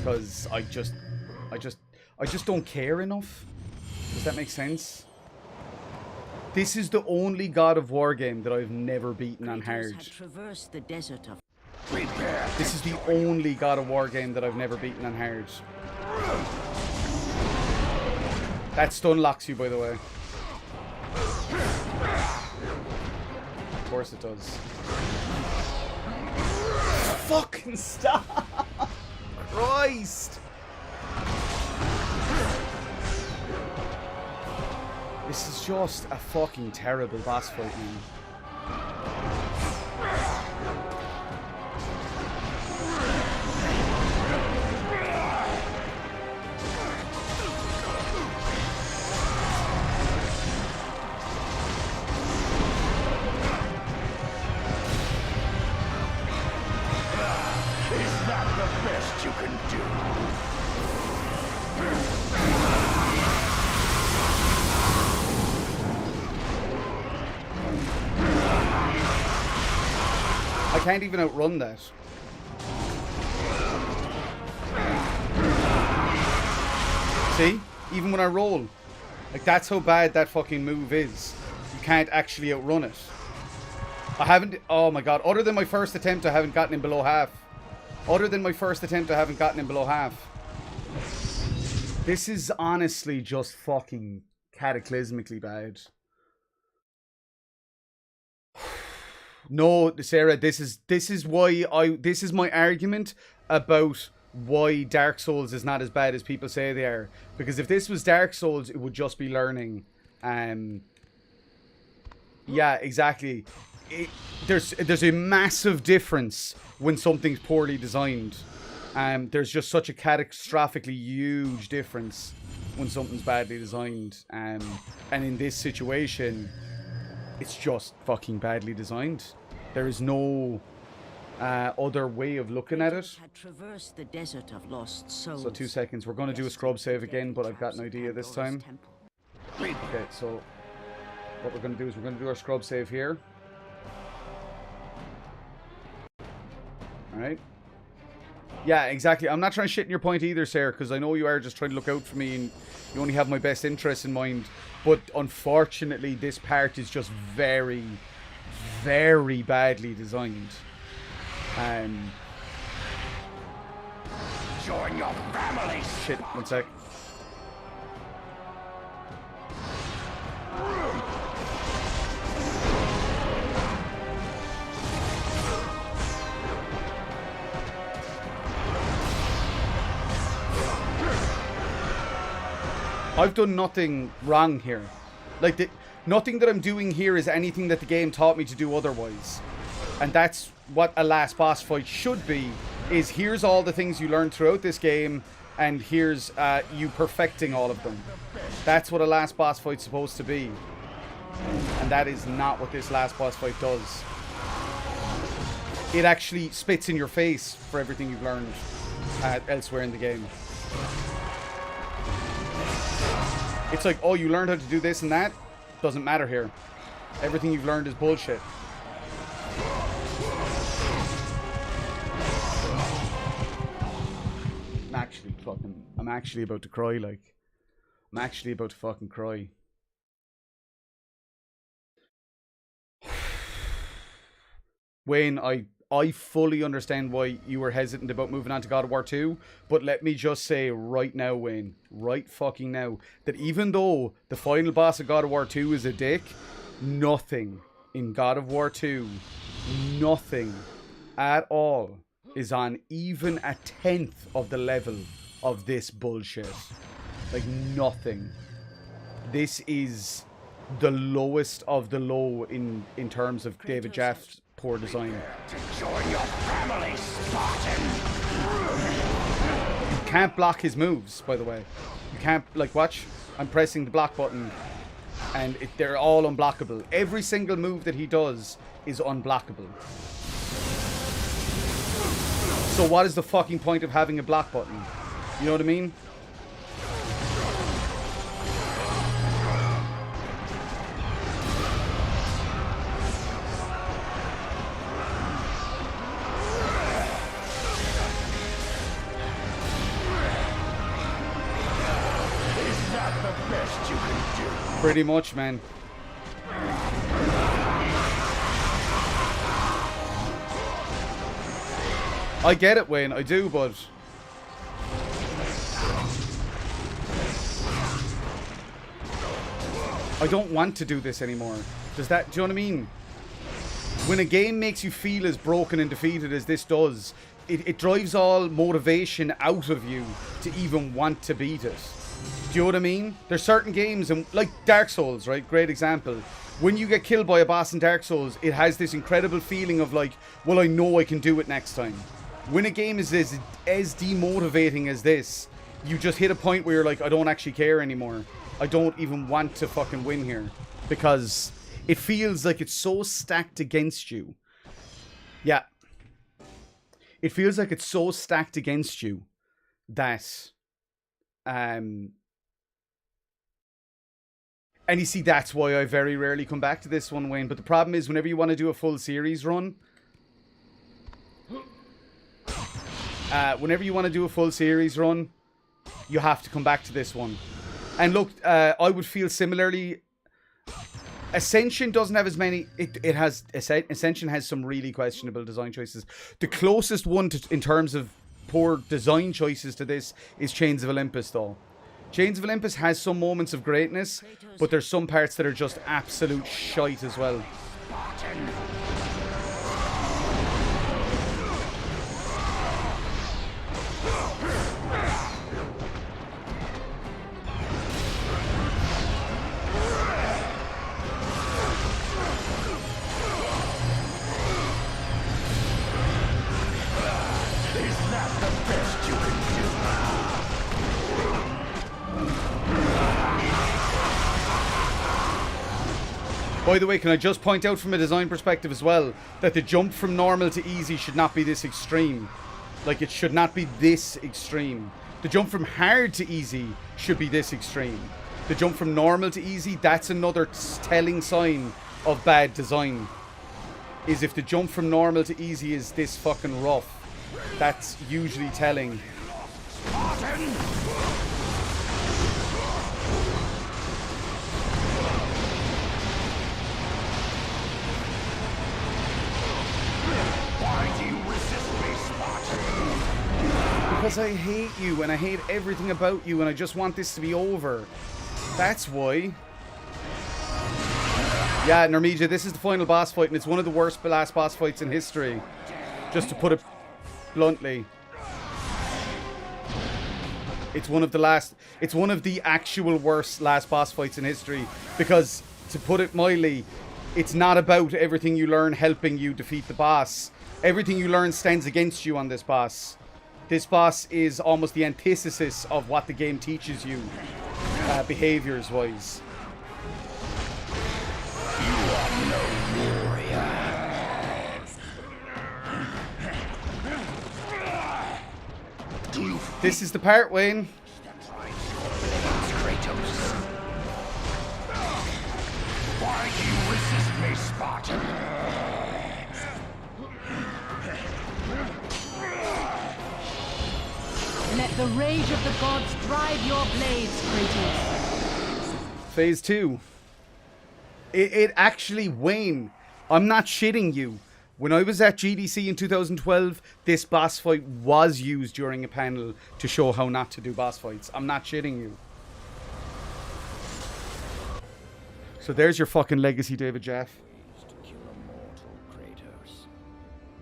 Because I just don't care enough. Does that make sense? This is the only God of War game that I've never beaten on hard. Traversed the desert of This is the only God of War game that I've never beaten on hard. That stun locks you, by the way. Of course it does. Fucking stop! Christ! This is just a fucking terrible boss fight, man. Is that the best you can do? I can't even outrun that. See? Even when I roll. Like, that's how bad that fucking move is. You can't actually outrun it. I haven't... Oh my god. Other than my first attempt, I haven't gotten him below half. Other than my first attempt, I haven't gotten him below half. This is honestly just fucking cataclysmically bad. No, Sarah, this is why this is my argument about why Dark Souls is not as bad as people say they are. Because if this was Dark Souls, it would just be learning. Yeah, exactly. There's a massive difference when something's poorly designed. There's just such a catastrophically huge difference when something's badly designed. And in this situation, it's just fucking badly designed. There is no other way of looking at it. had traversed the desert of lost souls. So 2 seconds. We're going to do a scrub save again, but I've got an idea this time. Okay, so what we're going to do is we're going to do our scrub save here. Alright. Yeah, exactly. I'm not trying to shit in your point either, Sarah, because I know you are just trying to look out for me and you only have my best interests in mind. But unfortunately, this part is just very, very badly designed. Join your family. Shit, 1 sec. I've done nothing wrong here. Like, nothing that I'm doing here is anything that the game taught me to do otherwise. And that's what a last boss fight should be, is here's all the things you learned throughout this game, and here's you perfecting all of them. That's what a last boss fight's supposed to be. And that is not what this last boss fight does. It actually spits in your face for everything you've learned elsewhere in the game. It's like, oh, you learned how to do this and that? Doesn't matter here. Everything you've learned is bullshit. I'm actually about to cry, like. I'm actually about to fucking cry. Wayne, I fully understand why you were hesitant about moving on to God of War 2, but let me just say right now, Wayne, right fucking now, that even though the final boss of God of War 2 is a dick, nothing in God of War 2, nothing at all is on even a 10th of the level of this bullshit. Like, nothing. This is the lowest of the low in terms of David Jaff's poor design. To join your family, Spartan! You can't block his moves, by the way. You can't, like, watch. I'm pressing the block button, and they're all unblockable. Every single move that he does is unblockable. So what is the fucking point of having a block button? You know what I mean? Pretty much, man. I get it, Wayne. I do, but I don't want to do this anymore. Do you know what I mean? When a game makes you feel as broken and defeated as this does, it drives all motivation out of you to even want to beat it. Do you know what I mean? There's certain games, and like Dark Souls, right? Great example. When you get killed by a boss in Dark Souls, it has this incredible feeling of like, well, I know I can do it next time. When a game is as demotivating as this, you just hit a point where you're like, I don't actually care anymore. I don't even want to fucking win here. Because it feels like it's so stacked against you. Yeah. It feels like it's so stacked against you that... And you see, that's why I very rarely come back to this one, Wayne. But the problem is, whenever you want to do a full series run, you have to come back to this one. And look, I would feel similarly. Ascension doesn't have as many. Ascension has some really questionable design choices. The closest one in terms of poor design choices to this is Chains of Olympus, though. Chains of Olympus has some moments of greatness, but there's some parts that are just absolute shite as well. By the way, can I just point out from a design perspective as well, that the jump from normal to easy should not be this extreme. Like, it should not be this extreme. The jump from hard to easy should be this extreme. The jump from normal to easy, that's another telling sign of bad design. Is if the jump from normal to easy is this fucking rough. That's usually telling. Because I hate you, and I hate everything about you, and I just want this to be over. That's why. Yeah, Normedia, this is the final boss fight, and it's one of the worst last boss fights in history. Just to put it bluntly. It's one of the actual worst last boss fights in history. Because, to put it mildly, it's not about everything you learn helping you defeat the boss. Everything you learn stands against you on this boss. This boss is almost the antithesis of what the game teaches you, behaviors-wise. You are no warrior. This is the part, Wayne. Kratos. Why do you resist me, Spartan? Let the rage of the gods drive your blades, Kratos. Phase 2. It actually, Wayne, I'm not shitting you. When I was at GDC in 2012, this boss fight was used during a panel to show how not to do boss fights. I'm not shitting you. So there's your fucking legacy, David Jeff. To kill a mortal, Kratos.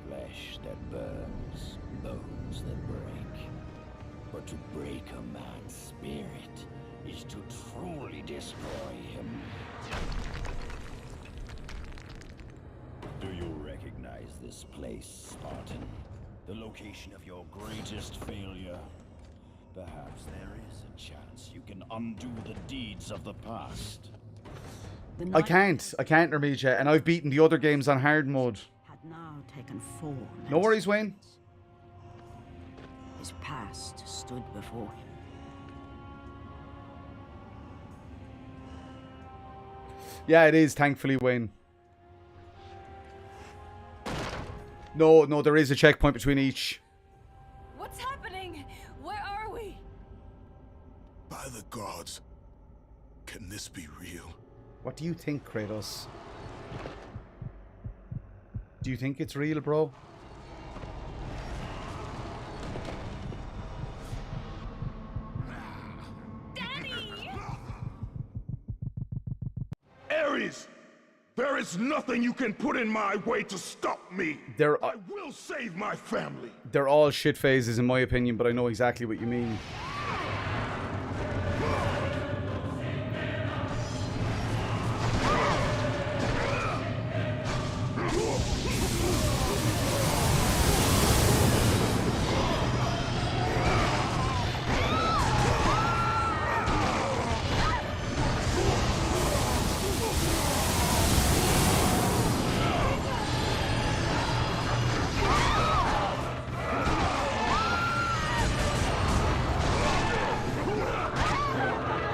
Flesh that burns, bones that break. But to break a man's spirit is to truly destroy him. Do you recognize this place, Spartan? The location of your greatest failure? Perhaps there is a chance you can undo the deeds of the past. I can't, Rameja, and I've beaten the other games on hard mode. Had now taken form. No worries, Wayne. His past stood before him. Yeah, it is, thankfully, Wayne. No, there is a checkpoint between each. What's happening? Where are we? By the gods, can this be real? What do you think, Kratos? Do you think it's real, bro? Daddy! Ares! There is nothing you can put in my way to stop me! I will save my family! They're all shit phases in my opinion, but I know exactly what you mean.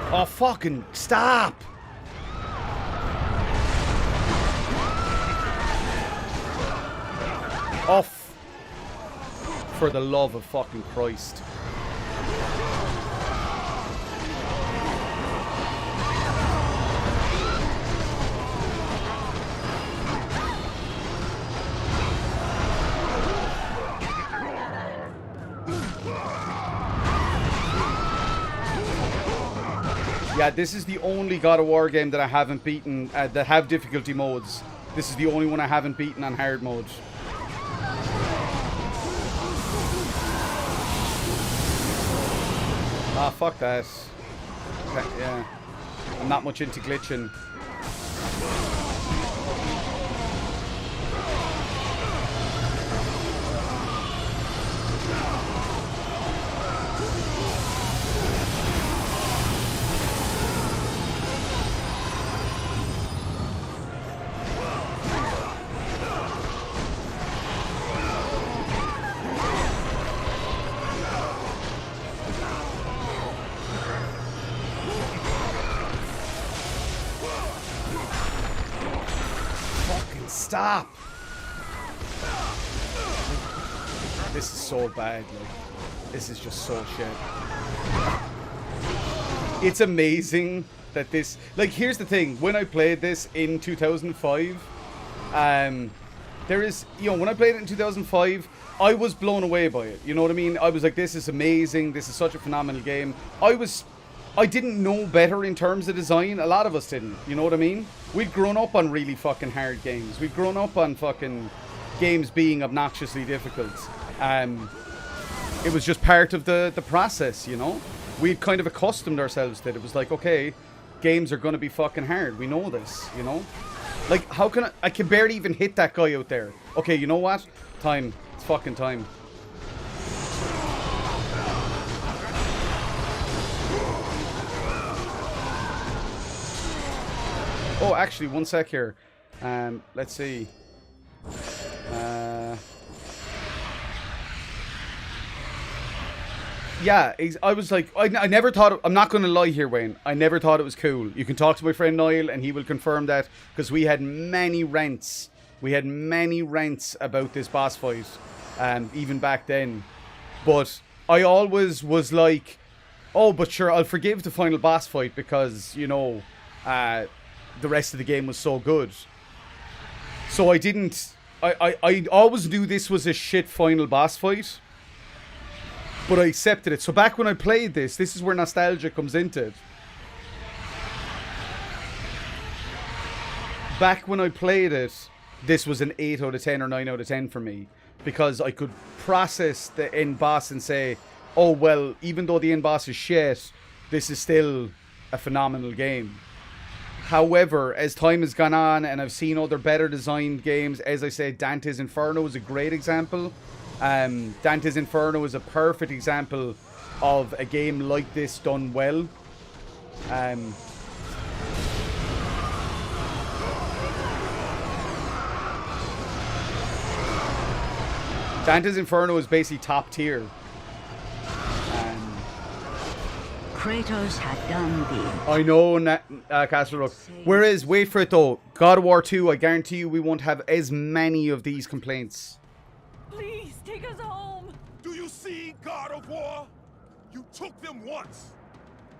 Oh, fucking stop! Off! For the love of fucking Christ. Yeah, this is the only God of War game that I haven't beaten, that have difficulty modes. This is the only one I haven't beaten on hard mode. Ah, fuck that. Yeah. I'm not much into glitching. Stop! This is so bad, like, this is just so shit. It's amazing that this, like, here's the thing, when I played this in 2005, there is, you know, when I played it in 2005, I was blown away by it, you know what I mean? I was like, this is amazing, this is such a phenomenal game. I didn't know better in terms of design. A lot of us didn't. You know what I mean? We'd grown up on really fucking hard games. We'd grown up on fucking games being obnoxiously difficult. It was just part of the process, you know? We'd kind of accustomed ourselves to it. It was like, okay, games are going to be fucking hard. We know this, you know? Like, how can I can barely even hit that guy out there. Okay, you know what? Time. It's fucking time. Oh, actually, one sec here. Let's see. Yeah, I was like, I never thought, I'm not going to lie here, Wayne. I never thought it was cool. You can talk to my friend Niall and he will confirm that, because we had many rants. We had many rants about this boss fight, even back then. But I always was like, oh, but sure, I'll forgive the final boss fight because, you know, the rest of the game was so good. So I didn't I always knew this was a shit final boss fight, but I accepted it. So back when I played this is where nostalgia comes into it. Back when I played it, this was an 8 out of 10 or 9 out of 10 for me, because I could process the end boss and say, oh well, even though the end boss is shit, this is still a phenomenal game. However, as time has gone on and I've seen other better designed games, as I said, Dante's Inferno is a great example. Dante's Inferno is a perfect example of a game like this done well. Dante's Inferno is basically top tier. Kratos had done the... I know, Castle Rock. Whereas, wait for it though, God of War 2, I guarantee you we won't have as many of these complaints. Please take us home. Do you see, God of War? You took them once,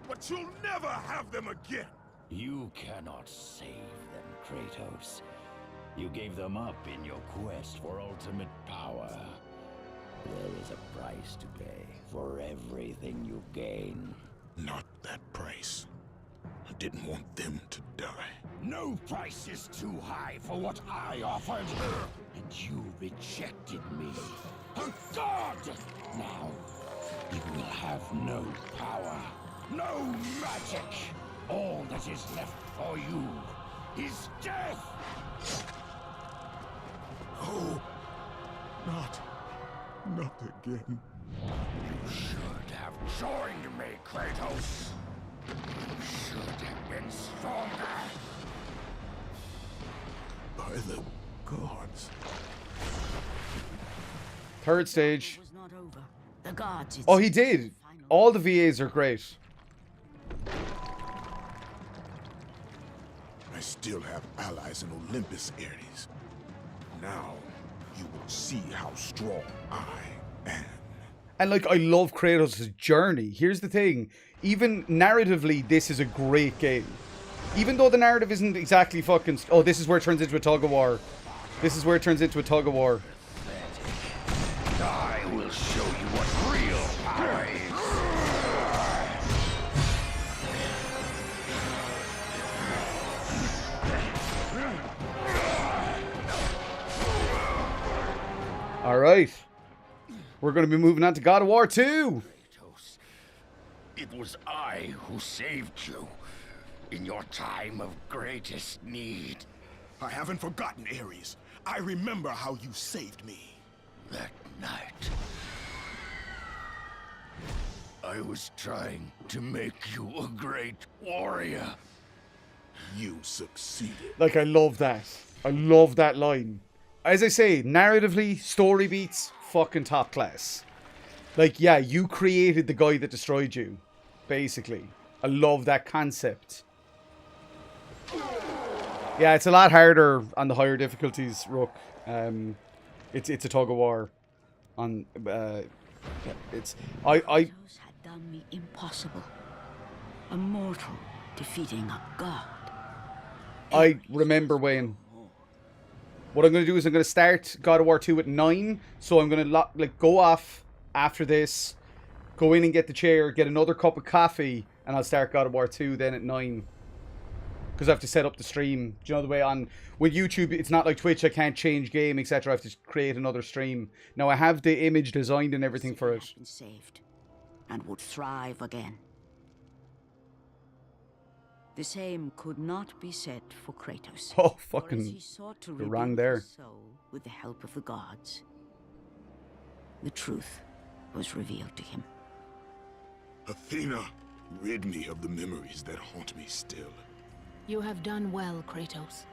but you'll never have them again. You cannot save them, Kratos. You gave them up in your quest for ultimate power. There is a price to pay for everything you gain. Not that price. I didn't want them to die. No price is too high for what I offered. And you rejected me. A god! Now, you will have no power, no magic. All that is left for you is death! Oh, not again. You should have joined me, Kratos. You should have been stronger. By the gods. Third stage. was not over. The gods, Oh, he did. All the VAs are great. I still have allies in Olympus, Ares. Now, you will see how strong I am. And like, I love Kratos' journey. Here's the thing. Even narratively, this is a great game. Even though the narrative isn't exactly fucking... Oh, this is where it turns into a tug of war. This is where it turns into a tug of war. I will show you what real power is. Alright. We're going to be moving on to God of War 2. Kratos, it was I who saved you in your time of greatest need. I haven't forgotten, Ares. I remember how you saved me. That night, I was trying to make you a great warrior. You succeeded. Like, I love that. I love that line. As I say, narratively, story beats, fucking top class. Like, yeah, you created the guy that destroyed you, basically. I love that concept. Yeah, it's a lot harder on the higher difficulties, Rook. It's a tug of war. On it's I Kratos had done the impossible. A mortal defeating a god. I remember when. What I'm going to do is I'm going to start God of War 2 at 9. So I'm going to go off after this, go in and get the chair, get another cup of coffee, and I'll start God of War 2 then at 9. Because I have to set up the stream. Do you know the way on... With YouTube, it's not like Twitch, I can't change game, etc. I have to create another stream. Now, I have the image designed and everything for it. Been saved and would thrive again. The same could not be said for Kratos. Oh, For as fucking... he sought to you're wrong rebuild there. his soul with the help of the gods, the truth was revealed to him. Athena, rid me of the memories that haunt me still. You have done well, Kratos.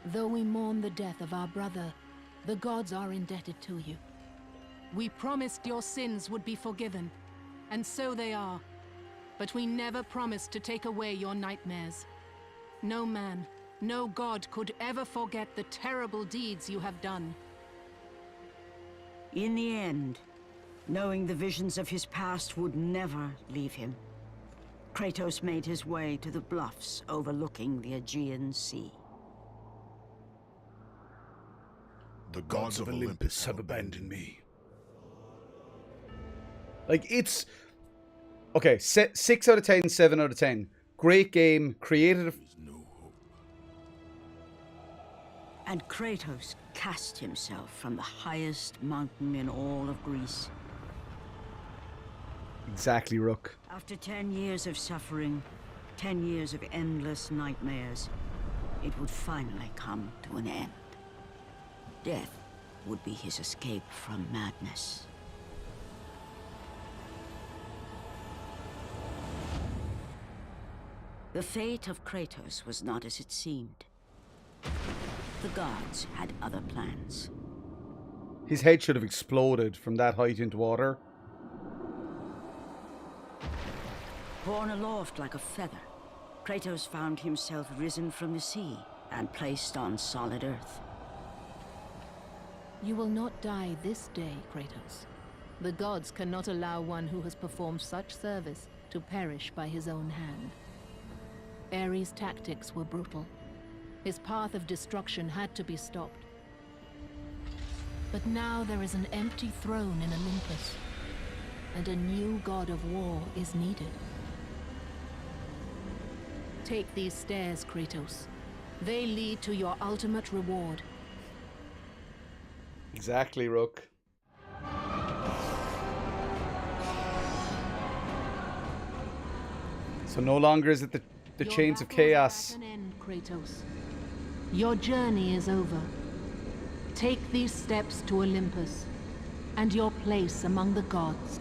Though we mourn the death of our brother, the gods are indebted to you. We promised your sins would be forgiven, and so they are. But we never promised to take away your nightmares. No man, no god could ever forget the terrible deeds you have done. In the end, knowing the visions of his past would never leave him, Kratos made his way to the bluffs overlooking the Aegean Sea. The gods of Olympus have abandoned me. Like, it's... Okay, 6 out of 10, 7 out of 10. Great game, creative... And Kratos cast himself from the highest mountain in all of Greece. Exactly, Rook. After 10 years of suffering, 10 years of endless nightmares, it would finally come to an end. Death would be his escape from madness. The fate of Kratos was not as it seemed. The gods had other plans. His head should have exploded from that height into water. Borne aloft like a feather, Kratos found himself risen from the sea and placed on solid earth. You will not die this day, Kratos. The gods cannot allow one who has performed such service to perish by his own hand. Ares' tactics were brutal. His path of destruction had to be stopped. But now there is an empty throne in Olympus, and a new god of war is needed. Take these stairs, Kratos. They lead to your ultimate reward. Exactly, Rook. So no longer is it the chains of chaos. At an end, Kratos. Your journey is over. Take these steps to Olympus, and your place among the gods.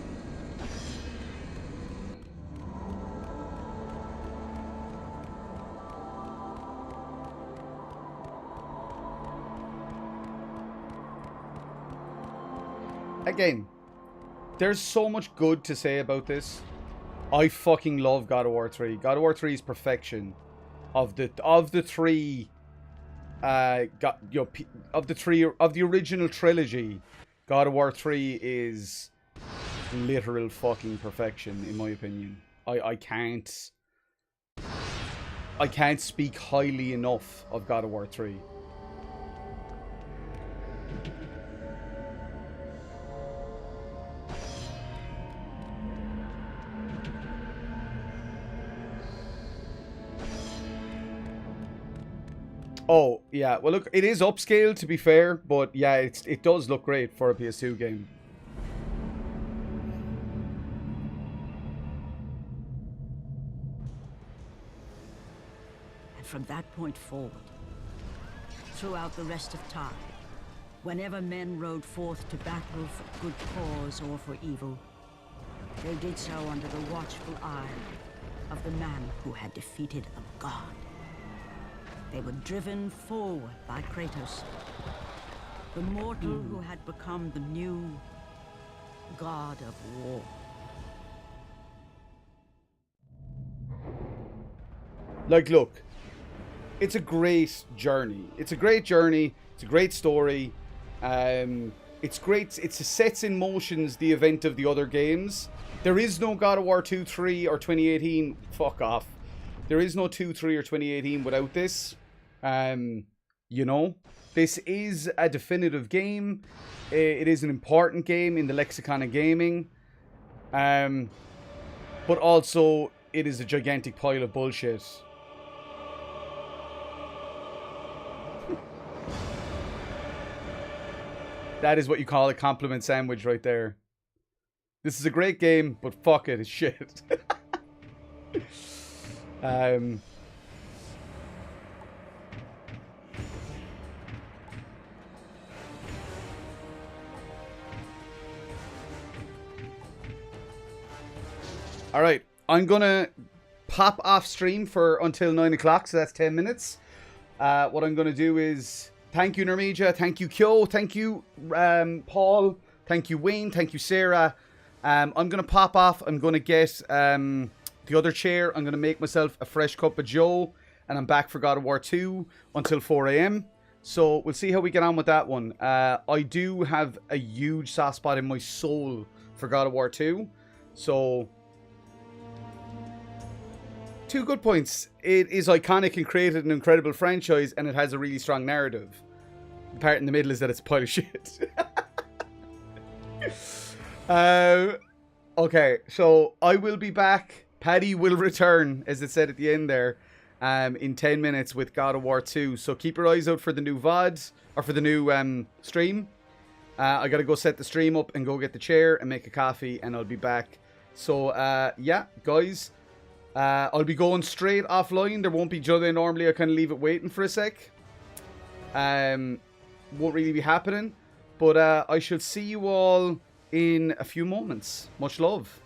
Again, there's so much good to say about this. I fucking love God of War 3. God of War 3 is perfection. Of the three of the original trilogy, God of War 3 is literal fucking perfection in my opinion. I can't speak highly enough of God of War 3. Oh, yeah. Well, look, it is upscaled, to be fair, but yeah, it does look great for a PS2 game. And from that point forward, throughout the rest of time, whenever men rode forth to battle for good cause or for evil, they did so under the watchful eye of the man who had defeated a god. They were driven forward by Kratos, the mortal who had become the new god of war. Like, look, it's a great journey. It's a great journey. It's a great story. It's great. It sets in motions the event of the other games. There is no God of War 2, 3, or 2018. Fuck off. There is no 2, 3, or 2018 without this. You know, this is a definitive game. It is an important game in the lexicon of gaming. But also, it is a gigantic pile of bullshit. That is what you call a compliment sandwich right there. This is a great game, but fuck it, it's shit. Alright, I'm gonna pop off stream for until 9 o'clock, so that's 10 minutes. What I'm gonna do is thank you, Normedia, thank you, Kyo, thank you, Paul, thank you, Wayne, thank you, Sarah. I'm gonna pop off, I'm gonna get the other chair, I'm gonna make myself a fresh cup of Joe, and I'm back for God of War 2 until 4 AM. So we'll see how we get on with that one. I do have a huge soft spot in my soul for God of War 2, so... 2 good points. It is iconic and created an incredible franchise, and it has a really strong narrative. The part in the middle is that it's a pile of shit. Okay, so I will be back. Paddy will return, as it said at the end there, in 10 minutes with God of War 2. So keep your eyes out for the new VOD, or for the new stream. I gotta go set the stream up and go get the chair and make a coffee, and I'll be back. So, yeah, guys, I'll be going straight offline. There won't be Judda. Normally I kind of leave it waiting for a sec. Won't really be happening. But I shall see you all in a few moments. Much love.